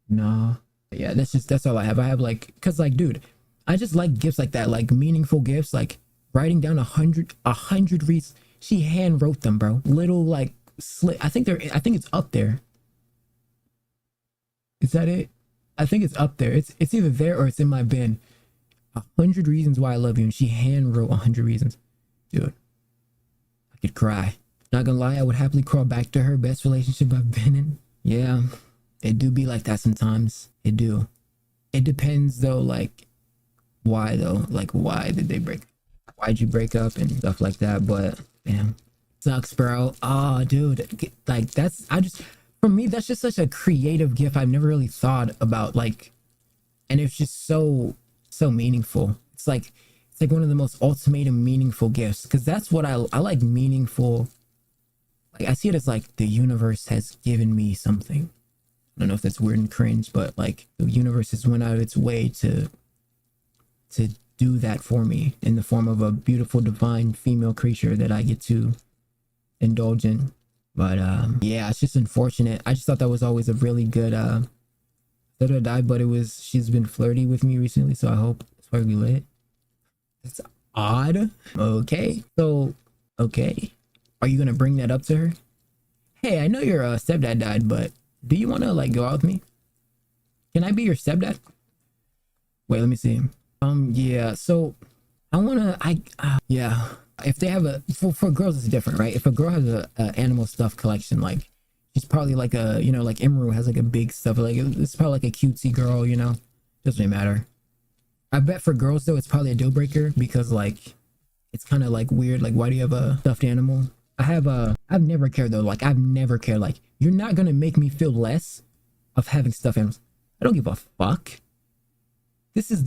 Nah. Yeah, that's all I have. I have like, cause like, dude, I just like gifts like that, like meaningful gifts, like writing down a hundred reads. She hand wrote them, bro. Little like slit. I think it's up there. Is that it? I think it's up there. It's either there or it's in my bin. 100 reasons why I love you, and she hand wrote 100 reasons. Dude, I could cry. Not gonna lie, I would happily crawl back to her. Best relationship I've been in. Yeah, it do be like that sometimes. It do. It depends though, like why though? Like why did they break? Why'd you break up and stuff like that? But damn, sucks, bro. Oh, dude, like for me, that's just such a creative gift. I've never really thought about like, and it's just so meaningful. It's like one of the most ultimate and meaningful gifts, because that's what I like. Meaningful, like I see it as like the universe has given me something. I don't know if that's weird and cringe, but like the universe has went out of its way to do that for me in the form of a beautiful divine female creature that I get to indulge in. But yeah, it's just unfortunate. I just thought that was always a really good that I died, but she's been flirty with me recently, so I hope it's why we lit. It's odd. Okay. So okay. Are you gonna bring that up to her? Hey, I know your stepdad died, but do you wanna like go out with me? Can I be your stepdad? Wait, let me see. Yeah, so I wanna yeah. If they have for girls it's different, right? If a girl has a animal stuff collection, like she's probably like a, you know, like Imru has like a big stuff, like it's probably like a cutesy girl, you know, doesn't really matter. I bet for girls though it's probably a deal breaker, because like it's kind of like weird, like why do you have a stuffed animal? I've never cared though, like I've never cared, like you're not gonna make me feel less of having stuffed animals. I don't give a fuck. This is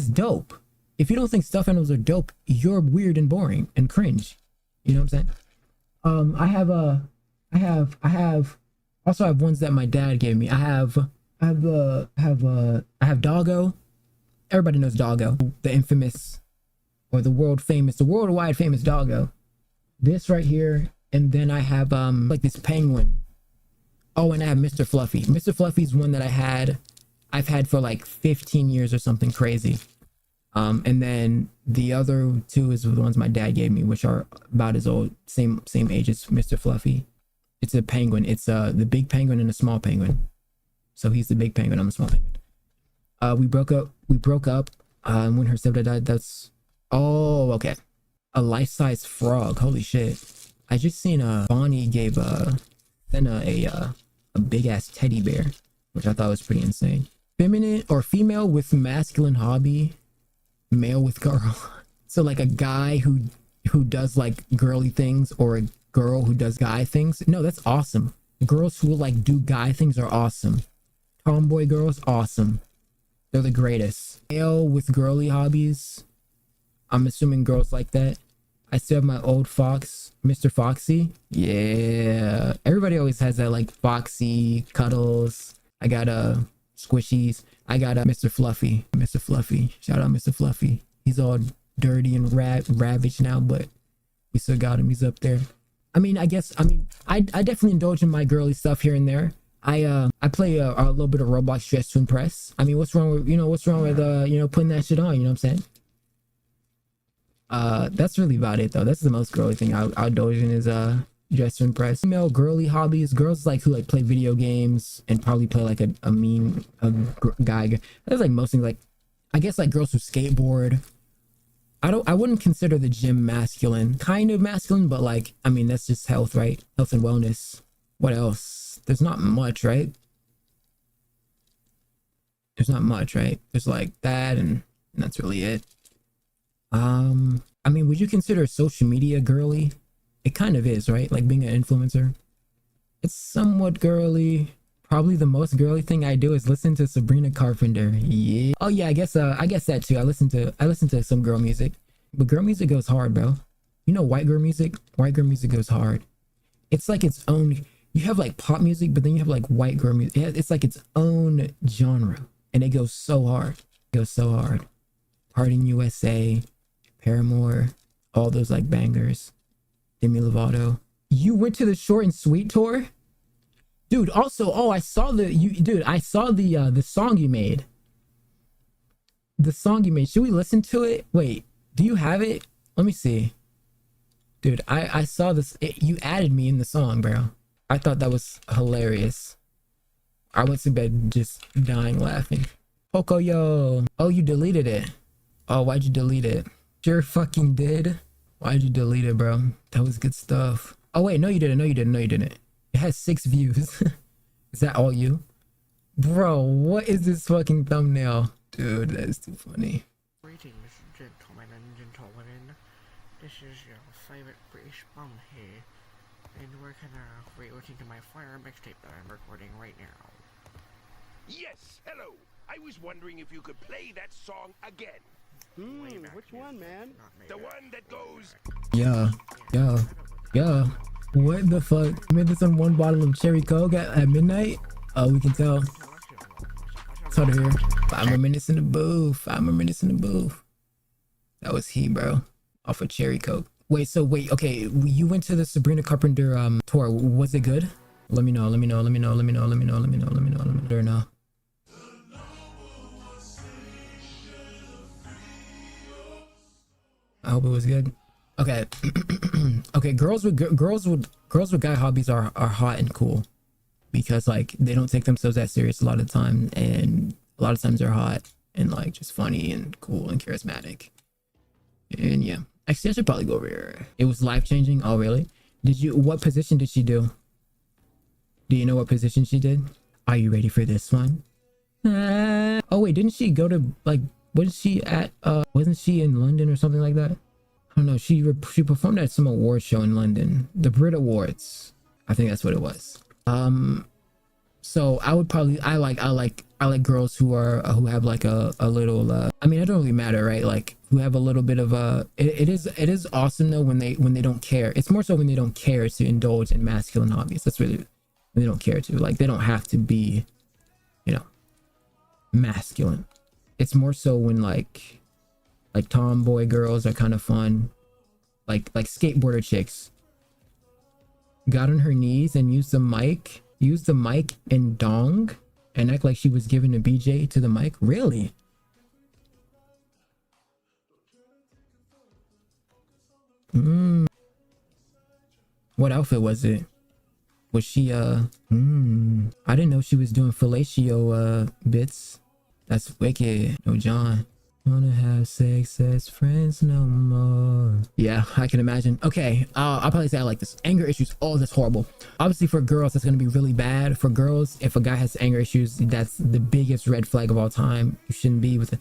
dope. If you don't think stuffed animals are dope, you're weird and boring and cringe. You know what I'm saying? I have also have ones that my dad gave me. I have Doggo. Everybody knows Doggo, the infamous or the worldwide famous Doggo. This right here, and then I have like this penguin. Oh, and I have Mr. Fluffy. Mr. Fluffy's one that I've had for like 15 years or something crazy. And then the other two is the ones my dad gave me, which are about as old, same age as Mr. Fluffy. It's a penguin. It's the big penguin and a small penguin. So he's the big penguin, I'm the small penguin. We broke up when her stepdad died. That's okay. A life-size frog. Holy shit. I just seen Bonnie gave Senna a big ass teddy bear, which I thought was pretty insane. Feminine or female with masculine hobby. Male with girl. So like a guy who does like girly things, or a girl who does guy things. No, that's awesome. Girls who like do guy things are awesome. Tomboy girls, awesome. They're the greatest. Male with girly hobbies. I'm assuming girls like that. I still have my old fox, Mr. Foxy. Yeah, everybody always has that, like Foxy cuddles. I got squishies. I got Mr. Fluffy. Mr. Fluffy. Shout out Mr. Fluffy. He's all dirty and ravaged now, but we still got him. He's up there. I definitely indulge in my girly stuff here and there. I play a little bit of Roblox Dress to Impress. I mean, what's wrong with putting that shit on, you know what I'm saying? That's really about it though. That's the most girly thing I'll indulge in is Dress to Impress. Female girly hobbies, girls like who like play video games and probably play like a guy. That's like most things. Like I guess like girls who skateboard. I wouldn't consider the gym masculine. Kind of masculine, but like I mean that's just health, right? Health and wellness. What else? There's not much, right? There's not much, right? There's like that and that's really it. I mean, would you consider social media girly? It kind of is, right? Like being an influencer. It's somewhat girly. Probably the most girly thing I do is listen to Sabrina Carpenter. Yeah. Oh yeah, I guess that too. I listen to some girl music. But girl music goes hard, bro. You know, white girl music? White girl music goes hard. It's like its own, you have like pop music, but then you have like white girl music. It's like its own genre, and it goes so hard. It goes so hard. Pardon USA, Paramore, all those like bangers. Demi Lovato. You went to the Short and Sweet tour? Dude, also, oh, I saw I saw the song you made. The song you made. Should we listen to it? Wait, do you have it? Let me see. Dude, I saw this. You added me in the song, bro. I thought that was hilarious. I went to bed just dying laughing. Poco yo. Oh, you deleted it. Oh, why'd you delete it? Sure fucking did. Why'd you delete it, bro? That was good stuff. Oh wait, no you didn't. No you didn't. No you didn't. It has 6 views. Is that all you? Bro, what is this fucking thumbnail? Dude, that is too funny. Greetings, gentlemen and gentlewomen. This is your favorite British bum here, and we're gonna re-listen to my fire mixtape that I'm recording right now. Yes, hello. I was wondering if you could play that song again. Which one, man? The one that goes... Yeah. What the fuck? You made this on 1 bottle of cherry coke at midnight? Oh, we can tell. It's hard to hear. 5 more minutes in the booth. 5 more minutes in the booth. That was he, bro. Off of cherry coke. Wait, okay. You went to the Sabrina Carpenter tour. Was it good? Let me know. Or no. I hope it was good. Okay. Okay, girls with guy hobbies are hot and cool because like they don't take themselves that serious a lot of the time, and a lot of times they're hot and like just funny and cool and charismatic. And yeah, actually I should probably go over here. It was life-changing. Oh really? What position did she do? Do you know what position she did? Are you ready for this one? Oh wait, didn't she go to like, wasn't she in London or something like that? I don't know. She performed at some award show in London, the Brit Awards. I think that's what it was. So I would probably, I like girls who have like a little, I mean, it don't really matter, right? Like who have a little bit of it is awesome though when they don't care. It's more so when they don't care to indulge in masculine hobbies. That's really, when they don't care to, like they don't have to be, you know, masculine. It's more so when like tomboy girls are kind of fun, like skateboarder chicks got on her knees and used the mic and dong and act like she was giving a BJ to the mic. Really? What outfit was it? Was she I didn't know she was doing fellatio bits. That's wicked. No John. Wanna have sex as friends no more. Yeah, I can imagine. Okay, I'll probably say I like this. Anger issues. Oh, that's horrible. Obviously for girls, that's gonna be really bad. For girls, if a guy has anger issues, that's the biggest red flag of all time. You shouldn't be with it.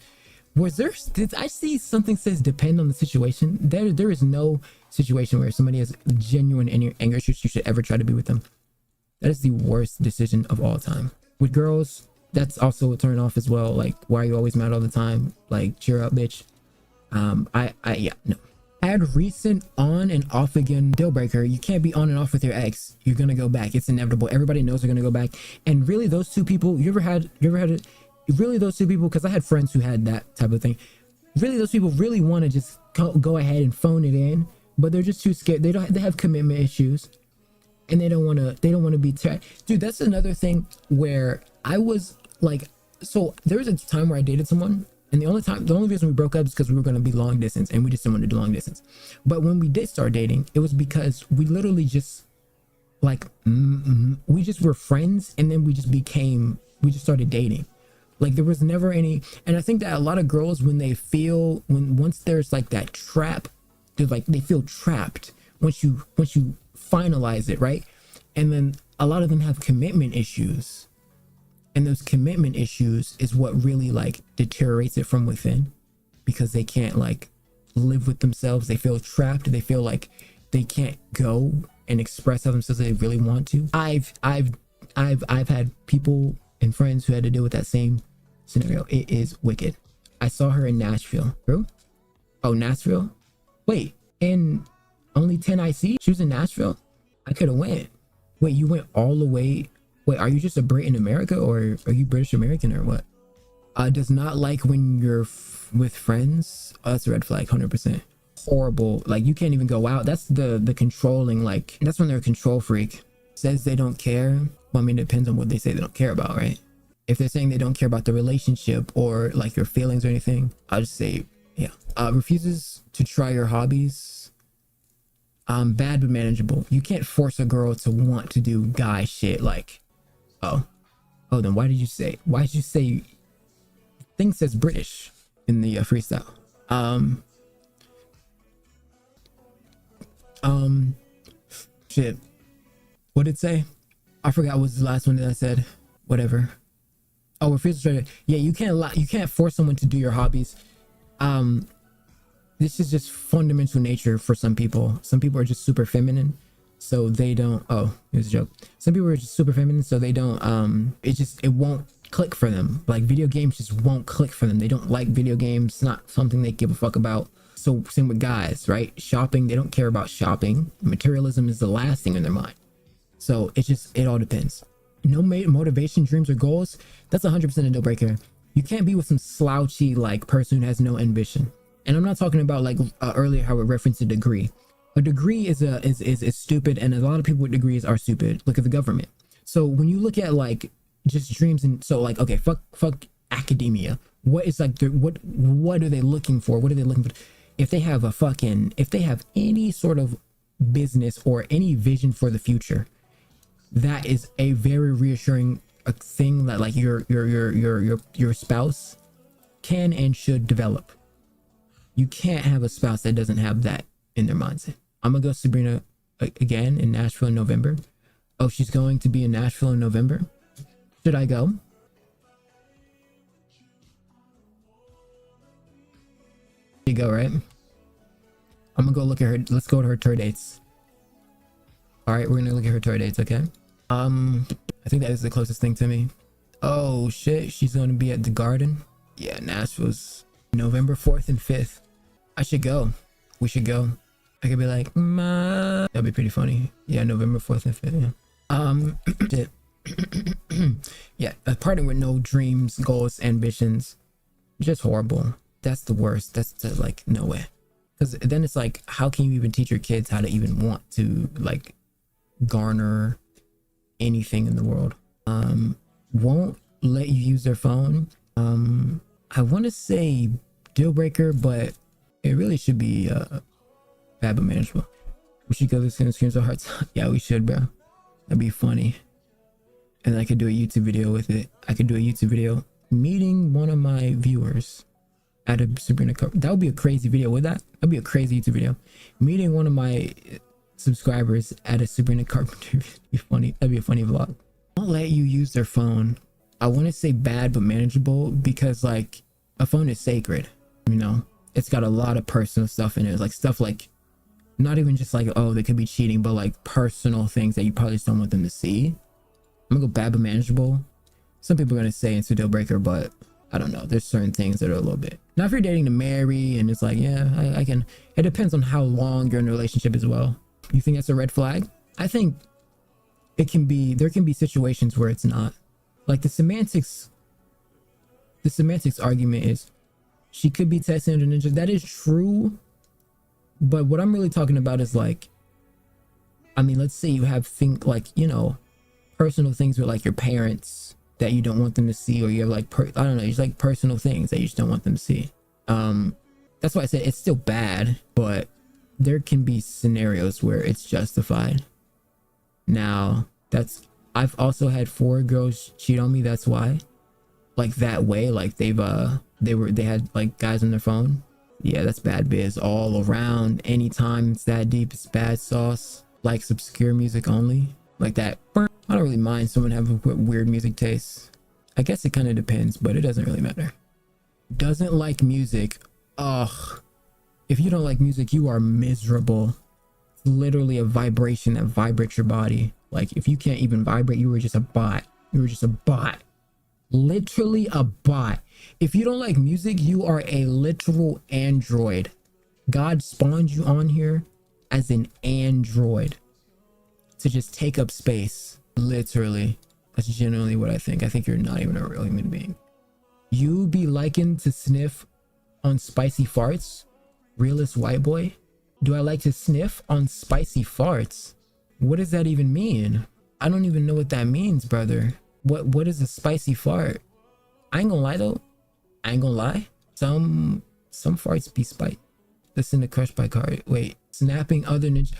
Did I see something says depend on the situation? There is no situation where somebody has genuine anger issues you should ever try to be with them. That is the worst decision of all time. With girls, that's also a turn off as well. Like, why are you always mad all the time? Like, cheer up, bitch. Yeah, no. Add recent on and off again deal breaker. You can't be on and off with your ex. You're gonna go back. It's inevitable. Everybody knows they're gonna go back. And really, those two people, you ever had it? Really, those two people, because I had friends who had that type of thing. Really, those people really want to just go ahead and phone it in, but they're just too scared. They have commitment issues, and they don't want to be dude. That's another thing where I was like, so there was a time where I dated someone, and the only reason we broke up is because we were going to be long distance, and we just didn't want to do long distance. But when we did start dating, it was because we literally just like we just were friends, and then we just started dating. Like there was never any, and I think that a lot of girls, once there's like that trap, they feel trapped once you finalize it, right? And then a lot of them have commitment issues. And those commitment issues is what really like deteriorates it from within, because they can't like live with themselves. They feel trapped. They feel like they can't go and express how themselves they really want to. I've had people and friends who had to deal with that same scenario. It is wicked. I saw her in Nashville. True? Oh, Nashville? Wait, in Only 10 IC? She was in Nashville? I could have went. Wait, you went all the way? Wait, are you just a Brit in America, or are you British American, or what? Does not like when you're with friends. Oh, that's a red flag, 100%. Horrible. Like, you can't even go out. That's the controlling, like, that's when they're a control freak. Says they don't care. Well, I mean, it depends on what they say they don't care about, right? If they're saying they don't care about the relationship or like your feelings or anything, I'll just say, yeah. Refuses to try your hobbies. Bad but manageable. You can't force a girl to want to do guy shit. Like, oh, then why did you say thing says British in the freestyle? Shit, what did it say? I forgot what was the last one that I said. Whatever. Oh, refuse to try. Yeah, you can't force someone to do your hobbies. This is just fundamental nature for some people. Some people are just super feminine, so they don't. Oh, here's a joke. Some people are just super feminine, so they don't. It won't click for them. Like, video games just won't click for them. They don't like video games. It's not something they give a fuck about. So same with guys, right? Shopping, they don't care about shopping. Materialism is the last thing in their mind. So it all depends. No motivation, dreams, or goals. That's 100% a deal breaker. You can't be with some slouchy like person who has no ambition. And I'm not talking about like earlier how it referenced a degree. A degree is stupid, and a lot of people with degrees are stupid. Look at the government. So when you look at like just dreams, and so like, okay, fuck academia. What is like what are they looking for? What are they looking for? If they have any sort of business or any vision for the future, that is a very reassuring thing that like your spouse can and should develop. You can't have a spouse that doesn't have that in their mindset. I'm gonna go Sabrina again in Nashville in November. Oh, she's going to be in Nashville in November. Should I go? You go, right? I'm gonna go look at her. Let's go to her tour dates. All right, we're gonna look at her tour dates, okay? I think that is the closest thing to me. Oh shit, she's gonna be at the Garden. Yeah, Nashville's November 4th and 5th. I should go. We should go. I could be like, that'd be pretty funny. Yeah, November 4th and 5th, yeah. Shit. Yeah, a partner with no dreams, goals, ambitions. Just horrible. That's the worst. That's like, no way. Because then it's like, how can you even teach your kids how to even want to like garner anything in the world? Won't let you use their phone. I want to say deal breaker, but it really should be bad but manageable. We should go to the screams of hearts. Yeah, we should, bro. That'd be funny. And I could do a YouTube video with it. I could do a YouTube video meeting one of my viewers at a Sabrina Carpenter. That would be a crazy video, would that? That'd be a crazy YouTube video. Meeting one of my subscribers at a Sabrina Carpenter. That'd be funny. That'd be a funny vlog. Won't let you use their phone. I want to say bad but manageable because like a phone is sacred, you know? It's got a lot of personal stuff in it. Like stuff like, not even just like, oh, they could be cheating, but like personal things that you probably just don't want them to see. I'm gonna go bad but manageable. Some people are gonna say it's a deal breaker, but I don't know. There's certain things that are a little bit. Now if you're dating to marry and it's like, yeah, I can. It depends on how long you're in a relationship as well. You think that's a red flag? I think it can be. There can be situations where it's not. Like the semantics argument is she could be testing under ninja. That is true. But what I'm really talking about is like, I mean, let's say you have personal things with like your parents that you don't want them to see, or you have like, I don't know, it's like personal things that you just don't want them to see. That's why I said it's still bad, but there can be scenarios where it's justified. Now, I've also had 4 girls cheat on me. That's why, like that way, like they had like guys on their phone. Yeah, that's bad biz all around. Anytime it's that deep, it's bad sauce. Likes obscure music only, like that. I don't really mind someone having weird music tastes. I guess it kind of depends, but it doesn't really matter. Doesn't like music. Ugh. If you don't like music, you are miserable. It's literally a vibration that vibrates your body. Like if you can't even vibrate, you were just a bot. You were just a bot. Literally a bot. If you don't like music, you are a literal android. God spawned you on here as an android to just take up space. Literally. That's generally what I think. I think you're not even a real human being. You be likened to sniff on spicy farts? Realist white boy? Do I like to sniff on spicy farts? What does that even mean? I don't even know what that means, brother. What is a spicy fart? I ain't gonna lie though. I ain't gonna lie. Some farts be spicy. Listen to Crush by Card. Wait, snapping other ninja.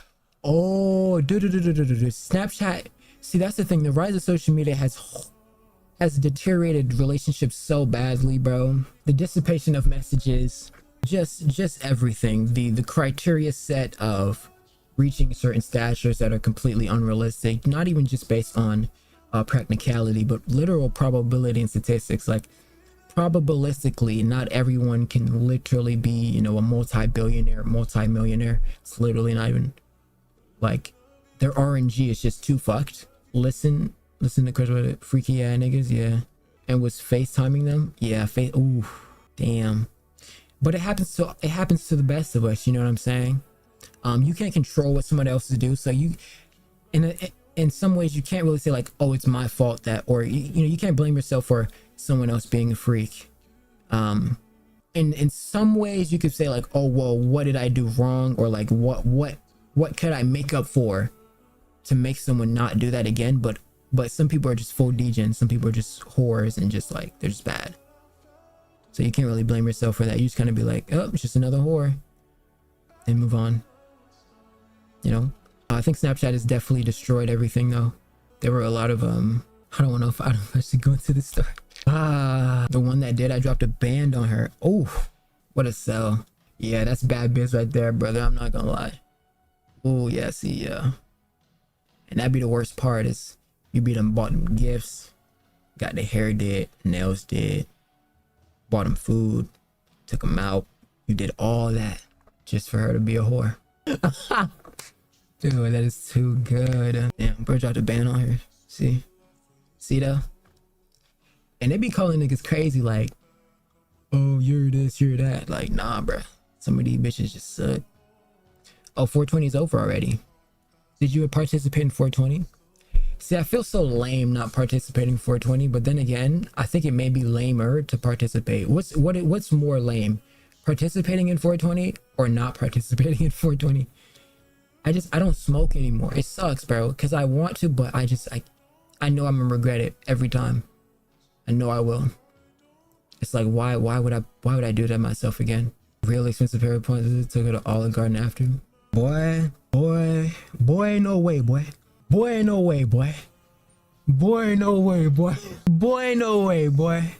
Oh, Snapchat. See, that's the thing. The rise of social media has deteriorated relationships so badly, bro. The dissipation of messages, just everything. The criteria set of reaching certain statures that are completely unrealistic, not even just based on practicality, but literal probability and statistics. Like, probabilistically, not everyone can literally be, you know, a multi-billionaire, multi-millionaire. It's literally not even like their RNG is just too fucked. Listen to Chris with it. Freaky ass niggas, yeah. And was FaceTiming them, yeah. Ooh, damn. But it happens to the best of us. You know what I'm saying? You can't control what somebody else do. So you, in some ways, you can't really say like, oh, it's my fault that, or you know, you can't blame yourself for someone else being a freak. In some ways, you could say like, oh, well, what did I do wrong, or like what could I make up for to make someone not do that again? But some people are just full degens. Some people are just whores and just like, they're just bad. So you can't really blame yourself for that. You just kind of be like, oh, it's just another whore, and move on. You know, I think Snapchat has definitely destroyed everything though. There were a lot of I don't know if I should go into the story. The one that did, I dropped a band on her. Oh, what a sell. Yeah, that's bad biz right there, brother. I'm not gonna lie. Oh yeah, see, yeah. And that'd be the worst part, is you be done bought them gifts, got their hair did, nails did, bought them food, took them out. You did all that just for her to be a whore. Dude, that is too good. Damn, bro dropped a ban on her. See though? And they be calling niggas crazy like, oh, you're this, you're that. Like, nah, bro. Some of these bitches just suck. Oh, 420 is over already. Did you participate in 420? See, I feel so lame not participating in 420, but then again, I think it may be lamer to participate. What's more lame? Participating in 420 or not participating in 420? I don't smoke anymore. It sucks, bro, because I want to, but I know I'm gonna regret it every time. I know I will. It's like, why would I do that myself again? Real expensive hair points to go to Olive Garden after. Boy, no way, boy. Boy, no way, boy. Boy, no way, boy. Boy, no way, boy.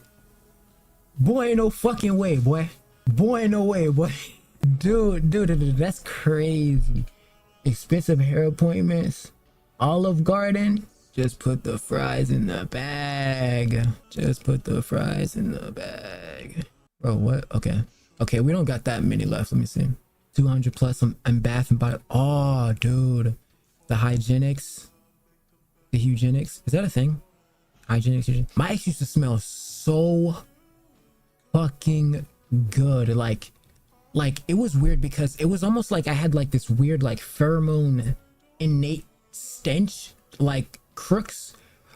Boy, no fucking way, boy. Boy, no way, boy. Dude, that's crazy. Expensive hair appointments. Olive Garden. Just put the fries in the bag. Just put the fries in the bag. Bro, what? Okay, we don't got that many left. Let me see. 200 plus on Bath and Body. Oh, dude. The hygienics. The eugenics. Is that a thing? Hygienics. My ex used to smell so fucking good. Like it was weird because it was almost like I had like this weird like pheromone innate stench. Like crooks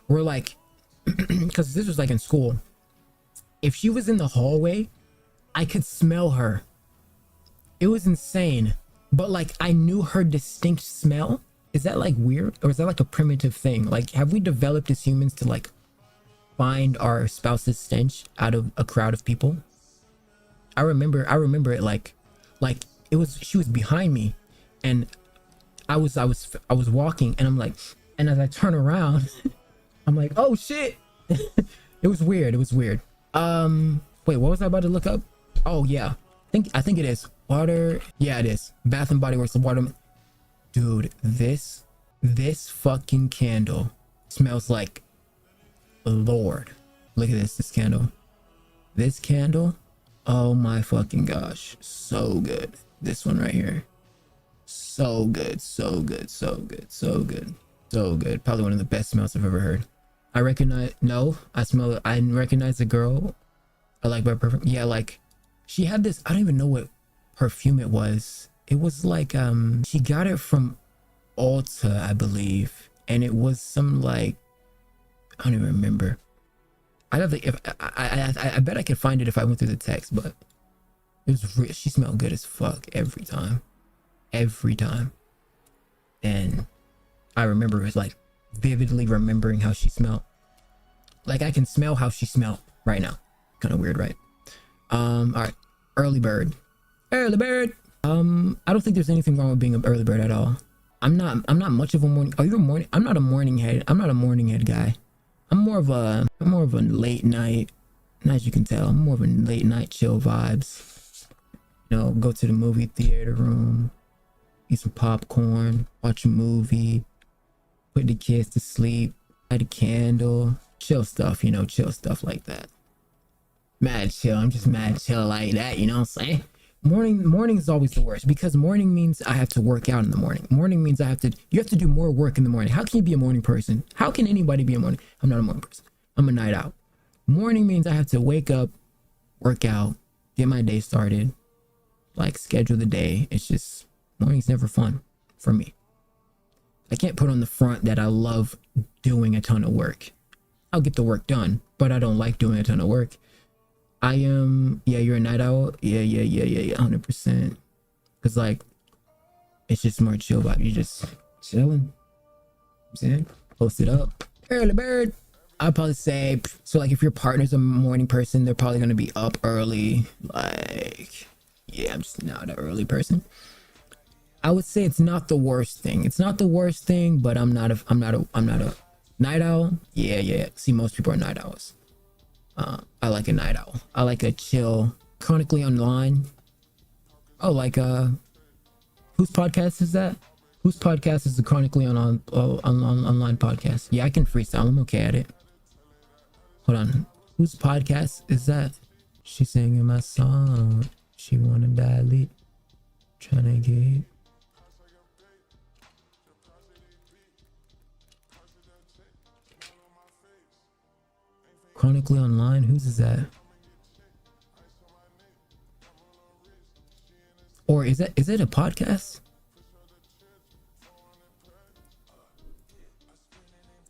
were like, because this was like in school, if she was in the hallway, I could smell her. It was insane, but like I knew her distinct smell. Is that like weird, or is that like a primitive thing? Like, have we developed as humans to like find our spouse's stench out of a crowd of people? I remember it like it was, she was behind me, and I was walking, and I'm like, and as I turn around, I'm like, oh shit. It was weird. Wait, what was I about to look up? Oh yeah, I think it is water. Yeah, it is Bath and Body Works water. Dude, this fucking candle smells like Lord. Look at this candle. This candle, oh my fucking gosh, so good. This one right here, so good. Probably one of the best smells I've ever heard. I recognize the girl I like by perfume. Yeah, like she had this, I don't even know what perfume it was. It was like she got it from Ulta, I believe, and it was some like, I don't even remember. I don't think if I bet I could find it if I went through the text, but it was real. She smelled good as fuck every time, and I remember it like vividly remembering how she smelled. Like I can smell how she smelled right now. Kind of weird, right? All right, early bird. I don't think there's anything wrong with being an early bird at all. I'm not much of a morning. Are you a morning? I'm not a morning head. I'm not a morning head guy. I'm more of a late night. And as you can tell, I'm more of a late night chill vibes. You know, go to the movie theater room, eat some popcorn, watch a movie, put the kids to sleep, light a candle, chill stuff, you know, chill stuff like that. Mad chill. I'm just mad chill like that, you know what I'm saying? Morning is always the worst because morning means I have to work out in the morning. Morning means you have to do more work in the morning. How can you be a morning person? How can anybody be a morning? I'm not a morning person. I'm a night out. Morning means I have to wake up, work out, get my day started, like schedule the day. It's just, morning's never fun for me. I can't put on the front that I love doing a ton of work. I'll get the work done, but I don't like doing a ton of work. I am, yeah, you're a night owl. Yeah, 100%. Cause like, it's just more chill vibe. You just chilling. I'm saying, post it up. Early bird. I'd probably say, so like if your partner's a morning person, they're probably gonna be up early. Like, yeah, I'm just not an early person. I would say it's not the worst thing. It's not the worst thing, but I'm not a night owl. Yeah. See, most people are night owls. I like a night owl. I like a chill, chronically online. Oh, like whose podcast is that? Whose podcast is the chronically online podcast? Yeah, I can freestyle. I'm okay at it. Hold on. Whose podcast is that? She singing my song. She wanna dilate. Tryna get. Chronically online, whose is that? Or is it a podcast?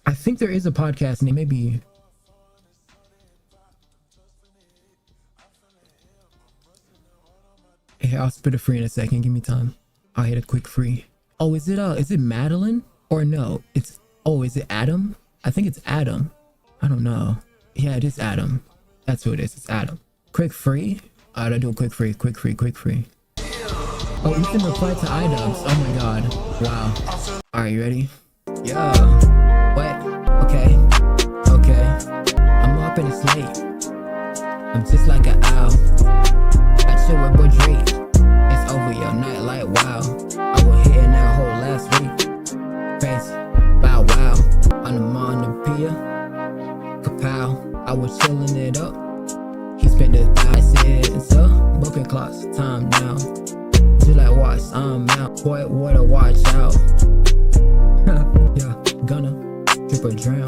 I think there is a podcast name, maybe. Hey, I'll spit a free in a second, give me time. I'll hit a quick free. Oh, is it Madeline? Or no, is it Adam? I think it's Adam. I don't know. Yeah, it is Adam. That's who it is. It's Adam. Quick free? Alright, I'll do a quick free. Oh, Ethan replied to iDubbbz. Oh my god. Wow. Alright, you ready? Yeah. What? Okay. I'm up and it's late. I'm just like an owl. I chill with Boy Drake. It's over your night like wow. I was hitting that hole last week. Crazy. Bow wow. On the Montepia. Kapow. I was chilling it up. He spent the I said so. Broken clocks, time now. Just like watch, I'm out. Boy, what a watch out. Yeah, gonna trip or drown.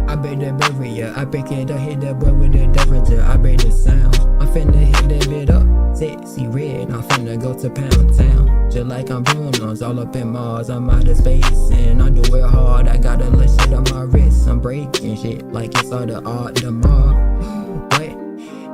I bet the barrier. I break it up, hit that boy with the Derringer. I break the sound. I'm finna hit that bit up. Sexy red, I'm finna go to Pound Town. Just like I'm Bruno's, all up in Mars. I'm out of space and I do it hard. I got a little shit on my wrist. I'm breaking shit like it's all the art tomorrow. Wait,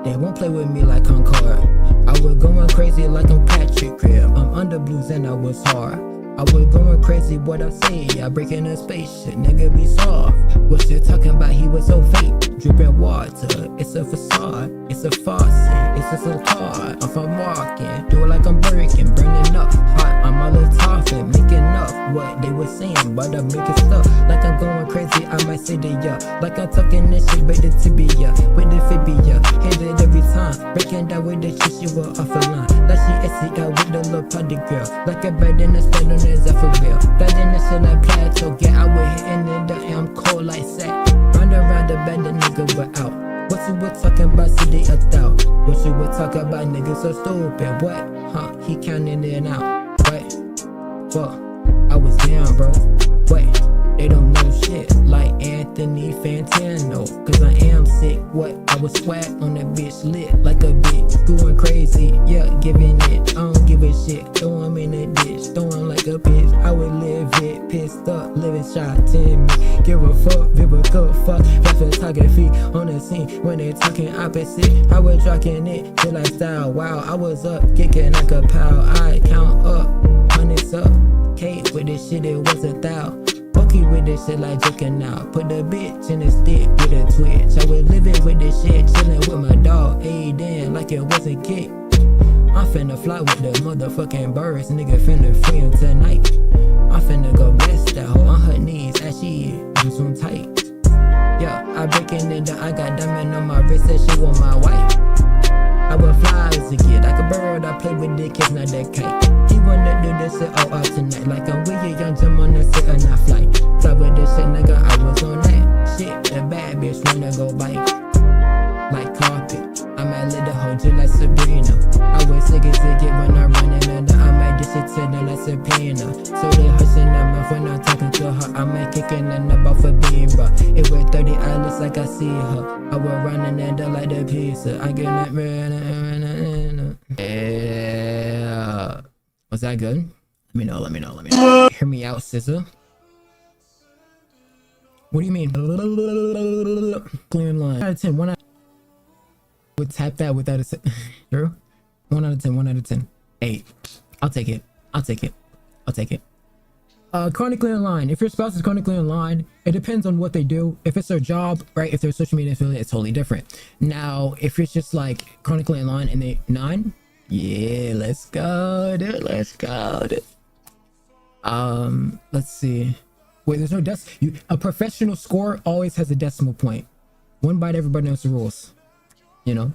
they won't play with me like Concord. I was going crazy like I'm Patrick Crib. I'm under blues and I was hard. I was going crazy, what I say, I break in a spaceship, nigga be soft. What you talking about, he was so fake, dripping water, it's a facade, it's a faucet, it's just a card. If I'm walking, do it like I'm breaking, burning up, hot, I'm all the topping, making up what they were saying, but I'm making stuff, like I'm going crazy, I might say to ya, like I'm talking this shit, but the tibia, with the fibia, hit it every time, breaking down with the shit, she was off the line, like she SEL with the little party girl, like a bird in the spell on is that for real? That in the shit like plateau, get out with hitting it up, and I'm cold like sack. Round around the bed, the nigga were out. What you were talking about, city of doubt? What you were talking about, niggas so stupid? What? Huh? He counting it out. What? Fuck, I was down, bro. Wait, they don't know shit like Anthony Fantano. Cause I am sick. What? I was swag on that bitch lit like a bitch. Going crazy, yeah, giving it. I don't give a this shit. Throw him in the ditch, throw him like a bitch. I would live it, pissed up, living shy, 10 me. Give a fuck, give a good fuck. Flash photography on the scene when they talking opposite. I was rocking it, feel like style. Wow, I was up, kicking like a pal. I count up, hundreds up. Kate with this shit, it was 1,000. Pokey with this shit like joking out. Put the bitch in the stick with a twitch. I was living with this shit, chilling with my dog. Hey, damn, like it wasn't kick. I'm finna fly with the motherfucking birds. Nigga finna free him tonight. I'm finna go bless that hoe on her knees as she do some tight. Yeah, I breaking it down. I got diamond on my wrist, said she want my wife. I would fly as a kid, like a bird. I play with the kids, not that kite. He wanna do this shit all out tonight, like I'm with a young Jim on the sit and I fly. Fly with this shit, nigga, I was on that shit. The bad bitch wanna go bite, like carpet. I might let the hoe just like Sabrina. I was sick as it get when I'm running under. I might dish it to them like Sabrina. So they hushing them off when I'm talking to her. I might kicking them up off a beam, bro. It was 30 eyelets like I see her. I was running under like the pizza. I get it red. Yeah. Was that good? Let me know. Hear me out, SZA. What do you mean? Clear line. 1 out of 10. 1 out. Would tap that without a true. 1 out of 10. 1 out of 10. 8. I'll take it. Chronically online. If your spouse is chronically online, it depends on what they do. If it's their job, right? If they're a social media affiliate, it's totally different. Now, if it's just like chronically online and they 9, yeah, let's go, dude. Let's see. Wait, there's no a professional score always has a decimal point. One bite, everybody knows the rules. You know,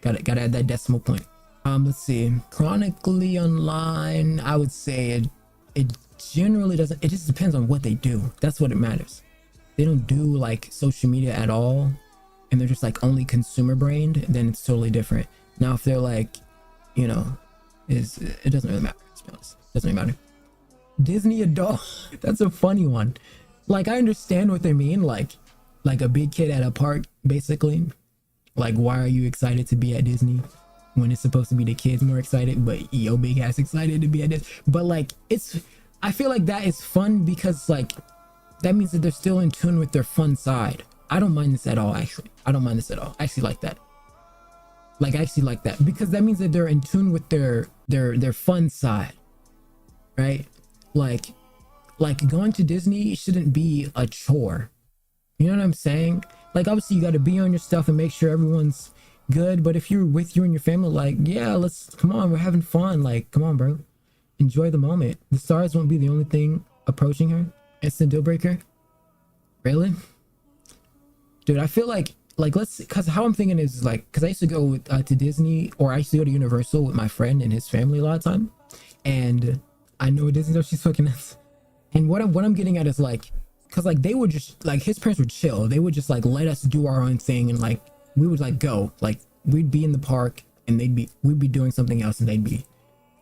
gotta add that decimal point. Let's see. Chronically online, I would say it generally doesn't. It just depends on what they do. That's what it matters. They don't do like social media at all, and they're just like only consumer brained. Then it's totally different. Now, if they're like, you know, it doesn't really matter. To be honest, it doesn't really matter. Disney adult. That's a funny one. Like, I understand what they mean. Like a big kid at a park, basically. Like, why are you excited to be at Disney when it's supposed to be the kids more excited, but yo big ass excited to be at this? But like, I feel like that is fun because like that means that they're still in tune with their fun side. I don't mind this at all, actually. I don't mind this at all. I actually like that. Like, I actually like that because that means that they're in tune with their fun side, right? Like going to Disney shouldn't be a chore. You know what I'm saying? Like, obviously you got to be on your stuff and make sure everyone's good. But if you're with you and your family, like, yeah, come on, we're having fun. Like, come on, bro. Enjoy the moment. The stars won't be the only thing approaching her. It's a deal breaker. Really? Dude, I feel like because how I'm thinking is like, because I used to go to Disney, or I used to go to Universal with my friend and his family a lot of time. And I know Disney knows she's fucking nuts. And what I'm getting at is like, because like they would just like, his parents would chill. They would just like let us do our own thing, and like we would like go, like we'd be in the park and we'd be doing something else, and they'd be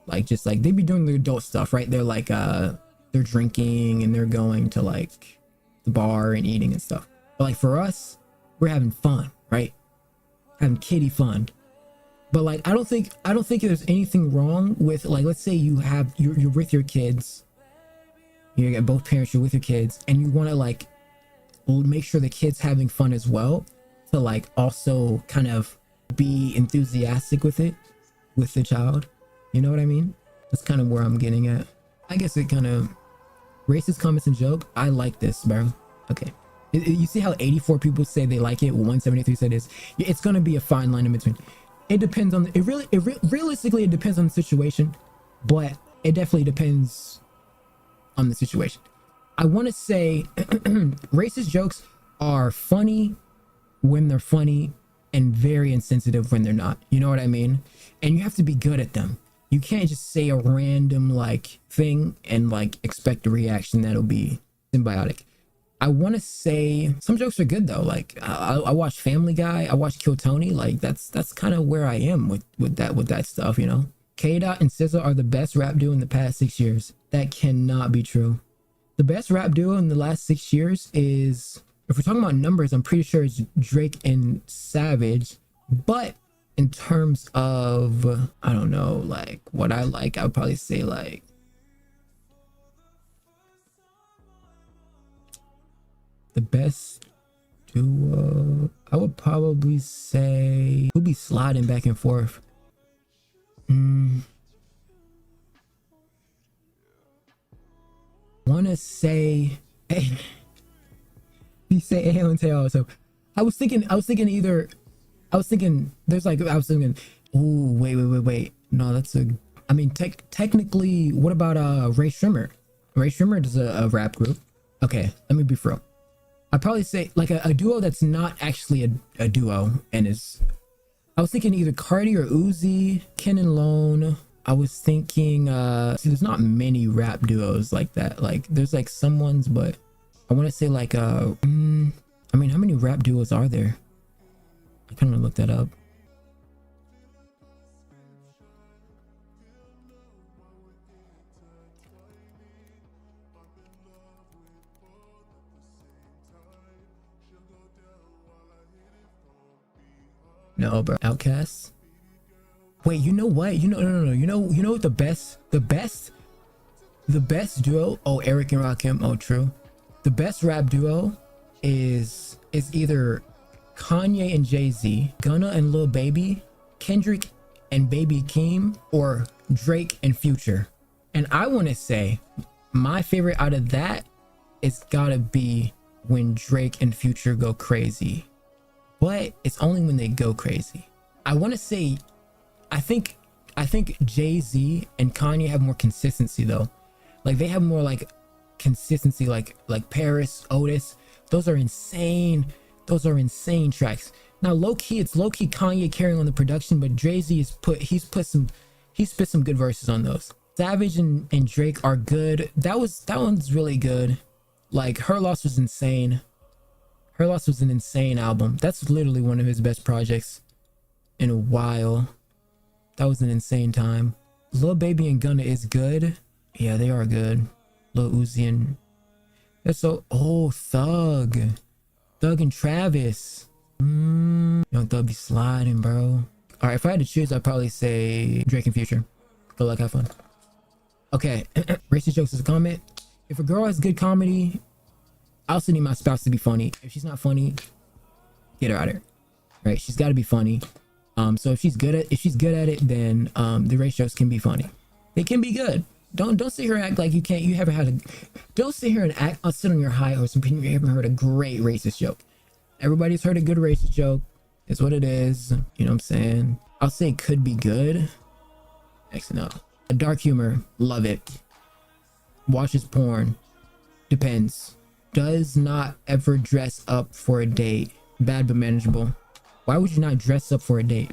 like just like they'd be doing the adult stuff, right? They're like they're drinking and they're going to like the bar and eating and stuff. But like for us, we're having fun, right? Having kiddie fun. But like I don't think there's anything wrong with like, let's say you're with your kids. You get both parents, you're with your kids, and you want to like make sure the kids having fun as well, to like also kind of be enthusiastic with it with the child. You know what I mean? That's kind of where I'm getting at. I guess it kind of racist comments and joke. I like this, bro. Okay. You see how 84 people say they like it, 173 said it's gonna be a fine line in between. It depends on realistically it depends on the situation, but it definitely depends on the situation. I want to say racist jokes are funny when they're funny and very insensitive when they're not. You know what I mean? And you have to be good at them. You can't just say a random like thing and like expect a reaction that'll be symbiotic. I want to say some jokes are good though. Like I watch Family Guy, I watch Kill Tony. Like that's kind of where I am with that stuff, you know. K-Dot and SZA are the best rap duo in the past 6 years. That cannot be true. The best rap duo in the last 6 years is, if we're talking about numbers, I'm pretty sure it's Drake and Savage. But in terms of, I don't know, like what I like, I would probably say like the best duo, I would probably say we'll be sliding back and forth. Wanna say you say A and Tail. So I was thinking ooh, wait. No, that's a, I mean, technically, what about Ray Shrimmer? Ray Shrimmer is a rap group. Okay, let me be for real. I'd probably say like a duo that's not actually a duo and is, I was thinking either Cardi or Uzi, Ken and Lone. I was thinking see, there's not many rap duos like that. Like there's like some ones, but I want to say like I mean, how many rap duos are there? I kind of look that up. No, bro. Outcasts. Wait, you know what? No. You know what the best duo? Oh, Eric and Rakim. Oh, true. The best rap duo is either Kanye and Jay-Z, Gunna and Lil Baby, Kendrick and Baby Keem, or Drake and Future. And I want to say my favorite out of that is gotta be when Drake and Future go crazy. But it's only when they go crazy. I want to say, I think Jay-Z and Kanye have more consistency though. Like they have more like consistency, like Paris, Otis. Those are insane tracks. Now it's low-key Kanye carrying on the production, but Jay-Z he spit some good verses on those. Savage and Drake are good. That one's really good. Like Her Loss was insane. Her Loss was an insane album. That's literally one of his best projects in a while. That was an insane time. Lil Baby and Gunna is good. Yeah, they are good. Lil Uzi and that's so, oh, Thug and Travis. Young Thug be sliding, bro. All right, if I had to choose, I'd probably say Drake and Future. Good luck, have fun. Okay, racist jokes is a comment. If a girl has good comedy, I also need my spouse to be funny. If she's not funny, get her out of here. Right? She's got to be funny. So if she's good at it, then the race jokes can be funny. They can be good. Don't sit here and act like you can't. You haven't had a. Don't sit here and sit on your high horse and pretend you haven't heard a great racist joke. Everybody's heard a good racist joke. It's what it is. You know what I'm saying? I'll say it could be good. Actually, no. Dark humor, love it. Watches porn, depends. Does not ever dress up for a date. Bad but manageable. Why would you not dress up for a date?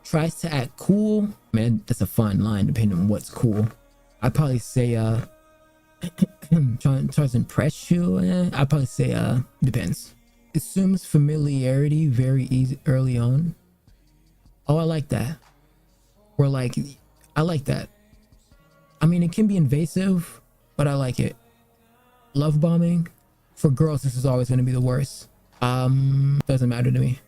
Tries to act cool. Man, that's a fine line depending on what's cool. I'd probably say tries to impress you. I'd probably say depends. Assumes familiarity very easy early on. Oh, I like that. Or like, I like that. I mean, it can be invasive, but I like it. Love bombing. For girls, this is always going to be the worst. Doesn't matter to me.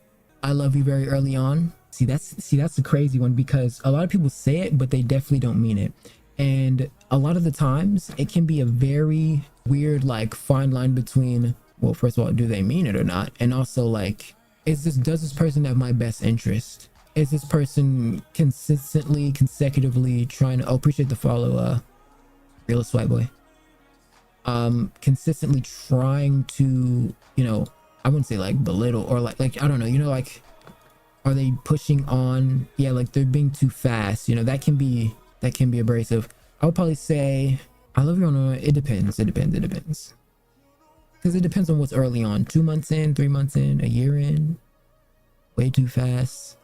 I love you very early on. See, that's the crazy one, because a lot of people say it, but they definitely don't mean it. And a lot of the times it can be a very weird, like, fine line between, well, first of all, do they mean it or not? And also, like, does this person have my best interest? Is this person consecutively trying to, oh, appreciate the follow, realist white boy. Consistently trying to, you know, I wouldn't say like belittle or like I don't know, you know, like, are they pushing on? Yeah, like they're being too fast, you know, that can be abrasive. I would probably say I love you on it depends because it depends on what's early on. 2 months in, 3 months in, a year in, way too fast.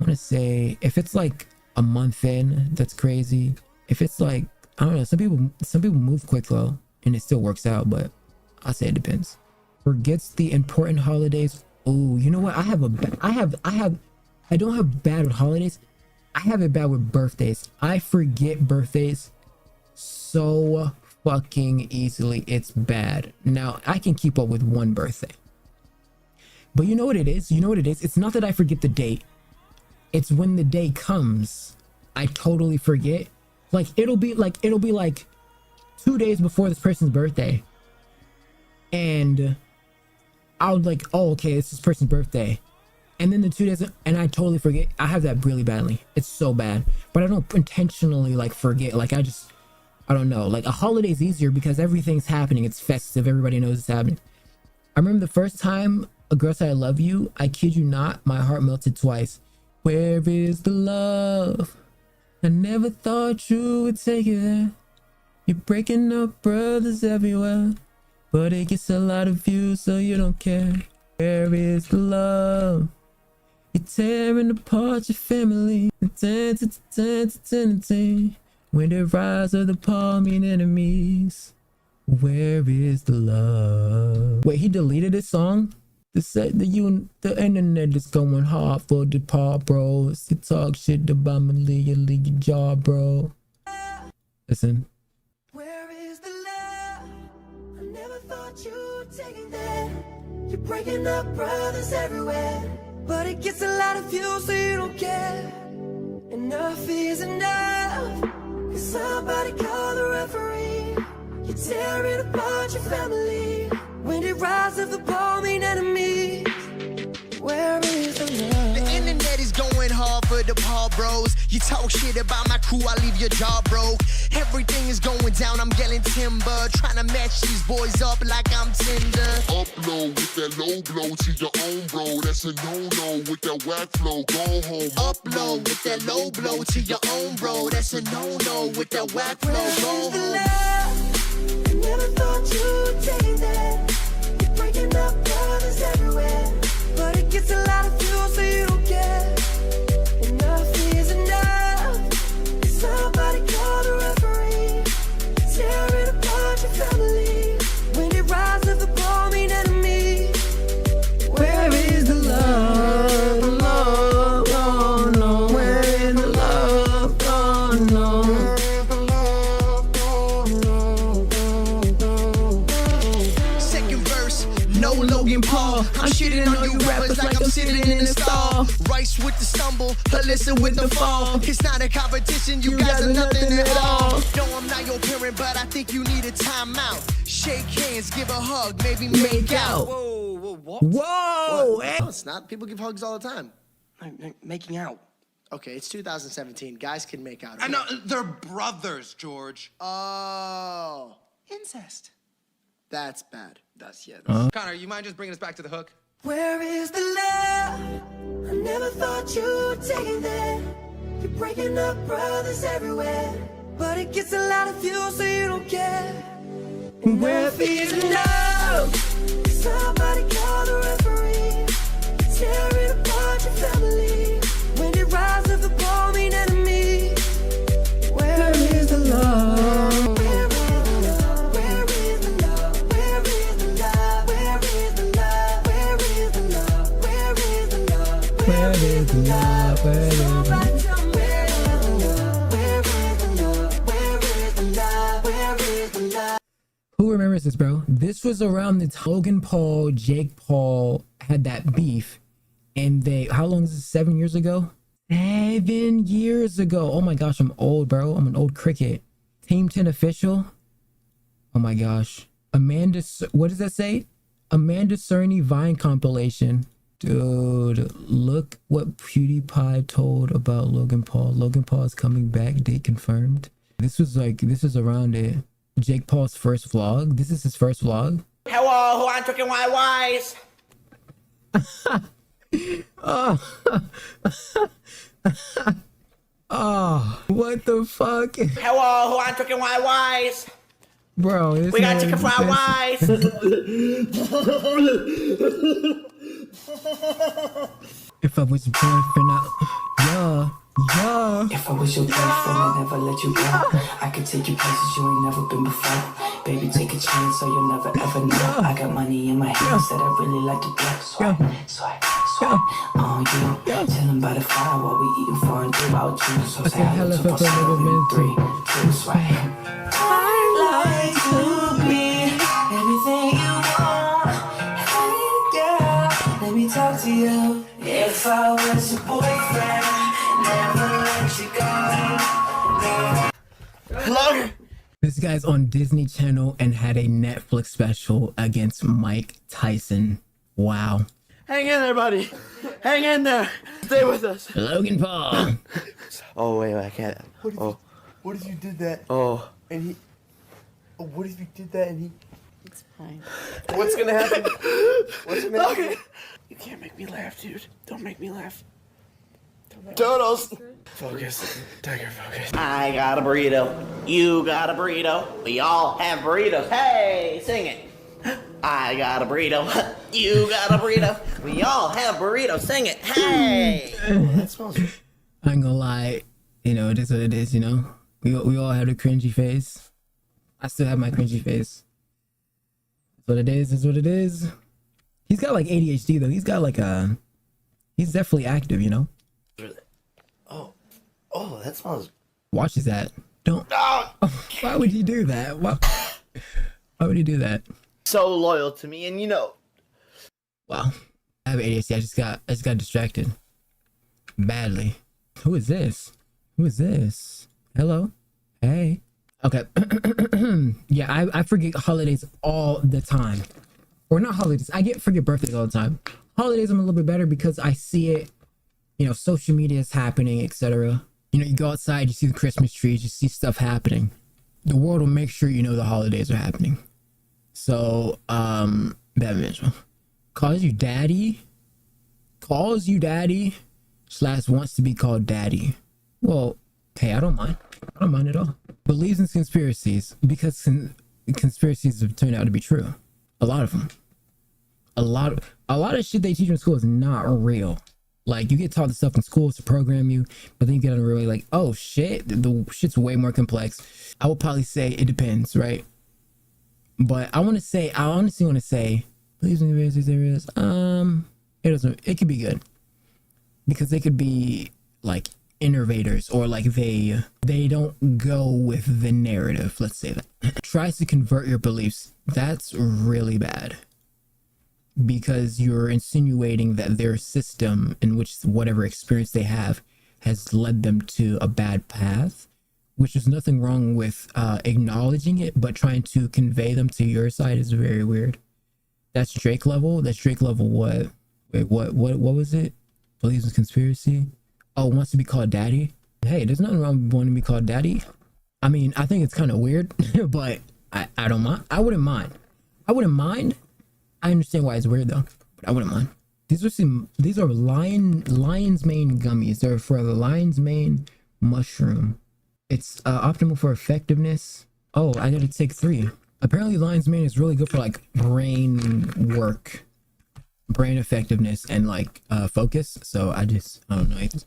I want to say if it's like a month in, that's crazy. If it's like, I don't know, some people move quick though and it still works out, but I say it depends. Forgets the important holidays. Oh, you know what? I don't have bad with holidays. I have it bad with birthdays. I forget birthdays so fucking easily. It's bad. Now, I can keep up with one birthday. But you know what it is? It's not that I forget the date. It's when the day comes, I totally forget. Like it'll be like 2 days before this person's birthday, and I'll like, oh, okay, it's this person's birthday, and then the 2 days, and I totally forget. I have that really badly. It's so bad, but I don't intentionally like forget. Like I don't know. Like a holiday's easier because everything's happening. It's festive. Everybody knows it's happening. I remember the first time a girl said I love you. I kid you not, my heart melted twice. Where is the love? I never thought you would take it there. You're breaking up brothers everywhere, but it gets a lot of views, so you don't care. Where is the love? You're tearing apart your family. When the rise of the palming enemies. Where is the love? Wait, he deleted his song? The internet is going hard for the paw bros. You talk shit about me, leave your jaw, bro. Listen. Where is the love? I never thought you'd take it there. You're breaking up brothers everywhere, but it gets a lot of views, so you don't care. Enough is enough. Can somebody call the referee? You're tearing apart your family. When the rise of the palming enemies. Where is the love? The internet is going hard for the paw bros. You talk shit about my crew, I leave your jaw broke. Everything is going down, I'm yelling timber. Trying to match these boys up like I'm Tinder. Upload with that low blow to your own bro. That's a no-no with that whack flow. Go home. Upload with that low blow to your own bro. That's a no-no with that whack flow. Go The home. love, I never thought you'd take that. You're breaking up brothers everywhere, but it gets a lot of views, so you don't care. Enough is enough. Somebody call the referee. Tearing apart your family. When the rise of the palming enemy. Where is the love? Love, oh no. Where is the love? Oh no. Second verse, no Logan Paul. I'm shitting on you rappers like I'm sitting in a stall. Rice with the stumble, Alyssa with the fall. It's not a competition, you guys are nothing at all. No, I'm not your parent, but I think you need a timeout. Shake hands, give a hug, maybe make out. Whoa, what? Whoa! eh? No, it's not. People give hugs all the time. Making out. Okay, it's 2017. Guys can make out. I know, they're brothers, George. Oh. Incest. That's bad. Connor, you mind just bringing us back to the hook? Where is the love? I never thought you'd take it there. You're breaking up brothers everywhere, but it gets a lot of views, so you don't care. Where is enough? Somebody call the referee. Tearing apart your family. When the rise of the palming enemy. Where is the love? Where is the love? Where is the love? Where is the love? Where is the love? Where is the love? Where is the love? Where is the love? Where is the Somebody tell me where is the love? Where is the love? Where is the love? Where is the love? Who remembers this, bro? This was around the time Logan Paul, Jake Paul had that beef, and how long is this? 7 years ago? 7 years ago. Oh my gosh, I'm old, bro. I'm an old cricket. Team 10 official. Oh my gosh. What does that say? Amanda Cerny Vine compilation. Dude, look what PewDiePie told about Logan Paul. Logan Paul is coming back, date confirmed. This is around it. Jake Paul's first vlog. This is his first vlog. Hello, who I'm talking wise? Oh, what the fuck? Hello, who I'm talking wise? Bro, this We got man chicken is fried best. wise. If I was your boyfriend, yeah. If I was your boyfriend, I'd never let you go. I could take you places you ain't never been before. Baby, take a chance so you'll never ever know. I got money in my hands that I really like to blow. Swipe on you. Chillin' by the fire while we eating fondue. About you, so say hello to myself in 3, 2, swipe. I'd like to be everything you want. Hey girl, let me talk to you. If I was your boyfriend, this guy's on Disney Channel and had a Netflix special against Mike Tyson. Wow. Hang in there, buddy. Hang in there. Stay with us. Logan Paul. Oh, wait, I can't. What if you did that? Oh. And he. Oh, what if you did that and he. It's fine. What's gonna happen? What's gonna happen? You can't make me laugh, dude. Don't make me laugh. Toodles. Focus. Tiger, focus. I got a burrito. You got a burrito. We all have burritos. Hey, sing it. I got a burrito. You got a burrito. We all have burritos. Sing it. Hey. That smells. I ain't gonna lie. You know, it is what it is, you know? We all have a cringy face. I still have my cringy face. That's what it is what it is. He's got like ADHD though. He's got like he's definitely active, you know? Oh, that smells. Watch that. Don't. Oh, why would you do that? Why would you do that? So loyal to me, and you know. Wow. I have ADHD. I just got distracted. Badly. Who is this? Who is this? Hello? Hey. Okay. Yeah, I forget holidays all the time. Or not holidays. I forget birthdays all the time. Holidays I'm a little bit better because I see it, you know, social media is happening, etc. You know, you go outside, you see the Christmas trees, you see stuff happening. The world will make sure you know the holidays are happening. So, Batman calls you daddy, / wants to be called daddy. Well, hey, I don't mind. I don't mind at all. Believes in conspiracies because conspiracies have turned out to be true. A lot of them. A lot of shit they teach in school is not real. Like, you get taught the stuff in schools to program you, but then you get on really like, oh shit, the shit's way more complex. I would probably say it depends, right? But I honestly want to say, believes in conspiracies areas, it could be good. Because they could be like innovators, or like they don't go with the narrative, let's say that. Tries to convert your beliefs. That's really bad. Because you're insinuating that their system, in which whatever experience they have, has led them to a bad path, which is nothing wrong with acknowledging it, but trying to convey them to your side is very weird. That's Drake level. That's Drake level what? Wait, what was it? Believes in conspiracy? Oh, wants to be called daddy? Hey, there's nothing wrong with wanting to be called daddy. I mean, I think it's kind of weird, but I don't mind. I wouldn't mind. I understand why it's weird though, but I wouldn't mind. These are lion's mane gummies. They're for the lion's mane mushroom. It's optimal for effectiveness. Oh, I gotta take 3. Apparently lion's mane is really good for like brain work, brain effectiveness, and like focus. So I don't know. It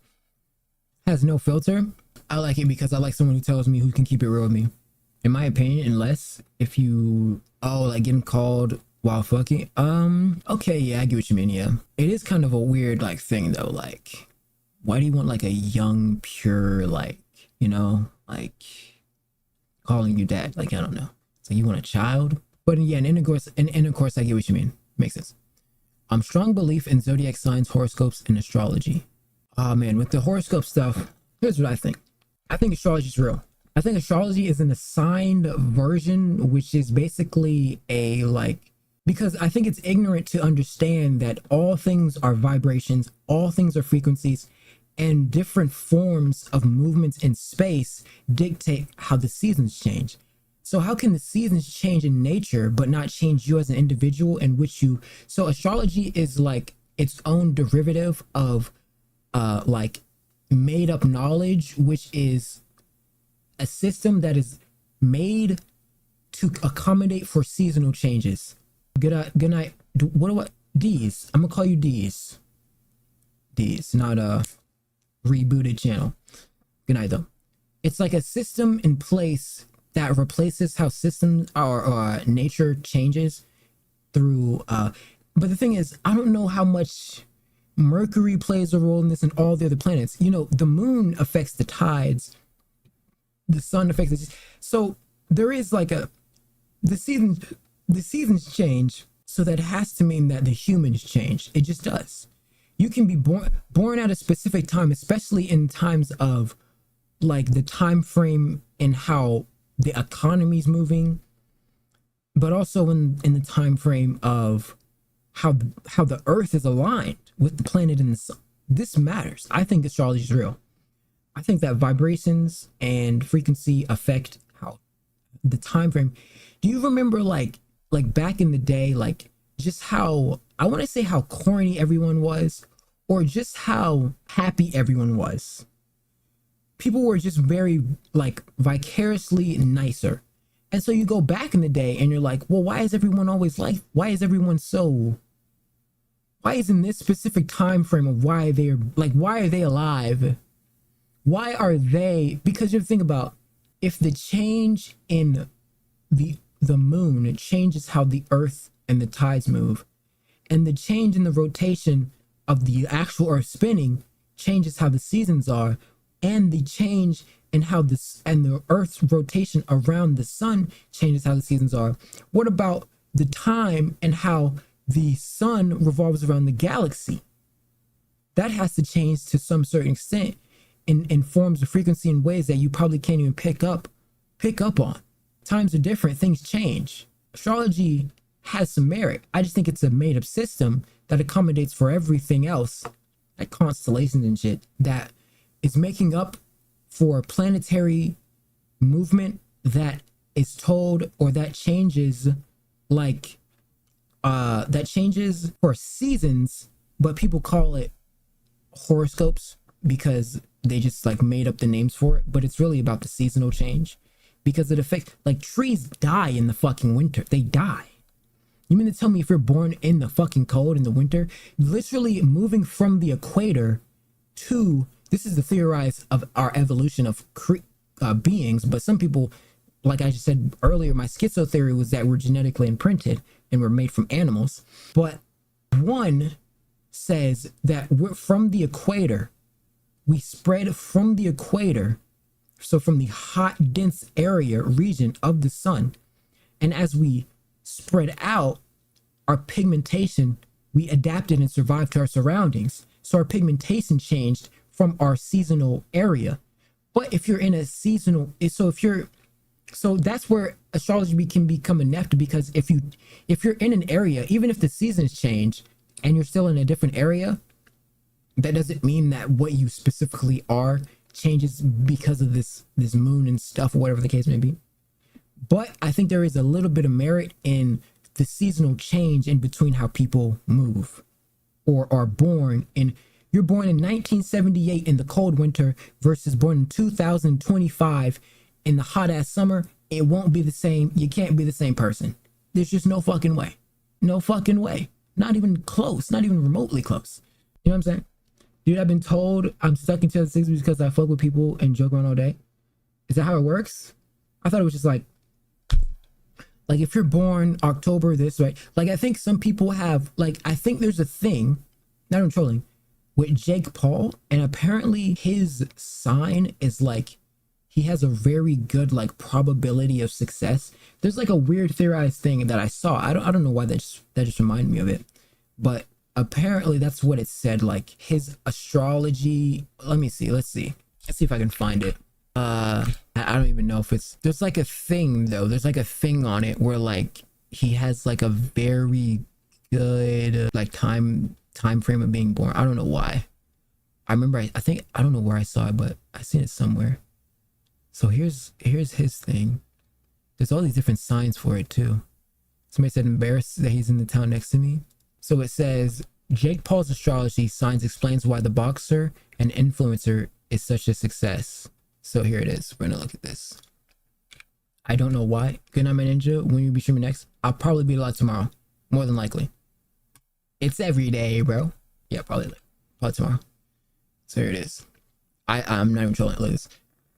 has no filter. I like it because I like someone who tells me, who can keep it real with me. In my opinion, unless if you like getting called while fucking, okay, yeah, I get what you mean. Yeah, it is kind of a weird like thing though. Like, why do you want like a young, pure, like, you know, like calling you dad? Like, I don't know. So you want a child? But yeah, in intercourse, I get what you mean. Makes sense. Strong belief in zodiac signs, horoscopes, and astrology. Oh man, with the horoscope stuff, here's what I think. I think astrology is real. I think astrology is an assigned version, which is basically a like, because I think it's ignorant to understand that all things are vibrations, all things are frequencies, and different forms of movements in space dictate how the seasons change. So how can the seasons change in nature but not change you as an individual in which you... So astrology is like its own derivative of like made up knowledge, which is a system that is made to accommodate for seasonal changes. Good night. What D's? I'm gonna call you D's. D's, not a rebooted channel. Good night though. It's like a system in place that replaces how systems or nature changes through but the thing is, I don't know how much Mercury plays a role in this and all the other planets. You know, the moon affects the tides, the sun affects it. So there is like the seasons change, so that has to mean that the humans change. It just does. You can be born at a specific time, especially in times of like the time frame and how the economy's moving, but also in the time frame of how the earth is aligned with the planet and the sun. This matters. I think astrology is real. I think that vibrations and frequency affect how the time frame. Do you remember like back in the day, like just how, I want to say how corny everyone was, or just how happy everyone was? People were just very like vicariously nicer. And so you go back in the day and you're like, well, why is everyone always like, why is everyone so, why is in this specific time frame of why they're like, why are they alive? Why are they, because you have to think about, if the change in the moon, it changes how the earth and the tides move, and the change in the rotation of the actual earth spinning changes how the seasons are, and the change in how this and the earth's rotation around the sun changes how the seasons are. What about the time and how the sun revolves around the galaxy? That has to change to some certain extent in forms of frequency in ways that you probably can't even pick up on. Times are different, things change. Astrology has some merit. I just think it's a made up system that accommodates for everything else, like constellations and shit, that is making up for planetary movement that is told, or that changes, like that changes for seasons, but people call it horoscopes because they just like made up the names for it. But it's really about the seasonal change, because it affects, like, trees die in the fucking winter. They die. You mean to tell me if you're born in the fucking cold in the winter, literally moving from the equator to, this is the theorized of our evolution of beings, but some people, like I just said earlier, my schizo theory was that we're genetically imprinted and we're made from animals. But one says that we're from the equator, we spread from the equator, so from the hot, dense area region of the sun, and as we spread out, our pigmentation, we adapted and survived to our surroundings. So our pigmentation changed from our seasonal area. But if you're in a seasonal, so that's where astrology can become inept, because if you're in an area, even if the seasons change and you're still in a different area, that doesn't mean that what you specifically are changes because of this moon and stuff, or whatever the case may be. But I think there is a little bit of merit in the seasonal change in between how people move or are born. And you're born in 1978 in the cold winter versus born in 2025 in the hot ass summer. It won't be the same. You can't be the same person. There's just no fucking way. No fucking way. Not even close. Not even remotely close. You know what I'm saying? Dude, I've been told I'm stuck in 2006 because I fuck with people and joke around all day. Is that how it works? I thought it was just like if you're born October this way, like I think some people have, like, I think there's a thing, not I'm trolling, with Jake Paul, and apparently his sign is like, he has a very good like probability of success. There's like a weird theorized thing that I saw. I don't know why that just reminded me of it, but apparently that's what it said, like his astrology. Let's see if I can find it. I don't even know if it's, there's like a thing though, there's like a thing on it where like he has like a very good like time frame of being born. I don't know why. I remember I think I don't know where I saw it, but I seen it somewhere. So here's his thing. There's all these different signs for it too. Somebody said embarrassed that he's in the town next to me. So it says Jake Paul's astrology signs explains why the boxer and influencer is such a success. So here it is. We're gonna look at this. I don't know why. Good night, my ninja. When you be streaming next? I'll probably be live tomorrow. More than likely. It's every day, bro. Yeah, probably tomorrow. So here it is. I'm not even trolling. Look at this.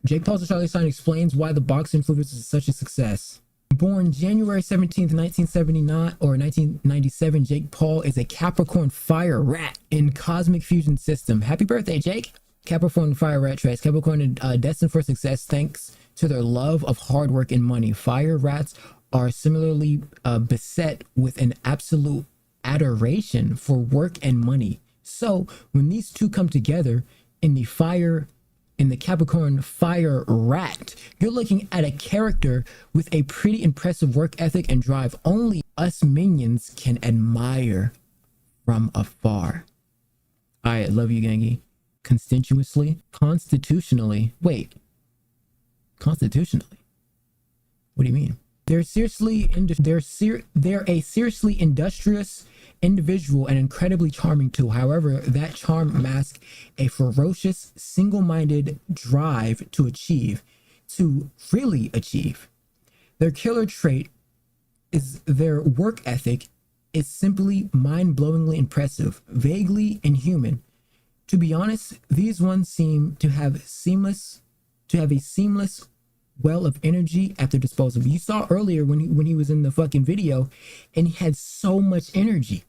Jake Paul's astrology sign explains why the box influencer is such a success. Born January 17th, 1979 or 1997, Jake Paul is a Capricorn fire rat in cosmic fusion system. Happy birthday, Jake. Capricorn fire rat traits. Capricorn destined for success thanks to their love of hard work and money. Fire rats are similarly beset with an absolute adoration for work and money. So when these two come together in the fire in the Capricorn fire rat. You're looking at a character with a pretty impressive work ethic and drive only us minions can admire from afar. All right, love you, Gangi. Constitutionally. Wait, constitutionally? What do you mean? They're a seriously industrious individual and incredibly charming too. However, that charm masks a ferocious, single-minded drive to really achieve. Their killer trait is their work ethic is simply mind-blowingly impressive, vaguely inhuman. To be honest, these ones seem to have a seamless well of energy at their disposal. You saw earlier when he was in the fucking video, and he had so much energy,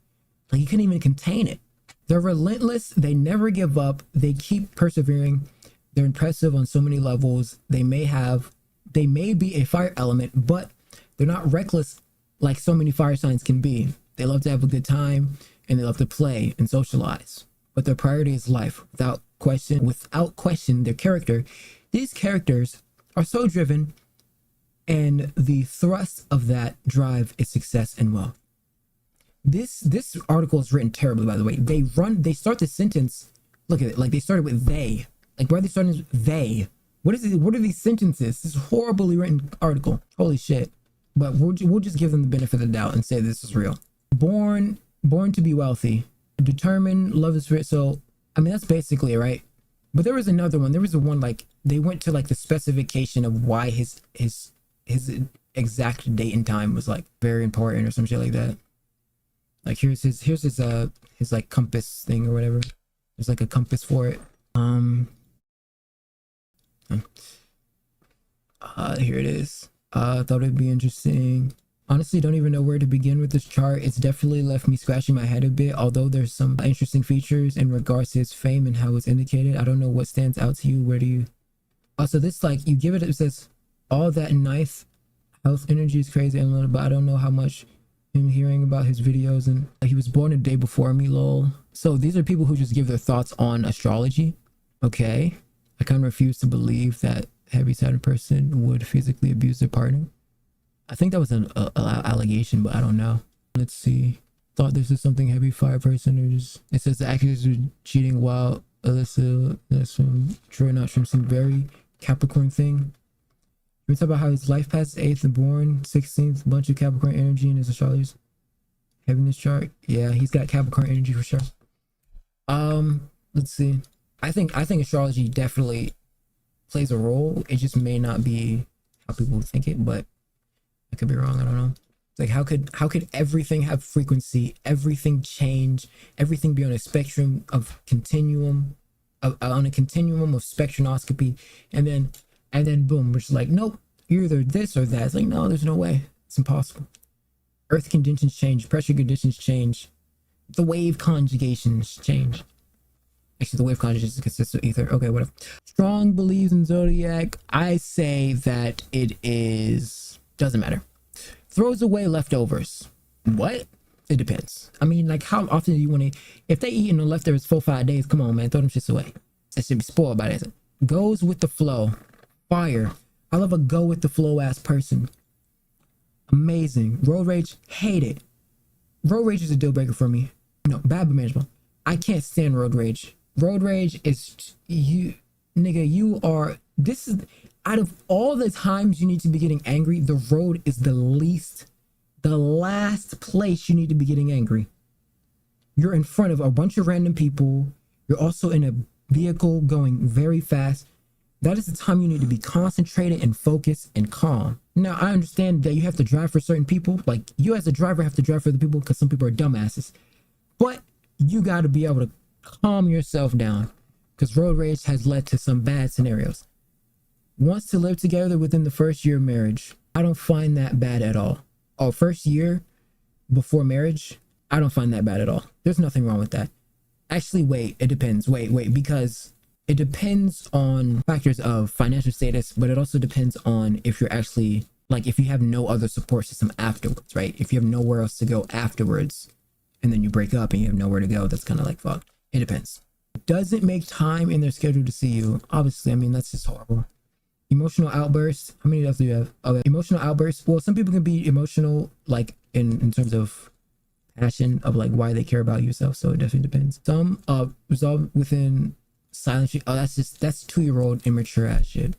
like he couldn't even contain it. They're relentless. They never give up. They keep persevering. They're impressive on so many levels. They may be a fire element, but they're not reckless like so many fire signs can be. They love to have a good time and they love to play and socialize. But their priority is life. Without question, their character. These characters are so driven, and the thrust of that drive is success and wealth. This article is written terribly, by the way. They start the sentence, look at it, like they started with they. Like, why are they starting with they? What is it? What are these sentences? This is a horribly written article. Holy shit. But we'll just give them the benefit of the doubt and say this is real. Born to be wealthy, determined, love is spirit. So, I mean, that's basically it, right? But there was another one. There was the one, like, they went to like the specification of why his exact date and time was like very important or some shit like that. Like, here's his like compass thing or whatever. There's like a compass for it. Here it is. I thought it'd be interesting. Honestly, don't even know where to begin with this chart. It's definitely left me scratching my head a bit, although there's some interesting features in regards to his fame and how it's indicated. I don't know what stands out to you. Where do you... Also, this, like, you give it, it says, all that ninth health energy is crazy, but I don't know how much him hearing about his videos, and he was born a day before me, lol. So these are people who just give their thoughts on astrology. Okay. I kind of refuse to believe that heavy Saturn person would physically abuse their partner. I think that was an allegation, but I don't know. Let's see. Thought this is something heavy fire person, or just... It says the actors are cheating while Alyssa, that's from Troy, not from some very Capricorn thing. We talk about how his life path is 8th and born 16th, bunch of Capricorn energy in his astrologers. Having this chart, yeah, he's got Capricorn energy for sure. Let's see. I think astrology definitely plays a role. It just may not be how people think it, but I could be wrong. I don't know. Like, how could everything have frequency, everything change, everything be on a spectrum of continuum, on a continuum of spectronoscopy, and then boom, we're just like, nope, you're either this or that. It's like, no, there's no way. It's impossible. Earth conditions change, pressure conditions change, the wave conjugations change. Actually, the wave conjugations consist of ether. Okay, whatever. Strong believes in Zodiac. I say that it is... doesn't matter. Throws away leftovers. What? It depends. I mean, like, how often do you want to... If they eat in the leftovers 4-5 days, come on, man, throw them shits away. That should be spoiled by that. Goes with the flow. Fire. I love a go with the flow ass person. Amazing. Road rage, hate it. Road rage is a deal breaker for me. No, bad management. I can't stand road rage. Road rage is you, nigga. You are... This is... Out of all the times you need to be getting angry, the road is the last place you need to be getting angry. You're in front of a bunch of random people. You're also in a vehicle going very fast. That is the time you need to be concentrated and focused and calm. Now, I understand that you have to drive for certain people. Like, you as a driver have to drive for the people because some people are dumbasses. But you got to be able to calm yourself down, because road rage has led to some bad scenarios. Wants to live together within the first year of marriage. I don't find that bad at all. Oh, first year before marriage, I don't find that bad at all. There's nothing wrong with that. Actually, wait, it depends. Wait, because it depends on factors of financial status, but it also depends on if you're actually, like, if you have no other support system afterwards, right? If you have nowhere else to go afterwards, and then you break up and you have nowhere to go, that's kind of like, fuck. It depends. doesn't make time in their schedule to see you. Obviously, I mean, that's just horrible. Emotional outbursts. How many else do you have? Oh, emotional outbursts. Well, some people can be emotional, like in terms of passion of like why they care about yourself. So it definitely depends. Some resolve within silence. Oh, that's 2-year-old immature ass shit.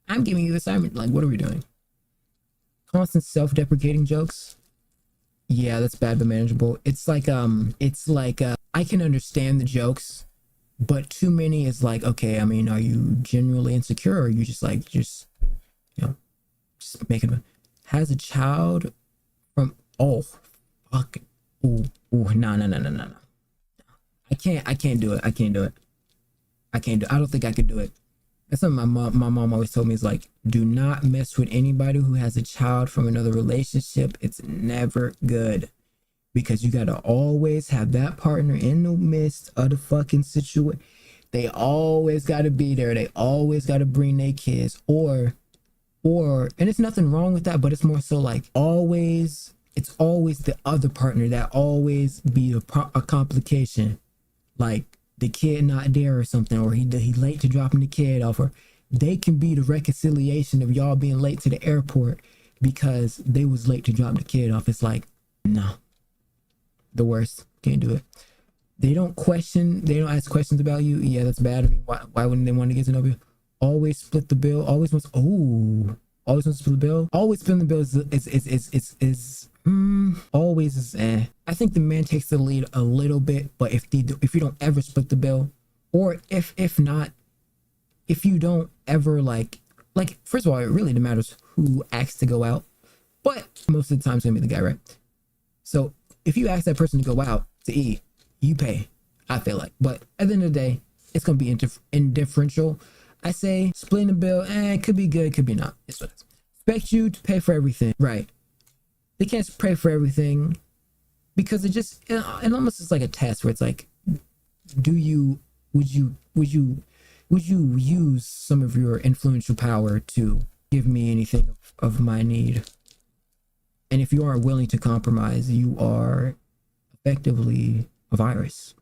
I'm giving you the assignment. Like, what are we doing? Constant self-deprecating jokes. Yeah, that's bad but manageable. It's like I can understand the jokes, but too many is like, okay, I mean, are you genuinely insecure, or are you just making a, has a child from, oh fuck, no. I can't do it. I don't think I could do it. That's something my mom always told me, is like, do not mess with anybody who has a child from another relationship. It's never good, because you gotta always have that partner in the midst of the fucking situation. They always gotta be there. They always gotta bring their kids, or, and it's nothing wrong with that, but it's more so like it's always the other partner that always be a complication, like the kid not there or something, or he late to dropping the kid off, or they can be the reconciliation of y'all being late to the airport because they was late to drop the kid off. It's like, no, the worst. Can't do it. They don't ask questions about you. Yeah, that's bad. I mean, why wouldn't they want to get to know you? Always split the bill. Always wants to split the bill. Always splitting the bill is always is I think the man takes the lead a little bit, but if you don't ever split the bill, or if you don't ever like first of all, it really matters who asks to go out, but most of the time it's gonna be the guy, right? So if you ask that person to go out to eat, you pay, I feel like. But at the end of the day, it's gonna be indifferential. I say splitting the bill, it could be good, could be not. It's what it is. Expect you to pay for everything, right? They can't pay for everything because it almost is like a test where it's like, would you use some of your influential power to give me anything of my need? And if you aren't willing to compromise, you are effectively a virus.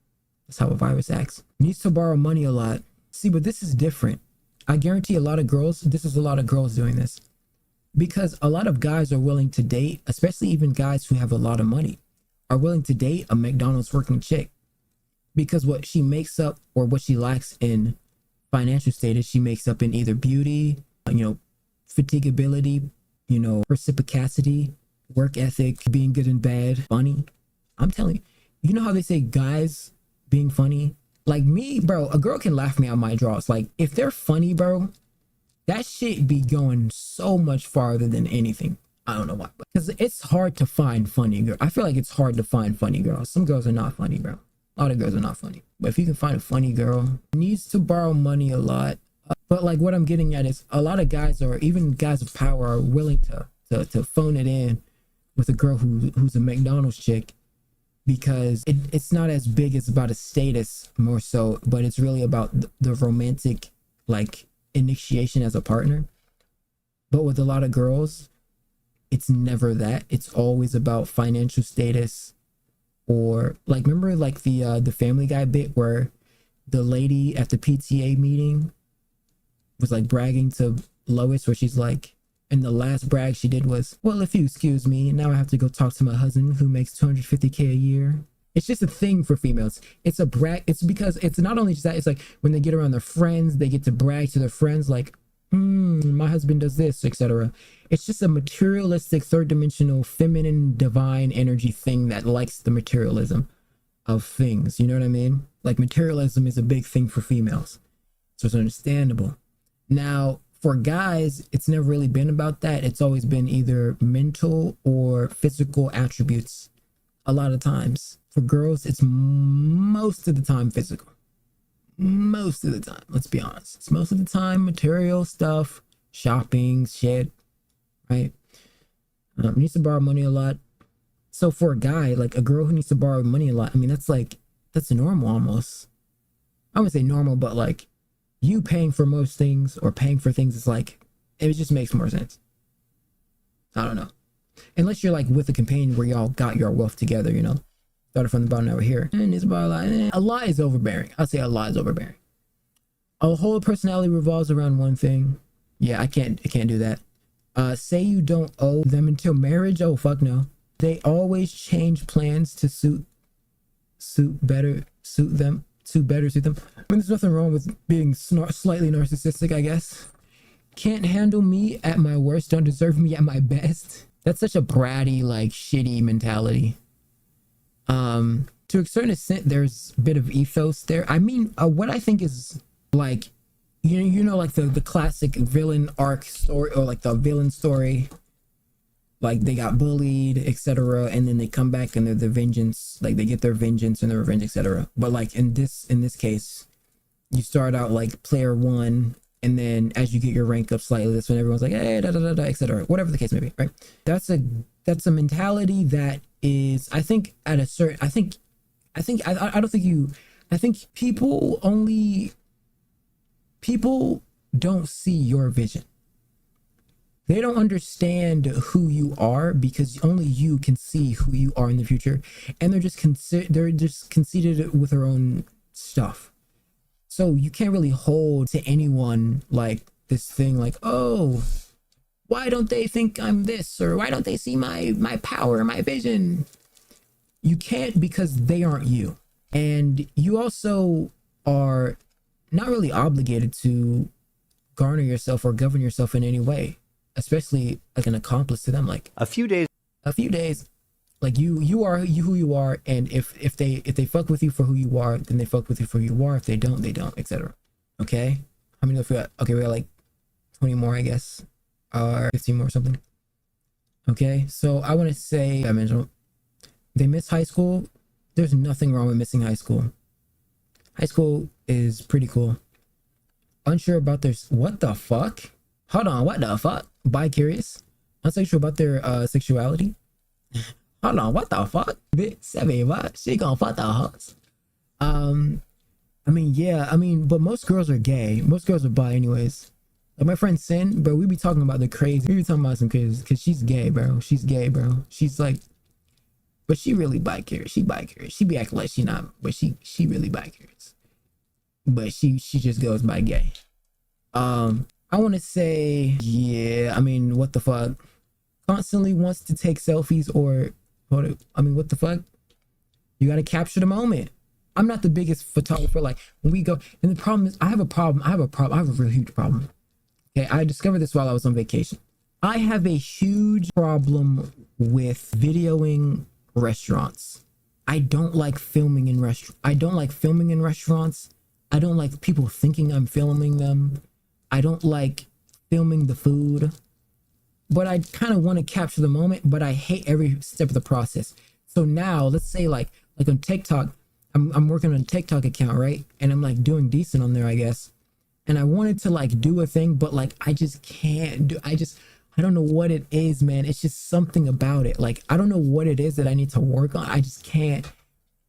That's how a virus acts. Needs to borrow money a lot. See, but this is different. I guarantee a lot of girls doing this. Because a lot of guys are willing to date, especially even guys who have a lot of money, are willing to date a McDonald's working chick. Because what she makes up, or what she lacks in financial status, she makes up in either beauty, fatigability, reciprocity, work ethic, being good and bad, funny. I'm telling you, you know how they say guys being funny? Like me, bro, a girl can laugh me out my drawers. Like, if they're funny, bro, that shit be going so much farther than anything. I don't know why, because it's hard to find funny girls. I feel like it's hard to find funny girls. Some girls are not funny, bro. A lot of girls are not funny. But if you can find a funny girl, needs to borrow money a lot. But like what I'm getting at is a lot of guys, or even guys of power, are willing to phone it in with a girl who's a McDonald's chick, because it's not as big as about a status more so, but it's really about the romantic, like, initiation as a partner. But with a lot of girls, it's never that. It's always about financial status, or like, remember like the Family Guy bit where the lady at the PTA meeting was like bragging to Lois, where she's like, and the last brag she did was, well, if you excuse me, now I have to go talk to my husband who makes $250K a year. It's just a thing for females. It's a brag. It's because it's not only just that, it's like when they get around their friends, they get to brag to their friends like, my husband does this, etc. It's just a materialistic, third dimensional, feminine, divine energy thing that likes the materialism of things. You know what I mean? Like, materialism is a big thing for females. So it's understandable. Now, for guys, it's never really been about that. It's always been either mental or physical attributes a lot of times. For girls, it's most of the time physical. Most of the time, let's be honest. It's most of the time material stuff, shopping, shit, right? Needs to borrow money a lot. So for a guy, like a girl who needs to borrow money a lot, I mean, that's normal almost. I wouldn't say normal, but like you paying for most things or paying for things is like, it just makes more sense. I don't know. Unless you're like with a companion where y'all got your wealth together, Started from the bottom, now we're here. And it's about a lie. A lie is overbearing. I'll say a lie is overbearing. A whole personality revolves around one thing. Yeah, I can't do that. Say you don't owe them until marriage. Oh, fuck no. They always change plans to suit them. I mean, there's nothing wrong with being slightly narcissistic, I guess. Can't handle me at my worst, don't deserve me at my best. That's such a bratty, like, shitty mentality. To a certain extent, there's a bit of ethos there. I mean, what I think is, like, you know, like the classic villain arc story, or like the villain story, like they got bullied, etc., and then they come back and they're the vengeance, like they get their vengeance and their revenge, etc. But like in this case, you start out like player one, and then as you get your rank up slightly, that's when everyone's like, hey, da da da da, etc. Whatever the case may be, right? That's a mentality that is, I think, at a certain, I think people don't see your vision. They don't understand who you are because only you can see who you are in the future, and they're just conceited with their own stuff. So you can't really hold to anyone like this thing like, oh, why don't they think I'm this, or why don't they see my power, my vision? You can't, because they aren't you. And you also are not really obligated to garner yourself or govern yourself in any way, especially like an accomplice to them. Like a few days, like you are who you are, and if they fuck with you for who you are, then they fuck with you for who you are. If they don't, they don't, etc. Okay, how many we got? Okay, we got like 20 more, I guess, or 15 more or something. Okay, so I want to say, I mentioned they miss high school. There's nothing wrong with missing high school. High school is pretty cool. Unsure about their, what the fuck? Hold on, what the fuck? Bi-curious? Unsexual about their sexuality? Hold on, what the fuck? Bitch, 7, what? She gonna fuck the hoes. I mean, yeah, I mean, but most girls are gay. Most girls are bi anyways. Like my friend Sin, bro, we be talking about the crazy. We be talking about some crazy, because she's gay, bro. She's gay, bro. She's like, but she really bi-curious. She bi-curious. She be acting like she not, but she really bi-curious. But she just goes by gay. I want to say, yeah, I mean, what the fuck? Constantly wants to take selfies, or, I mean, what the fuck? You got to capture the moment. I'm not the biggest photographer. Like when we go, and the problem is, I have a really huge problem. Okay, I discovered this while I was on vacation. I have a huge problem with videoing restaurants. I don't like filming in restaurants. I don't like people thinking I'm filming them. I don't like filming the food, but I kind of want to capture the moment, but I hate every step of the process. So now let's say like on TikTok, I'm working on a TikTok account, right? And I'm like doing decent on there, I guess. And I wanted to like do a thing, but like, I just can't do, I don't know what it is, man. It's just something about it. Like, I don't know what it is that I need to work on. I just can't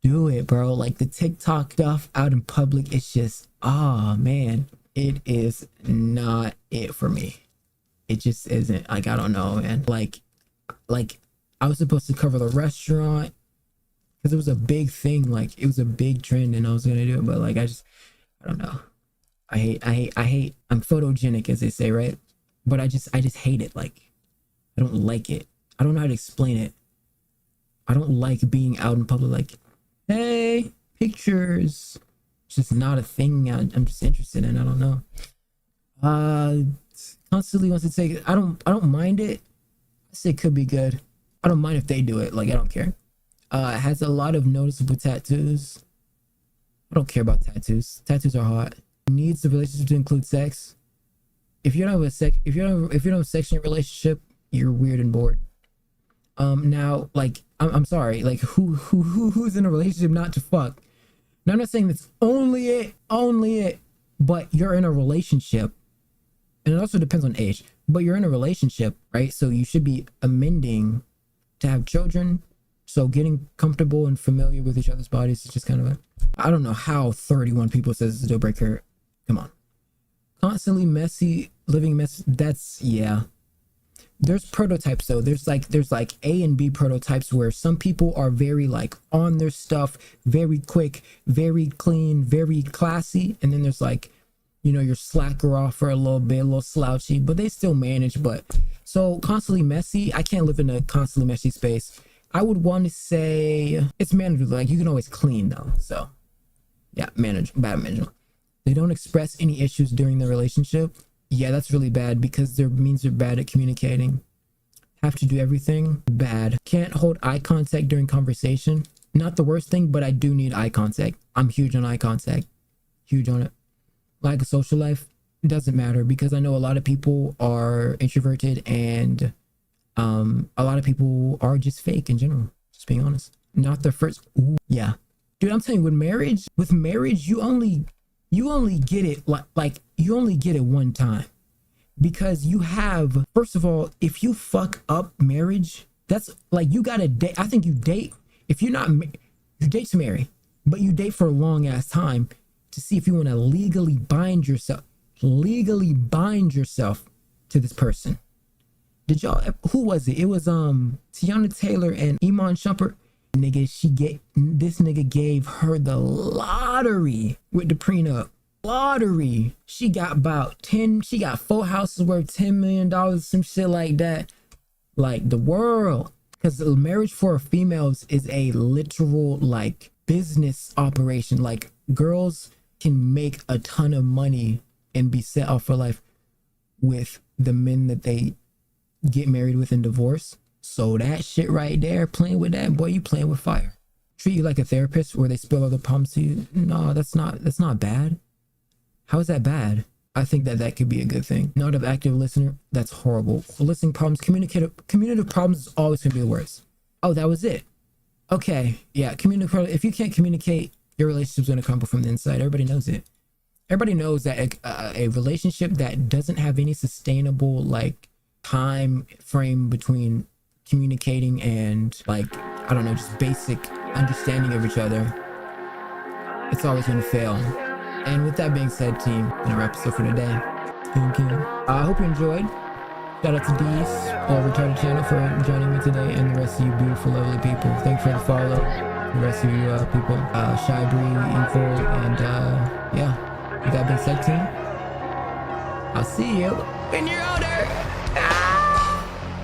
do it, bro. Like the TikTok stuff out in public, it's just, oh man, it is not it for me. It just isn't. Like, I don't know, man. Like I was supposed to cover the restaurant because it was a big thing. Like it was a big trend and I was going to do it, but like, I don't know. I hate, I'm photogenic, as they say, right? But I just hate it. Like, I don't like it. I don't know how to explain it. I don't like being out in public, like, hey, pictures. It's just not a thing I'm just interested in. I don't know. Constantly wants to take, I don't mind it. I say it could be good. I don't mind if they do it. Like, I don't care. Has a lot of noticeable tattoos. I don't care about tattoos. Tattoos are hot. Needs the relationship to include sex. If you don't have a sexual relationship, you're weird and bored. Now, like, I'm sorry, like, who's in a relationship not to fuck? Now, I'm not saying that's only it, but you're in a relationship, and it also depends on age, but you're in a relationship, right? So you should be amending to have children. So getting comfortable and familiar with each other's bodies is just kind of I don't know how 31 people says it's a deal breaker. Come on. Constantly messy, living mess. That's, yeah. There's prototypes though. There's like A and B prototypes where some people are very like on their stuff, very quick, very clean, very classy. And then there's like, you know, your slacker off for a little bit, a little slouchy, but they still manage. But so constantly messy, I can't live in a constantly messy space. I would want to say it's manageable. Like you can always clean though. So yeah, bad management. They don't express any issues during the relationship. Yeah, that's really bad because there means they're bad at communicating. Have to do everything. Bad. Can't hold eye contact during conversation. Not the worst thing, but I do need eye contact. I'm huge on eye contact. Huge on it. Like a social life, it doesn't matter because I know a lot of people are introverted and a lot of people are just fake in general. Just being honest. Not the first. Ooh, yeah. Dude, I'm telling you, with marriage, you only get it like you only get it one time because you have, first of all, if you fuck up marriage, that's like you gotta date. I think you date, if you're not, you date to marry, but you date for a long ass time to see if you want to legally bind yourself to this person. Did y'all, who was it? It was Tiana Taylor and Iman Shumpert. This nigga gave her the lottery with the prenup. Lottery. She got 4 houses worth $10 million, some shit like that. Like the world. Because marriage for females is a literal like business operation. Like girls can make a ton of money and be set off for life with the men that they get married with and divorce. So that shit right there, playing with that, boy, you playing with fire. Treat you like a therapist where they spill other problems to you. No, that's not bad. How is that bad? I think that could be a good thing. Not an active listener, that's horrible. Listening problems, communicative problems is always gonna be the worst. Oh, that was it. Okay, yeah, if you can't communicate, your relationship's gonna crumble from the inside. Everybody knows it. Everybody knows that a relationship that doesn't have any sustainable like time frame between communicating and like, I don't know, just basic understanding of each other, it's always gonna fail. And with that being said, team, I'm gonna wrap this up for today. Thank you. I hope you enjoyed. Shout out to Dees or Retarded Channel for joining me today, and the rest of you beautiful, lovely people. Thank you for the follow. The rest of you people, Shy Bree, Info, and yeah. With that being said, team, I'll see you when you're older.